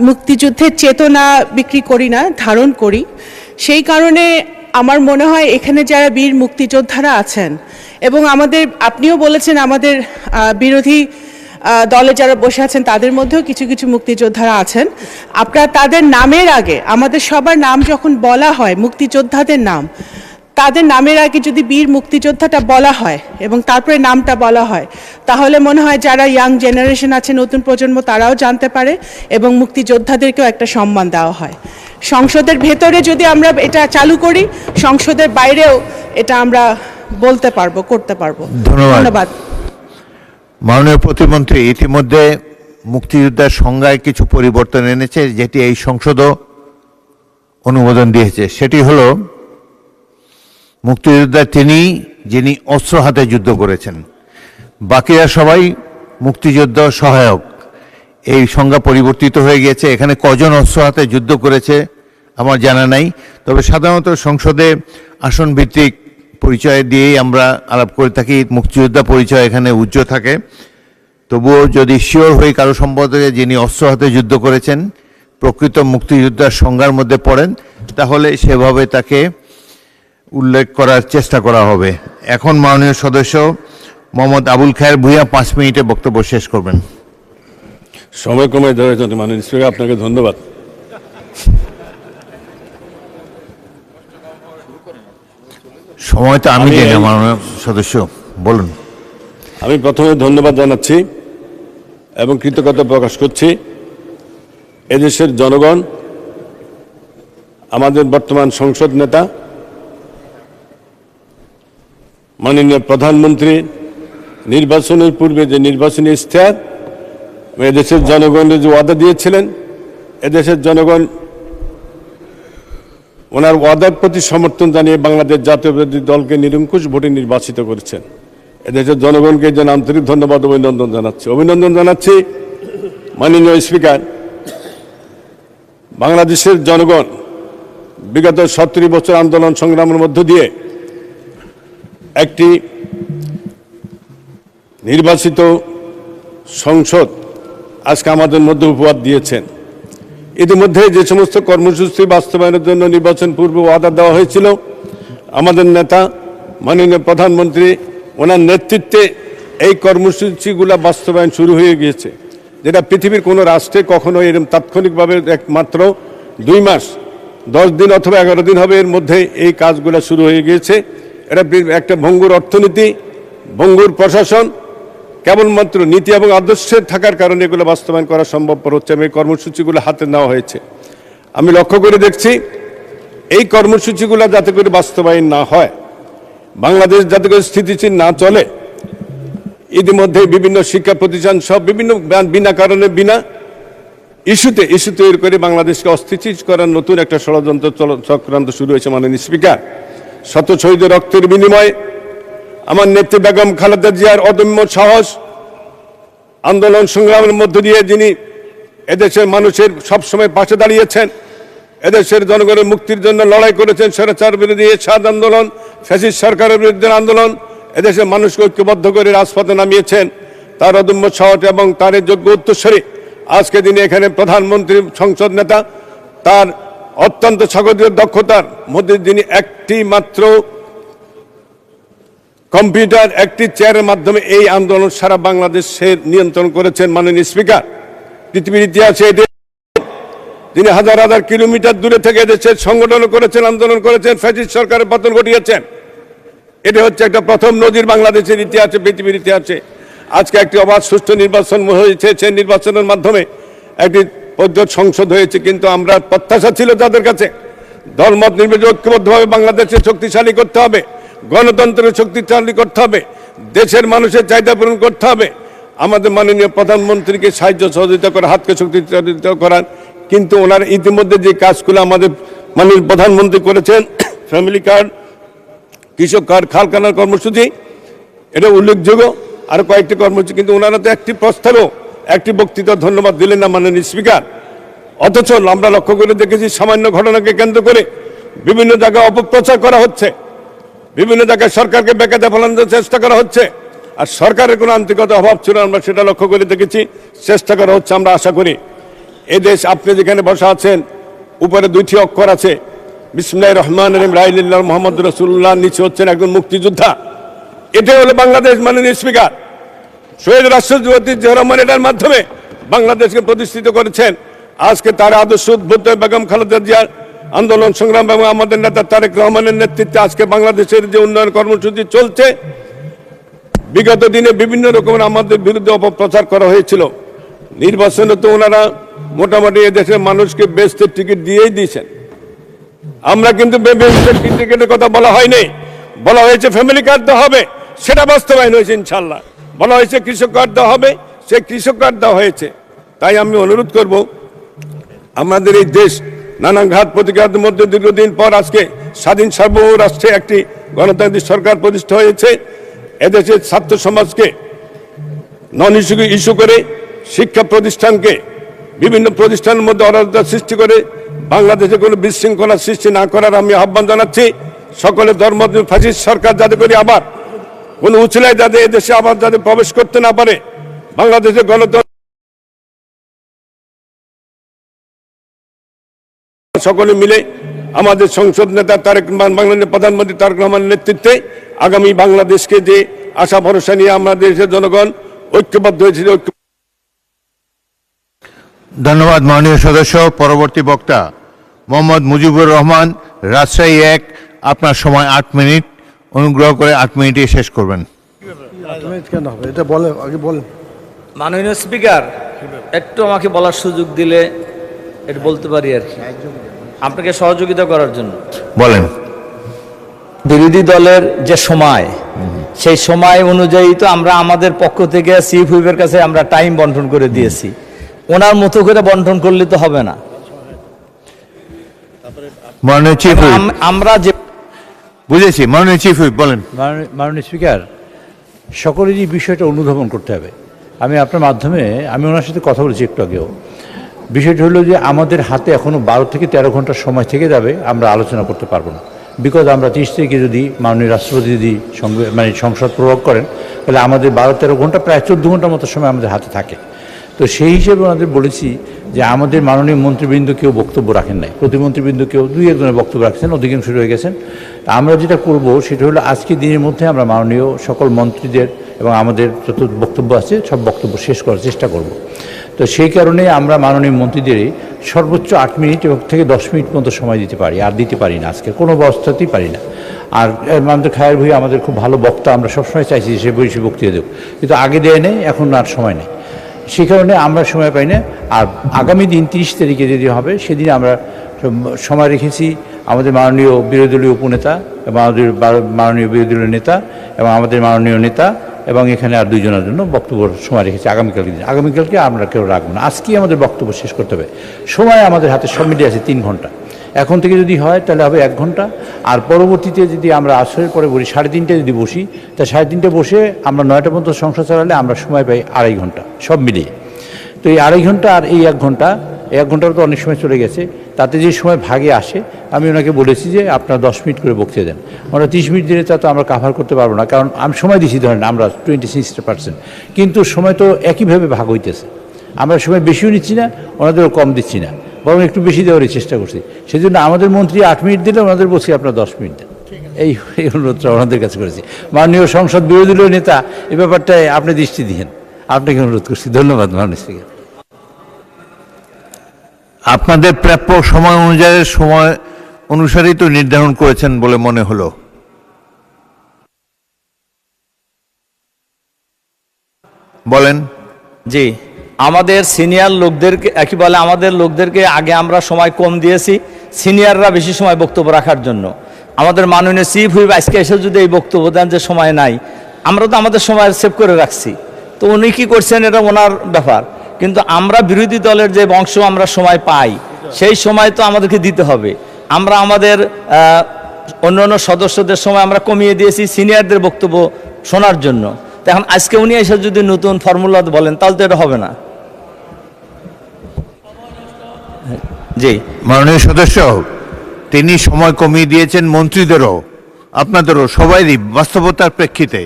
মুক্তিযুদ্ধের চেতনা বিক্রি করি না, ধারণ করি, সেই কারণে আমার মনে হয় এখানে যারা বীর মুক্তিযোদ্ধারা আছেন এবং আমাদের, আপনিও বলেছেন আমাদের বিরোধী দলে যারা বসে আছেন তাদের মধ্যেও কিছু কিছু মুক্তিযোদ্ধারা আছেন, আপনারা তাদের নামের আগে, আমাদের সবার নাম যখন বলা হয়, মুক্তিযোদ্ধাদের নাম, তাদের নামের আগে যদি বীর মুক্তিযোদ্ধাটা বলা হয় এবং তারপরে নামটা বলা হয়, তাহলে মনে হয় যারা ইয়াং জেনারেশন আছে, নতুন প্রজন্ম, তারাও জানতে পারে এবং মুক্তিযোদ্ধাদেরকেও একটা সম্মান দেওয়া হয়। সংসদের ভেতরে যদি আমরা এটা চালু করি, সংসদের বাইরেও এটা আমরা বলতে পারবো, করতে পারবো। ধন্যবাদ। মাননীয় প্রতিমন্ত্রী ইতিমধ্যে মুক্তিযোদ্ধার সংজ্ঞায় কিছু পরিবর্তন এনেছে, যেটি এই সংসদও অনুমোদন দিয়েছে। সেটি হলো, মুক্তিযোদ্ধা তিনি যিনি অস্ত্র হাতে যুদ্ধ করেছেন, বাকিরা সবাই মুক্তিযুদ্ধ সহায়ক। এই সংজ্ঞা পরিবর্তিত হয়ে গিয়েছে। এখানে কজন অস্ত্র হাতে যুদ্ধ করেছে আমার জানা নাই, তবে সাধারণত সংসদে আসন ভিত্তিক পরিচয় দিয়েই আমরা আলাপ করে থাকি। মুক্তিযোদ্ধা পরিচয় এখানে উজ্জ্বল থাকে। তবুও যদি শিওর হয়ে কারো সম্পর্কে যিনি অস্ত্র হাতে যুদ্ধ করেছেন, প্রকৃত মুক্তিযোদ্ধার সংজ্ঞার মধ্যে পড়েন, তাহলে সেভাবে তাকে উল্লেখ করার চেষ্টা করা হবে। এখন মাননীয় সদস্য মোহাম্মদ আবুল খায়ের ভূঁইয়া 5 মিনিটে বক্তব্য শেষ করবেন। সময় কমে দেওয়ার জন্য মাননীয় স্পিকার আপনাকে ধন্যবাদ। সময় তো আমি দিই না, মাননীয় সদস্য বলুন। আমি প্রথমে ধন্যবাদ জানাচ্ছি এবং কৃতজ্ঞতা প্রকাশ করছি এদেশের জনগণ, আমাদের বর্তমান সংসদ নেতা মাননীয় প্রধানমন্ত্রী নির্বাচনের পূর্বে যে নির্বাচনী ইশতেহার এদেশের জনগণের যে ওয়াদা দিয়েছিলেন, এদেশের জনগণ ওনার ওয়াদার প্রতি সমর্থন জানিয়ে বাংলাদেশ জাতীয়তাবাদী দলকে নিরঙ্কুশ ভোটে নির্বাচিত করেছেন। এদেশের জনগণকে যেন আন্তরিক ধন্যবাদ, অভিনন্দন জানাচ্ছি। মাননীয় স্পিকার, বাংলাদেশের জনগণ বিগত 70 বছর আন্দোলন সংগ্রামের মধ্য দিয়ে একটি নির্বাচিত সংসদ আজকে আমাদের মধ্যে উপহার দিয়েছেন। ইতিমধ্যে যে সমস্ত কর্মসূচি বাস্তবায়নের জন্য নির্বাচন পূর্বে ওয়াদা দেওয়া হয়েছিল, আমাদের নেতা মাননীয় প্রধানমন্ত্রী ওনার নেতৃত্বে এই কর্মসূচিগুলো বাস্তবায়ন শুরু হয়ে গিয়েছে, যেটা পৃথিবীর কোনো রাষ্ট্রে কখনো এরকম তাৎক্ষণিকভাবে মাত্র 2 মাস 10 দিন অথবা 11 দিন হবে, এর মধ্যে এই কাজগুলো শুরু হয়ে গিয়েছে। এটা একটা ভঙ্গুর অর্থনীতি, ভঙ্গুর প্রশাসন, কেবলমাত্র নীতি এবং আদর্শে থাকার কারণে এগুলো বাস্তবায়ন করা সম্ভবপর হচ্ছে এবং এই কর্মসূচিগুলো হাতে নেওয়া হয়েছে। আমি লক্ষ্য করে দেখছি এই কর্মসূচিগুলো যাতে করে বাস্তবায়ন না হয়, বাংলাদেশ যাতে করে স্থিতিশীল না চলে, ইতিমধ্যে বিভিন্ন শিক্ষা প্রতিষ্ঠান সব বিভিন্ন বিনা কারণে বিনা ইস্যু তৈরি করে বাংলাদেশকে অস্থিতিশীল করার নতুন একটা ষড়যন্ত্র চক্রান্ত শুরু হয়েছে। মাননীয় স্পিকার, শত শহীদের রক্তের বিনিময়ে আমার নেত্রী বেগম খালেদা জিয়ার অদম্য সাহস, আন্দোলন সংগ্রামের মধ্য দিয়ে যিনি এদেশের মানুষের সবসময় পাশে দাঁড়িয়েছেন, এদেশের জনগণের মুক্তির জন্য লড়াই করেছেন, স্বৈরাচার বিরোধী এরশাদ আন্দোলন, ফ্যাসিস্ট সরকারের বিরুদ্ধে আন্দোলন, এদেশের মানুষকে ঐক্যবদ্ধ করে রাজপথে নামিয়েছেন, তার অদম্য সাহস এবং তার যোগ্য উত্তরসূরি আজকে দিনে এখানে প্রধানমন্ত্রী, সংসদ নেতা, তার অত্যন্ত স্বাগতিক দক্ষতার মধ্যে যিনি একটি মাত্র কম্পিউটার, একটি চেয়ারের মাধ্যমে এই আন্দোলন সারা বাংলাদেশের নিয়ন্ত্রণ করেছেন। মাননীয় স্পিকার, পৃথিবীর ইতিহাসে যিনি হাজার হাজার কিলোমিটার দূরে থেকে দেশের সংগঠন করেছেন, আন্দোলন করেছেন, ফ্যাসিস্ট সরকারের পতন ঘটিয়েছেন, এটা হচ্ছে একটা প্রথম নজির বাংলাদেশের ইতিহাসে, পৃথিবীর ইতিহাসে। আজকে একটি অবাধ সুষ্ঠু নির্বাচন হয়েছে, সেই নির্বাচনের মাধ্যমে একটি পদ্ধতি সংসদ হয়েছে, কিন্তু আমরা প্রত্যাশা ছিল যাদের কাছে দলমত নির্বিশেষে ঐক্যবদ্ধভাবে বাংলাদেশকে শক্তিশালী করতে হবে, গণতন্ত্রের শক্তিশালী করতে হবে, দেশের মানুষের চাহিদা পূরণ করতে হবে, আমাদের মাননীয় প্রধানমন্ত্রীকে সাহায্য সহযোগিতা করা, হাতকে শক্তিশালী করার। কিন্তু ওনার ইতিমধ্যে যে কাজগুলো আমাদের মাননীয় প্রধানমন্ত্রী করেছেন, ফ্যামিলি কার্ড, কৃষক কার্ড, খাল কানার কর্মসূচি, এটা উল্লেখযোগ্য, আর কয়েকটি কর্মসূচি, কিন্তু ওনারা তো একটি প্রস্তাবও, একটি বক্তৃতা ধন্যবাদ দিলেন না মাননীয় স্পিকার। অথচ আমরা লক্ষ্য করে দেখেছি সামান্য ঘটনাকে কেন্দ্র করে বিভিন্ন জায়গায় অপপ্রচার করা হচ্ছে, বিভিন্ন জায়গায় সরকারকে বেকায়দা ফেলানোর চেষ্টা করা হচ্ছে, আর সরকারের কোনো আন্তরিকতার অভাব ছিল আমরা সেটা লক্ষ্য করে দেখেছি, চেষ্টা করা হচ্ছে। আমরা আশা করি এদেশ, আপনি যেখানে বসা আছেন উপরে 2টি অক্ষর আছে বিসমিল্লাহির রহমানির রহিম, লা ইলাহা ইল্লাল্লাহ মুহাম্মাদুর রাসূলুল্লাহ, নিচে হচ্ছেন একজন মুক্তিযোদ্ধা। এটাই হলো বাংলাদেশ। মাননীয় স্পিকার, শহীদ রাষ্ট্রপতি জিয়াউর রহমান এটার মাধ্যমে বাংলাদেশকে প্রতিষ্ঠিত করেছেন। আজকে তার আদর্শ উদ্বুদ্ধ বেগম খালেদা জিয়ার আন্দোলন সংগ্রাম এবং আমাদের নেতা তারেক রহমানের নেতৃত্বে আজকে বাংলাদেশের যে উন্নয়ন কর্মসূচি চলছে, বিগত দিনে বিভিন্ন রকমের আমাদের বিরুদ্ধে অপপ্রচার করা হয়েছিল। নির্বাচনে তো ওনারা মোটামুটি এদেশের মানুষকে বেস্টের টিকিট দিয়েই দিয়েছেন। আমরা কিন্তু বেস্টের টিকিটের কথা বলা হয়নি, বলা হয়েছে ফ্যামিলি কার্ড দেওয়া হবে, সেটা বাস্তবায়ন হয়েছে ইনশাল্লাহ। বলা হয়েছে কৃষক কার্ড দেওয়া হবে, সে কৃষক কার্ড দেওয়া হয়েছে। তাই আমি অনুরোধ করব, আমাদের এই দেশ নানান ঘাত প্রতিঘাতের মধ্যে দীর্ঘদিন পর আজকে স্বাধীন সার্বভৌম রাষ্ট্রে একটি গণতান্ত্রিক সরকার প্রতিষ্ঠা হয়েছে। এদেশের ছাত্র সমাজকে নন ইস্যু করে, শিক্ষা প্রতিষ্ঠানকে বিভিন্ন প্রতিষ্ঠানের মধ্যে অরাজকতা সৃষ্টি করে বাংলাদেশে কোনো বিশৃঙ্খলা সৃষ্টি না করার আমি আহ্বান জানাচ্ছি। সকলে ধর্ম ফ্যাসিস্ট সরকার যাতে করে আবার কোনো উচিলায় যাতে এদেশে আবার যাতে প্রবেশ করতে না পারে, বাংলাদেশে গণতন্ত্র সকলে মিলে আমাদের সংসদ নেতা বাংলাদেশের প্রধানমন্ত্রী তারেক রহমানের নেতৃত্বে আগামী বাংলাদেশকে যে আশা ভরসা নিয়ে আমাদের দেশের জনগণ ঐক্যবদ্ধ হয়েছিল। ধন্যবাদ মাননীয় সদস্য। পরবর্তী বক্তা মোহাম্মদ মুজিবুর রহমান, রাজশাহী 1, আপনার সময় 8 মিনিট, অনুগ্রহ করে 8 মিনিটে শেষ করবেন। মাননীয় স্পিকার, একটু আমাকে বলার সুযোগ দিলে এটা বলতে পারি আর কি, আপনাকে সহযোগিতা করার জন্য। বলেন। বিরোধী দলের যে সময়, সেই সময় অনুযায়ী তো আমরা আমাদের পক্ষ থেকে চিফ হুইপের কাছে আমরা টাইম বন্টন করে দিয়েছি, ওনার মতো করে বন্টন করলে তো হবে না। মাননীয় চিফ হুইপ, আমরা যে বুঝেছি। মাননীয় চিফ হুইপ বলেন। মাননীয় স্পিকার, সকলেরই বিষয়টা অনুধাবন করতে হবে। আমি আপনার মাধ্যমে, আমি ওনার সাথে কথা বলেছি একটু আগেও, বিষয়টা হলো যে আমাদের হাতে এখনও 12 থেকে 13 ঘন্টার সময় থেকে যাবে, আমরা আলোচনা করতে পারবো না। বিকজ আমরা 30 তারিখে যদি মাননীয় রাষ্ট্রপতি যদি সংসদ প্রভাব করেন, তাহলে আমাদের 12-13 ঘন্টা, প্রায় 14 ঘন্টার মতো সময় আমাদের হাতে থাকে। তো সেই হিসেবে ওনাদের বলেছি যে আমাদের মাননীয় মন্ত্রীবৃন্দ কেউ বক্তব্য রাখেন নাই, প্রতিমন্ত্রীবৃন্দ কেউ 2-1 বক্তব্য রাখছেন, অধিকাংশ রয়ে গেছেন। আমরা যেটা করব সেটা হলো আজকে দিনের মধ্যে আমরা মাননীয় সকল মন্ত্রীদের এবং আমাদের যত বক্তব্য আছে সব বক্তব্য শেষ করার চেষ্টা করব। তো সেই কারণে আমরা মাননীয় মন্ত্রীদেরই সর্বোচ্চ 8 মিনিট এবং থেকে 10 মিনিট মতো সময় দিতে পারি, আর দিতে পারি না, আজকে কোনো অবস্থাতেই পারি না। আর আমাদের খায়ের ভূঁইয়া আমাদের খুব ভালো বক্তা, আমরা সবসময় চাইছি সে বসে বক্তৃতা দেব, কিন্তু আগে দেয় নেই, এখন আর সময় নেই, সেই কারণে আমরা সময় পাই না। আর আগামী দিন 30 তারিখে যদি হবে, সেদিন আমরা সময় রেখেছি আমাদের মাননীয় বিরোধী দলীয় উপনেতা এবং আমাদের মাননীয় বিরোধী দলীয় নেতা এবং আমাদের মাননীয় নেতা এবং এখানে আর 2 জনের জন্য বক্তব্যের সময় রেখেছি আগামীকালকে দিন। আগামীকালকে আমরা কেউ রাখবো না, আজকেই আমাদের বক্তব্য শেষ করতে হবে। সময় আমাদের হাতে সব মিলিয়ে আছে 3 ঘন্টা। এখন থেকে যদি হয় তাহলে হবে 1 ঘন্টা, আর পরবর্তীতে যদি আমরা আসরের পরে বলি 3:30টায় যদি বসি, তা 3:30টায় বসে আমরা 9টা পর্যন্ত সংসদ চালালে আমরা সময় পাই 2.5 ঘন্টা সব মিলিয়ে। তো এই 2.5 ঘন্টা আর এই 1 ঘন্টা, 1 ঘন্টার তো অনেক সময় চলে গেছে, তাতে যে সময় ভাগে আসে আমি ওনাকে বলেছি যে আপনারা 10 মিনিট করে বক্তৃতা দেন। আমরা 30 মিনিট দিলে তা তো আমরা কাভার করতে পারবো না, কারণ আমি সময় দিচ্ছি ধরেন আমরা 26%, কিন্তু সময় তো একইভাবে ভাগ হইতেছে, আমরা সময় বেশিও নিচ্ছি না, ওনাদেরও কম দিচ্ছি না, বরং একটু বেশি দেওয়ারই চেষ্টা করছি। সেই জন্য আমাদের মন্ত্রী 8 মিনিট দিলে ওনাদের বলছি আপনারা 10 মিনিট দেন, এই অনুরোধটা ওনাদের কাছে করেছি। মাননীয় সংসদ বিরোধী দলীয় নেতা এই ব্যাপারটায় আপনি দৃষ্টি দিয়েন, আপনাকে অনুরোধ করছি। ধন্যবাদ মাননীয় স্পিকার। আপনাদের প্রাপ্য সময় অনুসারেই তো নির্ধারণ করেছেন বলে মনে হলো। বলেন। জি, আমাদের সিনিয়র লোকদেরকে একই বলে, আমাদের লোকদেরকে আগে আমরা সময় কম দিয়েছি, সিনিয়ররা বেশি সময় বক্তব্য রাখার জন্য। আমাদের মাননীয় চিফ হুইপ আজকে এসে যদি এই বক্তব্য দেন যে সময় নাই, আমরা তো আমাদের সময় সেভ করে রাখছি, তো উনি কী করছেন এটা ওনার ব্যাপার, কিন্তু আমরা বিরোধী দলের যে অংশ আমরা সময় পাই সেই সময় তো আমাদেরকে দিতে হবে। আমরা আমাদের অন্যান্য সদস্যদের সময় আমরা কমিয়ে দিয়েছি সিনিয়রদের বক্তব্য শোনার জন্য। তো এখন আজকে উনি এসে যদি নতুন ফর্মুলা বলেন তাহলে তো এটা হবে না। জি, মাননীয় সদস্য, তিনি সময় কমিয়ে দিয়েছেন মন্ত্রীদেরও, আপনাদেরও, সবাইরই বাস্তবতার প্রেক্ষিতে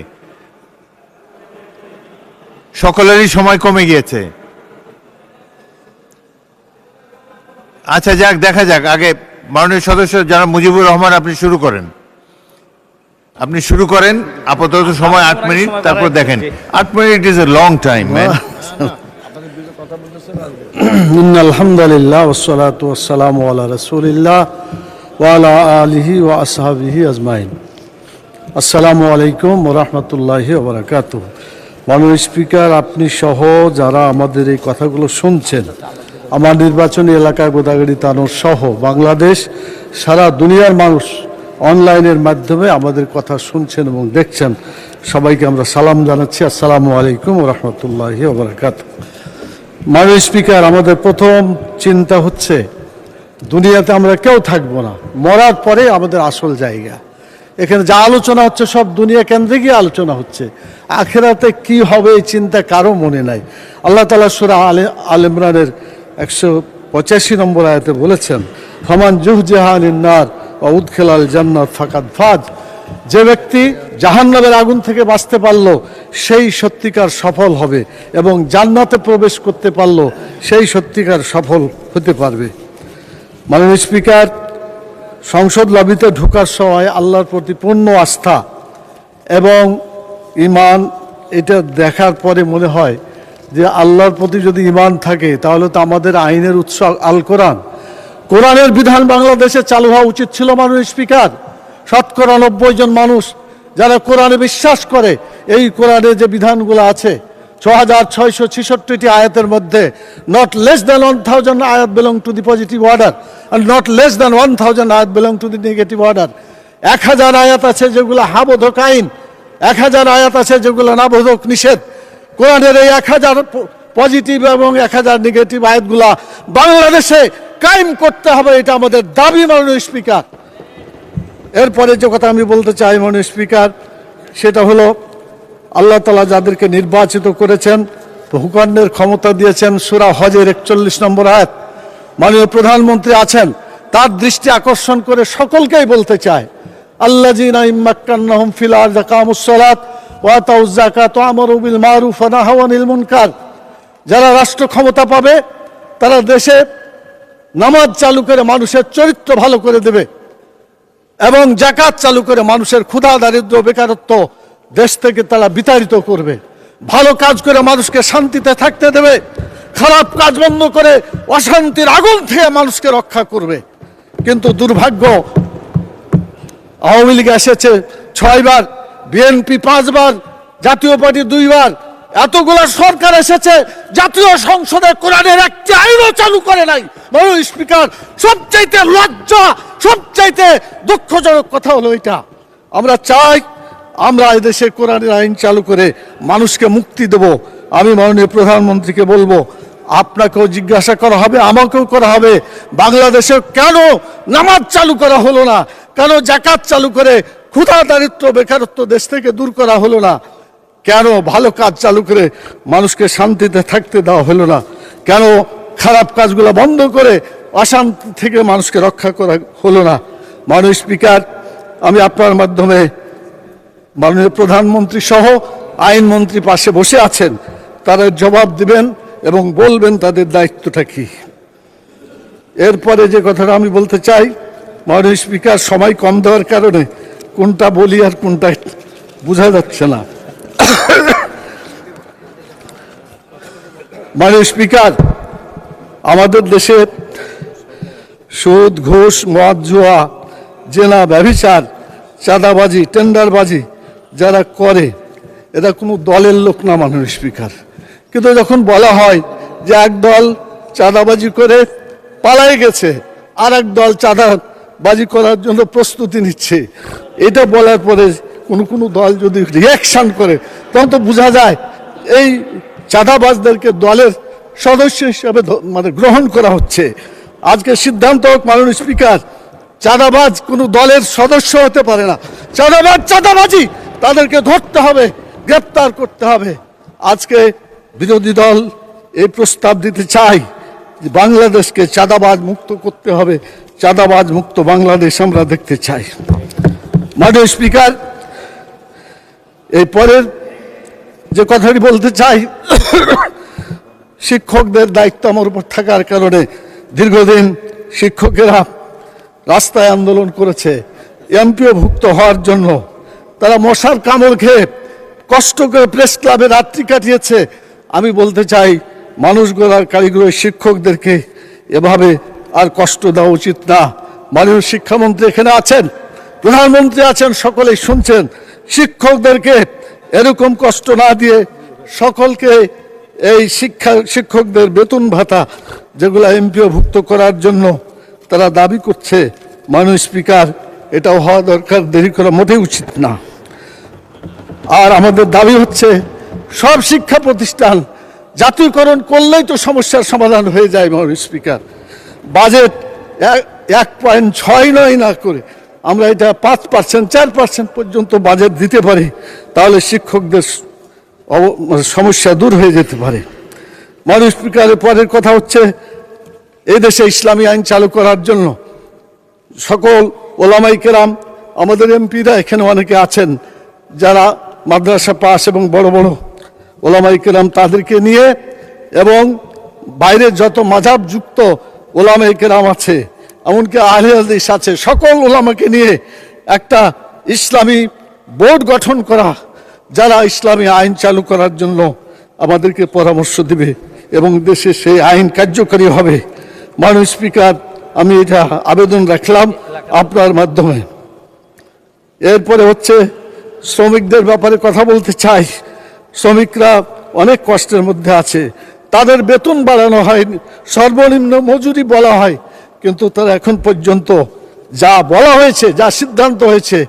সকলেরই সময় কমে গিয়েছে। আচ্ছা যাক, দেখা যাক। আগে মাননীয় সদস্য জনাব মুজিবুর রহমান, আপনি শুরু করেন। আপাতত সময় 8 মিনিট, তারপর দেখেন। 8 minute is a long time man. আলহামদুলিল্লাহ ওয়াসসালাতু ওয়াসসালামু আলা রাসূলিল্লাহ ওয়া আলা আলিহি ওয়া আসহাবিহি আজমাইন। আসসালামু আলাইকুম ওয়া রাহমাতুল্লাহি ওয়া বারাকাতুহু। মাননীয় স্পিকার, আপনি সহ যারা আমাদের এই কথাগুলো শুনছেন, আমার নির্বাচনী এলাকায় গোদাগাড়ি তানোর সহ বাংলাদেশ সারা দুনিয়ার মানুষ অনলাইনের মাধ্যমে আমাদের কথা শুনছেন এবং দেখছেন, সবাইকে আমরা সালাম জানাচ্ছি। আসসালামু আলাইকুম ওয়া রাহমাতুল্লাহি ওয়া বারাকাতুহু। মাননীয় স্পিকার, আমাদের প্রথম চিন্তা হচ্ছে দুনিয়াতে আমরা কেউ থাকবো না, মরার পরে আমাদের আসল জায়গা। এখানে যা আলোচনা হচ্ছে সব দুনিয়া কেন্দ্রিকই আলোচনা হচ্ছে, আখিরাতে কি হবে এই চিন্তা কারো মনে নাই। আল্লাহ তাআলা সূরা আল ইমরানের 185 নম্বর আয়াতে বলেছেন, ফামান জুহজিহা আনিন নার ওয়া উদখিলাল জান্নাত ফাকাদ ফাজ। যে ব্যক্তি জাহান্নামের আগুন থেকে বাঁচতে পারলো সেই সত্যিকার সফল হবে, এবং জান্নাতে প্রবেশ করতে পারলো সেই সত্যিকার সফল হতে পারবে। মাননীয় স্পিকার, সংসদ লবিতে ঢোকার সময় আল্লাহর প্রতি পূর্ণ আস্থা এবং ঈমান, এটা দেখার পরে মনে হয় যে আল্লাহর প্রতি যদি ঈমান থাকে তাহলে তো আমাদের আইনের উৎস আল কোরআন, কোরআনের বিধান বাংলাদেশে চালু হওয়া উচিত ছিল। মাননীয় স্পিকার, শতকরা 90 জন মানুষ যারা কোরআনে বিশ্বাস করে, এই কোরআনে যে বিধানগুলো আছে 6666টি আয়াতের মধ্যে নট লেস দ্যান 1000 আয়াত belong to the positive order and not less than 1000 ayat belong to the negative order. 1000 আয়াত আছে যেগুলো হাবোধক আইন, 1000 আয়াত আছে যেগুলো নাবোধক নিষেধ। কোরআনের এই 1000 পজিটিভ এবং 1000 নেগেটিভ আয়াতগুলা বাংলাদেশে কায়েম করতে হবে, এটা আমাদের দাবি। মাননীয় স্পিকার, এরপরে যে কথা আমি বলতে চাই মাননীয় স্পিকার, সেটা হলো আল্লাহ তাআলা যাদেরকে নির্বাচিত করেছেন ভূখণ্ডের ক্ষমতা দিয়েছেন, সূরা হজের 41 নম্বর আয়াত। মাননীয় প্রধানমন্ত্রী আছেন, তার দৃষ্টি আকর্ষণ করে সকলকেই বলতে চায়, আল্লাযীনা ইম্মাক্কান্নাহুম ফিল আরদি আকামুস সালাত ওয়া আতাউয যাকাত ওয়া আমারু বিল মারুফ ওয়া নাহাউ আনিল মুনকার। যারা রাষ্ট্র ক্ষমতা পাবে তারা দেশে নামাজ চালু করে মানুষের চরিত্র ভালো করে দেবে এবং যাকাত চালু করে মানুষের ক্ষুধা, দারিদ্র, বেকারত্ব দেশ থেকে তারা বিতাড়িত করবে। ভালো কাজ করে মানুষকে শান্তিতে থাকতে দেবে, খারাপ কাজ বন্ধ করে অশান্তির আগুন থেকে মানুষকে রক্ষা করবে। কিন্তু দুর্ভাগ্য, আওয়ামী লীগ এসেছে 6 বার, বিএনপি 5 বার, জাতীয় পার্টি 2 বার, এতগুলা সরকার এসেছে, জাতীয় সংসদে কোরআনের একটি আইনও চালু করে নাই। মাননীয় স্পিকার, সবচাইতে লজ্জা, সবচাইতে দুঃখজনক কথা হলো এটা। আমরা চাই আমরা এই দেশে কোরআনের আইন চালু করে মানুষকে মুক্তি দেব। আমি মাননীয় প্রধানমন্ত্রীকে বলবো, আপনাকেও জিজ্ঞাসা করা হবে, আমাকেও করা হবে, বাংলাদেশে কেন নামাজ চালু করা হলো না, কেন যাকাত চালু করে ক্ষুধা, দারিদ্র, বেকারত্ব দেশ থেকে দূর করা হলো না, কেন ভালো কাজ চালু করে মানুষকে শান্তিতে থাকতে দেওয়া হলো না, কেন খারাপ কাজগুলো বন্ধ করে অশান্তি থেকে মানুষকে রক্ষা করা হলো না। মাননীয় স্পিকার, আমি আপনার মাধ্যমে মাননীয় প্রধানমন্ত্রী সহ আইনমন্ত্রী পাশে বসে আছেন, তারা জবাব দিবেন এবং বলবেন তাদের দায়িত্বটা কি। এরপরে যে কথাটা আমি বলতে চাই, মাননীয় স্পিকার, সময় কম দেওয়ার কারণে কোনটা বলি আর কোনটা বোঝা যাচ্ছে না। মাননীয় স্পিকার, আমাদের দেশে সুদ, ঘুষ, মদ, জুয়া, জেনা, ব্যভিচার, চাঁদাবাজি, টেন্ডারবাজি যারা করে এরা কোনো দলের লোক না মাননীয় স্পিকার। কিন্তু যখন বলা হয় যে এক দল চাঁদাবাজি করে পালাই গেছে, আর এক দল চাঁদাবাজি করার জন্য প্রস্তুতি নিচ্ছে, এটা বলার পরে কোনো দল যদি রিয়াকশন করে তখন তো বোঝা যায় এই চাঁদাবাজদেরকে দলের সদস্য হিসাবে মানে গ্রহণ করা হচ্ছে। আজকে সিদ্ধান্ত হোক মাননীয় স্পিকার, চাঁদাবাজ কোনো দলের সদস্য হতে পারে না। চাঁদাবাজ চাঁদাবাজি, তাদেরকে ধরতে হবে, গ্রেপ্তার করতে হবে। আজকে বিরোধী দল এই প্রস্তাব দিতে চায় যে বাংলাদেশকে চাঁদাবাজ মুক্ত করতে হবে, চাঁদাবাজ মুক্ত বাংলাদেশ আমরা দেখতে চাই। মাননীয় স্পিকার, এই পরের যে কথাটি বলতে চাই, শিক্ষকদের দায়িত্ব আমার উপর থাকার কারণে দীর্ঘদিন শিক্ষকেরা রাস্তায় আন্দোলন করেছে এমপিও ভুক্ত হওয়ার জন্য। তারা মশার কামড় খেয়ে কষ্ট করে প্রেস ক্লাবে রাত্রি কাটিয়েছে। আমি বলতে চাই, মানুষ গড়ার কারিগর শিক্ষকদেরকে এভাবে আর কষ্ট দেওয়া উচিত না। মাননীয় শিক্ষামন্ত্রী এখানে আছেন, প্রধানমন্ত্রী আছেন, সকলেই শুনছেন। শিক্ষকদেরকে এরকম কষ্ট না দিয়ে সকলকে এই শিক্ষকদের বেতন ভাতা যেগুলো এমপিও ভুক্ত করার জন্য তারা দাবি করছে, মাননীয় স্পিকার, এটাও হওয়া দরকার, দেরি করা মোটেই উচিত না। আর আমাদের দাবি হচ্ছে সব শিক্ষা প্রতিষ্ঠান জাতীয়করণ করলেই তো সমস্যার সমাধান হয়ে যায়। মাননীয় স্পিকার, বাজেট 1.6 না করে আমরা এটা 5%, 4% পর্যন্ত বাজেট দিতে পারি, তাহলে শিক্ষকদের সমস্যা দূর হয়ে যেতে পারে। মাননীয় স্পিকারের পরের কথা হচ্ছে, এই দেশে ইসলামী আইন চালু করার জন্য সকল ওলামাই কেরাম, আমাদের এমপিরা এখানে অনেকে আছেন যারা মাদ্রাসা পাস এবং বড় বড় ওলামাই কেরাম, তাদেরকে নিয়ে এবং বাইরে যত মাযহাব যুক্ত ওলামাই কেরাম আছে, এমনকি আহলে হাদিস আছে, সকল ওলামাকে নিয়ে একটা ইসলামী বোর্ড গঠন করা, যারা ইসলামী আইন চালু করার জন্য আমাদেরকে পরামর্শ দিবে এবং দেশে সেই আইন কার্যকরী হবে। মাননীয় স্পিকার, আমি এটা আবেদন রাখলাম আপনার মাধ্যমে। এরপরে হচ্ছে শ্রমিকদের ব্যাপারে কথা বলতে চাই। শ্রমিকরা অনেক কষ্টের মধ্যে আছে, তাদের বেতন বাড়ানো হয়, সর্বনিম্ন মজুরি বলা হয়, কিন্তু তারা এখন পর্যন্ত যা বলা হয়েছে, যা সিদ্ধান্ত হয়েছে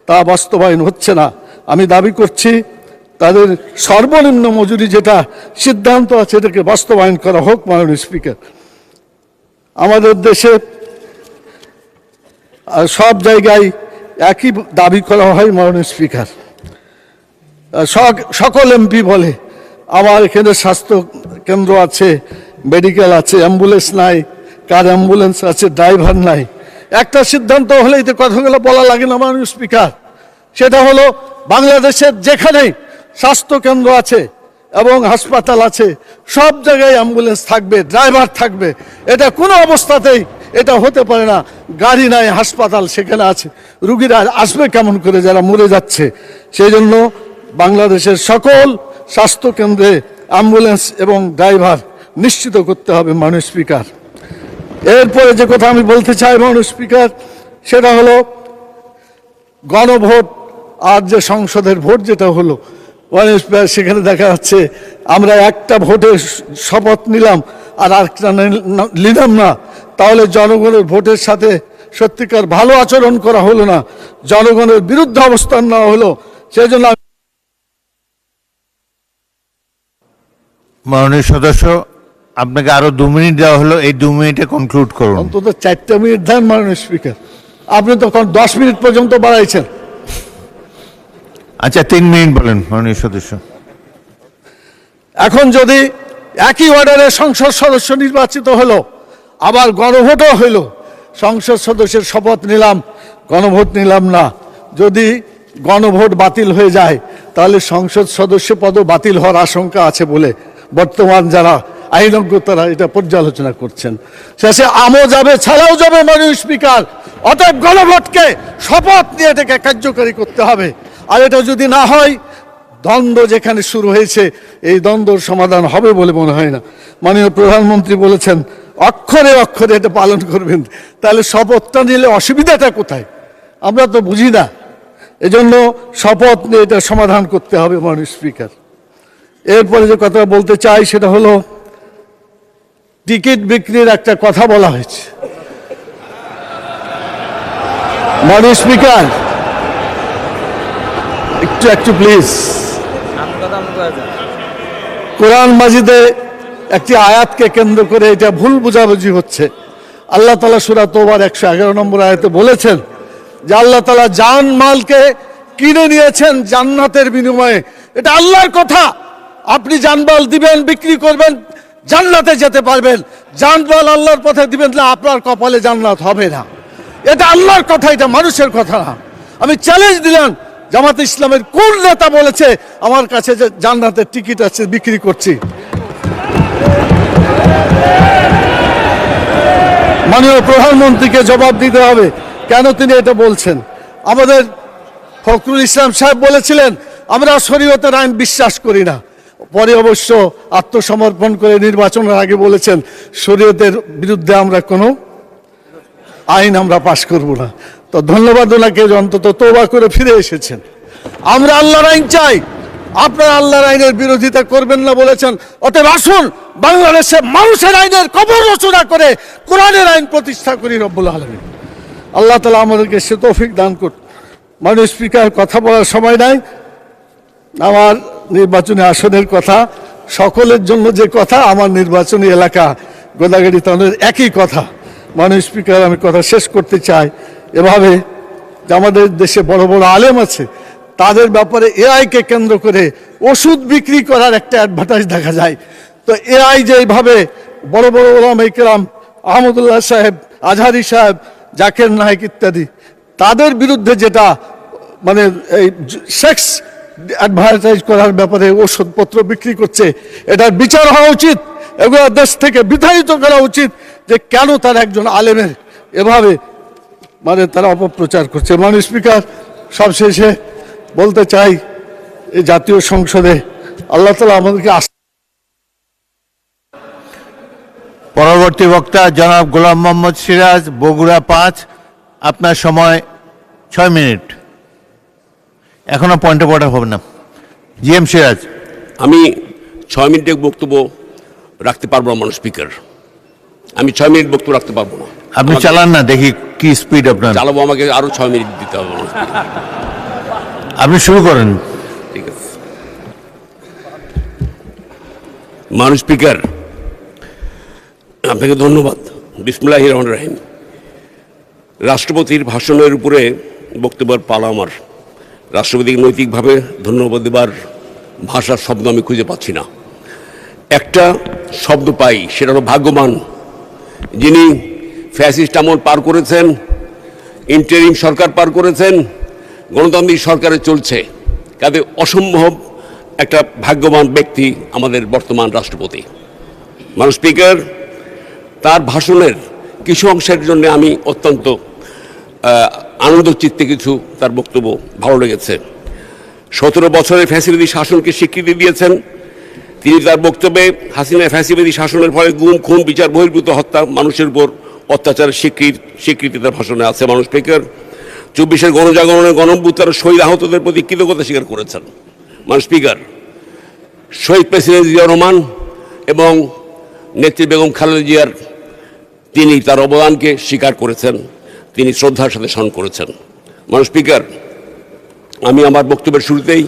তা বাস্তবায়ন হচ্ছে না। আমি দাবি করছি তাদের সর্বনিম্ন মজুরি যেটা সিদ্ধান্ত আছে এটাকে বাস্তবায়ন করা হোক। মাননীয় স্পিকার, আমাদের দেশে সব জায়গায় একই দাবি করা হয়। মাননীয় স্পিকার, সকল এমপি বলে আমার এখানে স্বাস্থ্য কেন্দ্র আছে, মেডিকেল আছে, অ্যাম্বুলেন্স নাই, কার অ্যাম্বুলেন্স আছে, ড্রাইভার নাই। একটা সিদ্ধান্ত হলেই তো কথাগুলো বলা লাগে না মাননীয় স্পিকার, সেটা হলো বাংলাদেশের যেখানেই স্বাস্থ্য কেন্দ্র আছে এবং হাসপাতাল আছে সব জায়গায় অ্যাম্বুলেন্স থাকবে, ড্রাইভার থাকবে। এটা কোনো অবস্থাতেই এটা হতে পারে না। গাড়ি নাই, হাসপাতাল সেখানে আছে, রুগীরা আসবে কেমন করে যারা মরে যাচ্ছে? সেই জন্য বাংলাদেশের সকল স্বাস্থ্য কেন্দ্রে অ্যাম্বুলেন্স এবং ড্রাইভার নিশ্চিত করতে হবে মাননীয় স্পিকার। এরপরে যে কথা আমি বলতে চাই মাননীয় স্পিকার, সেটা হলো গণভোট আর যে সংসদের ভোট যেটা হলো মাননীয় স্পিকার, সেখানে দেখা যাচ্ছে আমরা একটা ভোটে শপথ নিলাম আর আরেকটা নিলাম না, তাহলে জনগণের ভোটের সাথে সত্যিকার ভালো আচরণ করা হলো না, জনগণের বিরুদ্ধে অবস্থান নেওয়া হলো। সেই জন্য মাননীয় সদস্য, আপনাকে আরো 2 মিনিট দেওয়া হলো, এই 2 মিনিটে কনক্লুড করুন। অন্তত 4 মিনিট দেন মাননীয় স্পিকার, আপনি তখন 10 মিনিট পর্যন্ত বাড়াইছেন। আচ্ছা 3 মিনিট বলেন মাননীয় সদস্য। এখন যদি একই অর্ডারে সংসদ সদস্য নির্বাচিত হলো, আবার গণভোটও হইল, সংসদ সদস্যের শপথ নিলাম, গণভোট নিলাম না, যদি গণভোট বাতিল হয়ে যায় তাহলে সংসদ সদস্য পদও বাতিল হওয়ার আশঙ্কা আছে বলে বর্তমান যারা আইনজ্ঞ তারা এটা পর্যালোচনা করছেন। শেষে আমও যাবে, ছাড়াও যাবে মাননীয় স্পিকার। অতএব গণভোটকে শপথ নিয়ে এটাকে কার্যকরী করতে হবে। আর এটা যদি না হয়, দ্বন্দ্ব যেখানে শুরু হয়েছে এই দ্বন্দ্বর সমাধান হবে বলে মনে হয় না। মাননীয় প্রধানমন্ত্রী বলেছেন অক্ষরে অক্ষরে এটা পালন করবেন, তাহলে শপথটা নিলে অসুবিধাটা কোথায় আমরা তো বুঝি না। এজন্য শপথ নিয়ে এটা সমাধান করতে হবে মাননীয় স্পিকার। এরপরে যে কথা বলতে চাই সেটা হলো টিকিট বিক্রির একটা কথা বলা হয়েছে মাননীয় স্পিকার, একটু প্লিজ। কোরআন মাজিদে একটি আয়াতকে কেন্দ্র করে এটা ভুল বোঝাবুঝি হচ্ছে। আল্লাহ তাআলা সূরা তওবার 111 নম্বর আয়াতে বলেছেন যে আল্লাহ তাআলা জান মালকে কিনে নিয়েছেন জান্নাতের বিনিময়ে। এটা আল্লাহর কথা। আপনি জানমাল দিবেন, বিক্রি করবেন, জান্নাতে যেতে পারবেন। জানমাল আল্লাহর পথে দিবেন না, আপনার কপালে জান্নাত হবে না। এটা আল্লাহর কথা, এটা মানুষের কথা না। আমি চ্যালেঞ্জ দিলাম, জামাতে ইসলামের কোন নেতা বলেছে আমার কাছে যে জান্নাতের টিকিট আছে বিক্রি করছি? মাননীয় প্রধানমন্ত্রীকে জবাব দিতে হবে কেন তিনি এটা বলছেন। আমাদের ফখরুল ইসলাম সাহেব বলেছিলেন আমরা শরীয়তের আইন বিশ্বাস করি না, পরে অবশ্য আত্মসমর্পণ করে নির্বাচনের আগে বলেছেন শরীয়তের বিরুদ্ধে আমরা কোনো আইন আমরা পাশ করব না। তো ধন্যবাদ ওনাকে, অন্তত তওবা করে ফিরে এসেছেন। আমরা আল্লাহর আইন চাই, আপনারা আল্লাহর আইনের বিরোধিতা করবেন না বলেছেন। অতএব আসুন বাংলাদেশে মানুষের আইনের কবর রচনা করে কোরআনের আইন প্রতিষ্ঠা করি রব্বুল আলামিন। আল্লাহ তাআলা আমাদেরকে সে তৌফিক দান করুন। মাননীয় স্পিকার, কথা বলার সময় নাই। আমার নির্বাচনী আসনের কথা, সকলের জন্য যে কথা, আমার নির্বাচনী এলাকা গোদাগাড়ি থানার একই কথা। মাননীয় স্পিকার, আমি কথা শেষ করতে চাই এভাবে যে আমাদের দেশে বড় বড় আলেম আছে, তাদের ব্যাপারে এআইকে কেন্দ্র করে ওষুধ বিক্রি করার একটা অ্যাডভার্টাইজ দেখা যায়। তো এআই যে এইভাবে বড় বড় ওলামা ইকরাম, আহমদুল্লাহ সাহেব, আজহারি সাহেব, জাকির নায়েক ইত্যাদি, তাদের বিরুদ্ধে যেটা মানে এই সেক্স অ্যাডভার্টাইজ করার ব্যাপারে ওষুধপত্র বিক্রি করছে, এটার বিচার হওয়া উচিত। এগুলো দেশ থেকে বিতাড়িত করা উচিত যে কেন তার একজন আলেমের এভাবে মানে তারা অপপ্রচার করছে। মাননীয় স্পিকার, সবশেষে বলতে চাই এই জাতীয় সংসদে আল্লাহ তাআলা আমাদেরকে পরবর্তী বক্তা জনাব গোলাম মোহাম্মদ সিরাজ, বগুড়া 5। আপনার সময় 6 মিনিট। এখনো পয়েন্ট অফ অর্ডার হবে না। জিএম সিরাজ। আমি 6 মিনিটের বক্তব্য রাখতে পারবো না মাননীয় স্পিকার, আমি 6 মিনিট বক্তব্য রাখতে পারবো না। আপনি চালান না, দেখি কি স্পিড আপনার। চালাবো, আমাকে আরো 6 মিনিট দিতে হবে। আপনি শুরু করেন। ঠিক আছে মাননীয় স্পিকার, আপনাকে ধন্যবাদ। বিসমিল্লাহির রহমানির রহিম। রাষ্ট্রপতির ভাষণের উপরে বক্তব্যের পালা আমার। রাষ্ট্রপতিকে নৈতিকভাবে ধন্যবাদ দেবার ভাষার শব্দ আমি খুঁজে পাচ্ছি না। একটা শব্দ পাই, সেটা হলো ভাগ্যবান। যিনি ফ্যাসিস্ট আমল পার করেছেন, ইন্টারিম সরকার পার করেছেন, গণতান্ত্রিক সরকারে চলছে, কাজে অসম্ভব একটা ভাগ্যবান ব্যক্তি আমাদের বর্তমান রাষ্ট্রপতি। মাননীয় স্পিকার, তার ভাষণের কিছু অংশের জন্য আমি অত্যন্ত আনন্দ চিত্তে কিছু তার বক্তব্য ভালো লেগেছে। 17 বছরের ফ্যাসিবাদী শাসনকে স্বীকৃতি দিয়েছেন তিনি। তার বক্তব্যে হাসিনা ফ্যাসিবাদী শাসনের ফলে গুম, খুন, বিচার বহির্ভূত হত্যা, মানুষের উপর অত্যাচারের স্বীকৃতি তার ভাষণে আছে। মাননীয় স্পিকার, 24-এর গণজাগরণের গণঅভ্যুত্থানের শহীদ আহতদের প্রতি কৃতজ্ঞতা স্বীকার করেছেন। মাননীয় স্পিকার, শহীদ প্রেসিডেন্ট জিয়া রহমান এবং নেত্রী বেগম খালেদা জিয়ার তিনি তার অবদানকে স্বীকার করেছেন, তিনি শ্রদ্ধার সাথে স্মরণ করেছেন। মাননীয় স্পিকার, আমি আমার বক্তব্যের শুরুতেই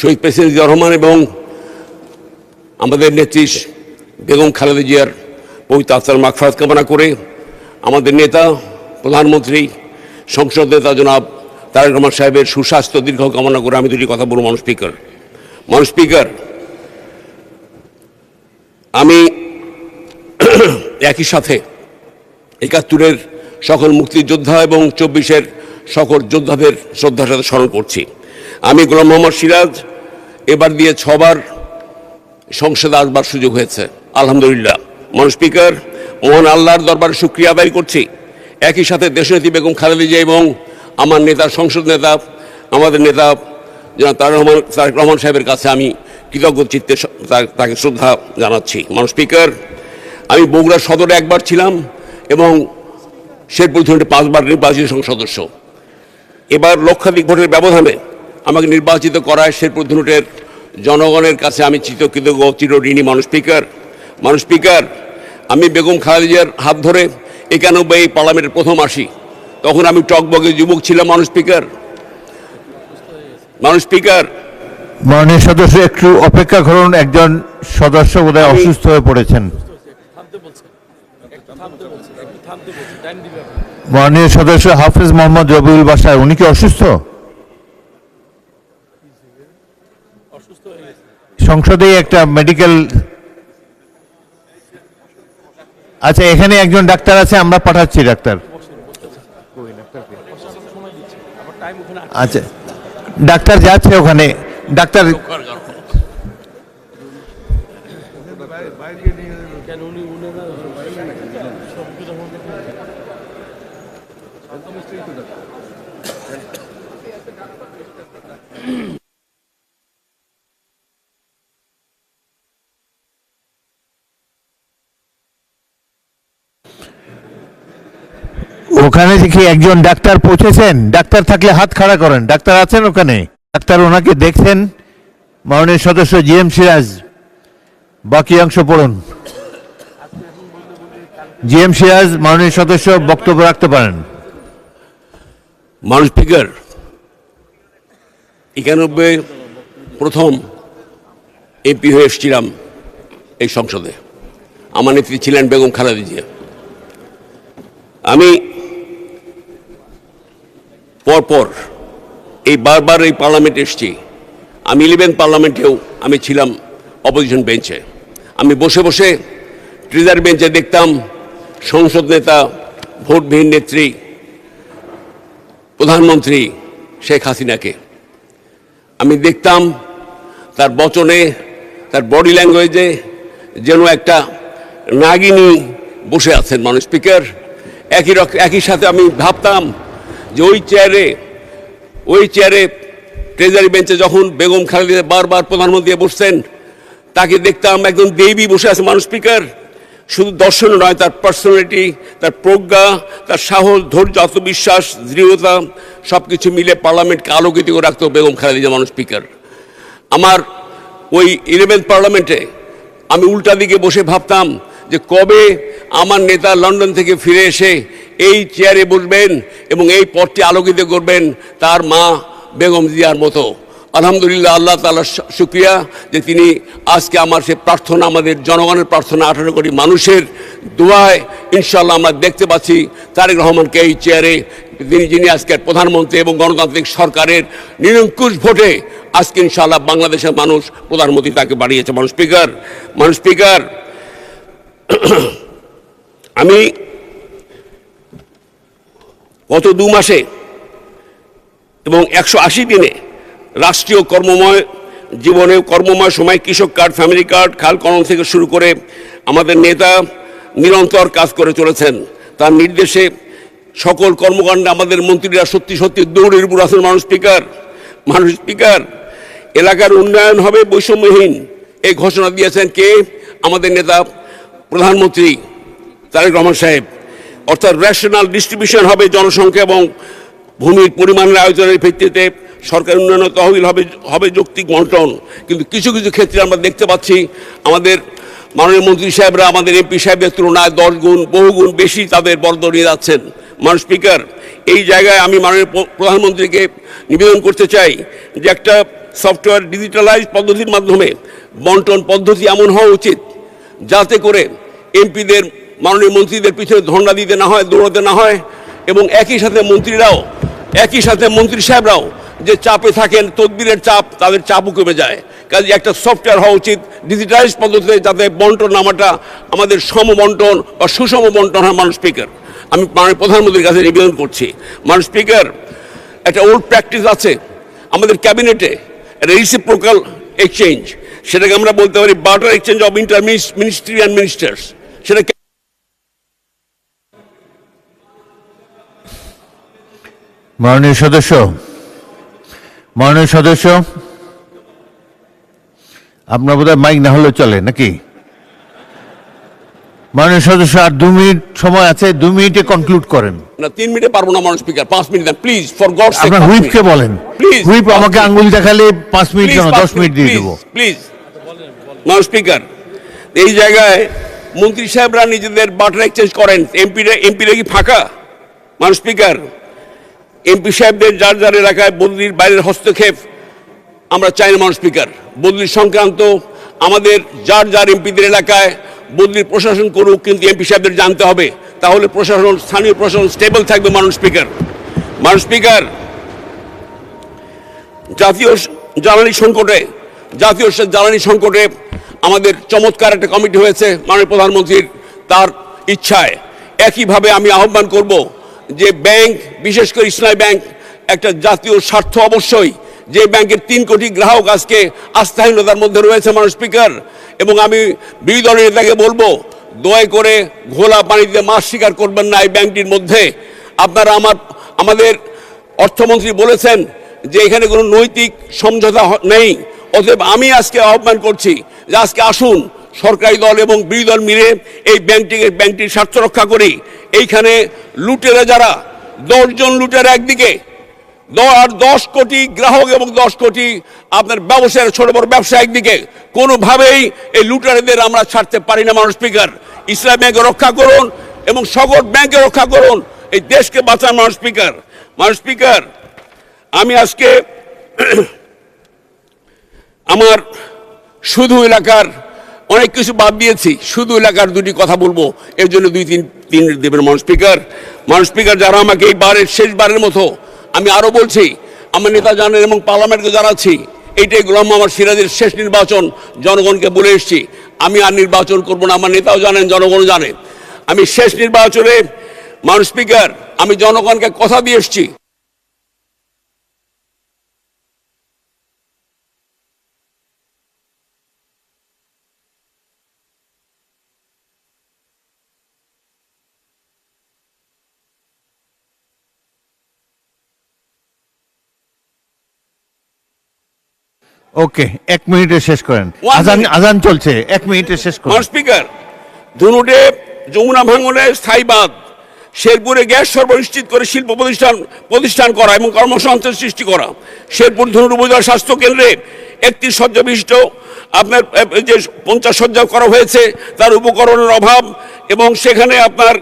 শহীদ প্রেসিডেন্ট জিয়া রহমান এবং আমাদের নেত্রী বেগম খালেদা জিয়ার পবিত্র আত্মার মাগফিরাত কামনা করে আমাদের নেতা, প্রধানমন্ত্রী, সংসদ নেতা জনাব তারেক রহমান সাহেবের সুস্বাস্থ্য দীর্ঘ কামনা করে আমি দুটি কথা বলব। মাননীয় স্পিকার, মাননীয় স্পিকার, আমি একই সাথে 71-এর সকল মুক্তিযোদ্ধা এবং 24-এর সকল যোদ্ধাদের শ্রদ্ধার সাথে স্মরণ করছি। আমি গোলাম মোহাম্মদ সিরাজ, এবার দিয়ে 6 বার সংসদে আসবার সুযোগ হয়েছে, আলহামদুলিল্লাহ। মাননীয় স্পিকার, মহান আল্লাহর দরবারে শুকরিয়া আদায় করছি। একই সাথে দেশনেত্রী বেগম খালেদা জিয়া এবং আমার নেতা, সংসদ নেতা, আমাদের নেতা তারেক রহমান সাহেবের কাছে আমি কৃতজ্ঞ চিত্তে তাকে শ্রদ্ধা জানাচ্ছি। মাননীয় স্পিকার, আমি বগুড়া সদরে একবার ছিলাম এবং শেরপুর ধরে 5 বার নির্বাচিত সংসদ সদস্য। এবার লক্ষাধিক ভোটের ব্যবধানে আমাকে নির্বাচিত করায় শেরপুর ধুনুটের জনগণের কাছে আমি কৃতজ্ঞ, চিরঋণী। মাননীয় স্পিকার, মাননীয় স্পিকার, আমি বেগম খালেদা জিয়ার হাত ধরে 91 পার্লামেন্টের প্রথম আসি, তখন আমি টকবগে যুবক ছিলাম। মাননীয় স্পিকার, মাননীয় স্পিকার, মাননীয় সদস্য একটু অপেক্ষা করুন, একজন সদস্য বোধহয় অসুস্থ হয়ে পড়েছেন। মাননীয় সদস্য হাফেজ মোহাম্মদ রবিউল বাসার, উনি কি অসুস্থ? সংসদেই একটা মেডিকেল, আচ্ছা এখানে একজন ডাক্তার আছে, আমরা পাঠাচ্ছি ডাক্তার। আচ্ছা ডাক্তার যাচ্ছে ওখানে, ডাক্তার ওখানে দেখি একজন ডাক্তার পৌঁছেছেন। ডাক্তার থাকলে হাত খাড়া করেন। ডাক্তার আছেন ওখানে? ডাক্তার ওনাকে দেখছেন। মাননীয় সদস্য জিএম সিরাজ, বাকি অংশ পড়ুন। জিএম সিরাজ, মাননীয় সদস্য বক্তব্য রাখতে পারেন। মাননীয় স্পিকার, 91 প্রথম এমপি হয়ে এসেছিলাম এই সংসদে। আমার নেত্রী ছিলেন বেগম খালেদা জিয়া। আমি পরপর এই বারবার এই পার্লামেন্টে এসেছি। আমি 11 পার্লামেন্টেও আমি ছিলাম অপোজিশন বেঞ্চে। আমি বসে বসে ট্রেজারি বেঞ্চে দেখতাম সংসদ নেতা, ভোটবিহীন নেত্রী, প্রধানমন্ত্রী শেখ হাসিনাকে। আমি দেখতাম তার বচনে, তার বডি ল্যাঙ্গুয়েজে যেন একটা নাগিনী বসে আছেন। মাননীয় স্পিকার, একই সাথে আমি ভাবতাম যে ওই চেয়ারে ট্রেজারি বেঞ্চে যখন বেগম খালেদা বারবার প্রধানমন্ত্রী বসছেন, তাকে দেখতাম একজন দেবী বসে আছে। মাননীয় স্পিকার, শুধু দর্শন নয়, তার পার্সোনালিটি, তার প্রজ্ঞা, তার সাহস, ধৈর্য, আত্মবিশ্বাস, দৃঢ়তা সব কিছু মিলে পার্লামেন্টকে আলোকিত করে রাখতো বেগম খালেদা জিয়া। মাননীয় স্পিকার, আমার ওই 11 পার্লামেন্টে আমি উল্টা দিকে বসে ভাবতাম যে কবে আমার নেতা লন্ডন থেকে ফিরে এসে এই চেয়ারে বসবেন এবং এই পথটি আলোকিত করবেন তার মা বেগম জিয়ার মতো। আলহামদুলিল্লাহ, আল্লাহ তাআলার শুকরিয়া যে তিনি আজকে আমার সে প্রার্থনা, আমাদের জনগণের প্রার্থনা, 18 কোটি মানুষের দোয়ায় ইনশাআল্লাহ আমরা দেখতে পাচ্ছি তারেক রহমানকে এই চেয়ারে, যিনি আজকের প্রধানমন্ত্রী এবং গণতান্ত্রিক সরকারের নিরঙ্কুশ ভোটে আজকে ইনশাআল্লাহ বাংলাদেশের মানুষ প্রধানমন্ত্রী তাকে বাড়িয়েছে। মানুষ স্পিকার আমি গত 2 মাসে এবং 180 দিনে রাষ্ট্রীয় কর্মময় জীবনে কর্মময় সময় কৃষক কার্ড, ফ্যামিলি কার্ড, খাল খনন থেকে শুরু করে আমাদের নেতা নিরন্তর কাজ করে চলেছেন। তার নির্দেশে সকল কর্মকাণ্ডে আমাদের মন্ত্রীরা সত্যি সত্যি দৌড়ের উপর আছেন। মানুষ স্পিকার এলাকার উন্নয়ন হবে বৈষম্যহীন, এই ঘোষণা দিয়েছেন কে? আমাদের নেতা প্রধানমন্ত্রী তারেক রহমান সাহেব। অর্থাৎ রেশনাল ডিস্ট্রিবিউশন হবে জনসংখ্যা এবং ভূমির পরিমাণের আয়োজনের ভিত্তিতে সরকার উন্নয়ন তহবিল হবে যৌক্তিক বন্টন। কিন্তু কিছু কিছু ক্ষেত্রে আমরা দেখতে পাচ্ছি আমাদের মাননীয় মন্ত্রী সাহেবরা আমাদের এমপি সাহেবের তুলনায় 10 গুণ বহুগুণ বেশি তাদের বরাদ্দ নিয়ে যাচ্ছেন। মানুষ স্পিকার, এই জায়গায় আমি মাননীয় প্রধানমন্ত্রীকে নিবেদন করতে চাই যে একটা সফটওয়্যার ডিজিটালাইজ পদ্ধতির মাধ্যমে বন্টন পদ্ধতি এমন হওয়া উচিত যাতে করে এমপিদের মাননীয় মন্ত্রীদের পিছনে ধর্ণা দিতে না হয়, দৌড়াতে না হয়, এবং একই সাথে মন্ত্রী সাহেবরাও যে চাপে থাকেন, তদবিরের চাপ, তাদের চাপও কমে যায়। কাজে একটা সফটওয়্যার হওয়া উচিত ডিজিটালাইজ পদ্ধতিতে, যাতে বন্টন নামাটা আমাদের সমবন্টন বা সুষম বন্টন হয়। মানুষ স্পিকার, আমি মাননীয় প্রধানমন্ত্রীর কাছে নিবেদন করছি। মানুষ স্পিকার, একটা ওল্ড প্র্যাকটিস আছে আমাদের ক্যাবিনেটে, একটা রিসিপ্রোকাল এক্সচেঞ্জ, সেটাকে আমরা বলতে পারি barter exchange of inter ministry and ministers. সেটা মাননীয় সদস্য, আপনার বোধহয় মাইক না হলেও চলে নাকি? মাননীয় সদস্য, আর 2 মিনিট সময় আছে, 2 মিনিটে কনক্লুড করেন। না, 3 মিনিটে পারবো না। মানুষ স্পিকার, 5 মিনিট দেন প্লিজ, ফর গডস সেক। আপনার হুইপকে বলেন, হুইপ আমাকে আঙ্গুল দেখালে 5 মিনিট কেন, 10 মিনিট দিয়ে দেবো। প্লিজ মানুষ স্পিকার, এই জায়গায় মন্ত্রী সাহেবরা নিজেদের বার্টার এক্সচেঞ্জ করেন, এমপিরা কি ফাঁকা? মানুষ স্পিকার, এমপি সাহেবদের যার যার এলাকায় বদলির বাইরের হস্তক্ষেপ আমরা চাই না। মানুষ স্পিকার, বদলির সংক্রান্ত আমাদের যার যার এমপিদের এলাকায় বদলির প্রশাসন করুক, কিন্তু এমপি সাহেবদের জানতে হবে, তাহলে স্থানীয় প্রশাসন স্টেবল থাকবে। মানুষ স্পিকার, জাতীয় জ্বালানি সংকটে আমাদের চমৎকার একটা কমিটি হয়েছে মাননীয় প্রধানমন্ত্রীর তার ইচ্ছায়। একইভাবে আমি আহ্বান করব যে ব্যাংক, বিশেষ করে ইসলামী ব্যাংক, একটা জাতীয় স্বার্থ অবশ্যই, যে ব্যাংকের 3 কোটি গ্রাহক আজকে আস্থাহীনতার মধ্যে রয়েছে। মানুষ স্পিকার, এবং আমি বিরোধী দলের নেতাকে বলবো, দয়া করে ঘোলা পানিতে মাছ শিকার করবেন না এই ব্যাংকটির মধ্যে। আপনারা আমাদের অর্থমন্ত্রী বলেছেন যে এখানে কোনো নৈতিক সমঝোতা নেই। অতএব আমি আজকে আহ্বান করছি যে আজকে আসুন সরকারি দল এবং বিরোধী দল মিলে এই ব্যাংকটির স্বার্থ রক্ষা করি। এইখানে লুটেরা যারা 10 জন লুটেরা একদিকে, আর 10 কোটি গ্রাহক এবং 10 কোটি আপনার ব্যবসায়ের ছোট বড় ব্যবসা একদিকে, কোনোভাবেই এই লুটেরাদের আমরা ছাড়তে পারি না। মানুষ স্পিকার, ইসলাম ব্যাংকে রক্ষা করুন এবং সকল ব্যাংকে রক্ষা করুন, এই দেশকে বাঁচান। মানুষ স্পিকার, আমি আজকে আমার শুধু এলাকার অনেক কিছু বাদ দিয়েছি, শুধু এলাকার 2টি কথা বলবো, এর জন্য 2-3 মিনিট দেবেন। মানুষ স্পিকার, যারা আমাকে এইবারের শেষবারের মতো, আমি আরো বলছি, আমার নেতা জানেন এবং পার্লামেন্টকে জানাচ্ছি, এইটাই গোলাম মোহাম্মদ সিরাজের শেষ নির্বাচন। জনগণকে বলে এসেছি আমি আর নির্বাচন করবো না। আমার নেতাও জানেন, জনগণও জানে, আমি শেষ নির্বাচনে মানুষ স্পিকার আমি জনগণকে কথা দিয়ে এসেছি। ওকে, 1 মিনিটে শেষ করেন। আজান চলছে, 1 মিনিটে শেষ করেন। স্পিকার, ধনুটে যমুনা ভাঙনে স্থায়ী বাঁধ, শেরপুরে গ্যাস সরবরাহ নিশ্চিত করে শিল্প প্রতিষ্ঠান করা এবং কর্মসংস্থান সৃষ্টি করা। শেরপুর ধনুট উপজেলা স্বাস্থ্য কেন্দ্রে 31 শয্যা বিশিষ্ট আপনার যে 50 শয্যা করা হয়েছে, তার উপকরণের অভাব, এবং সেখানে আপনার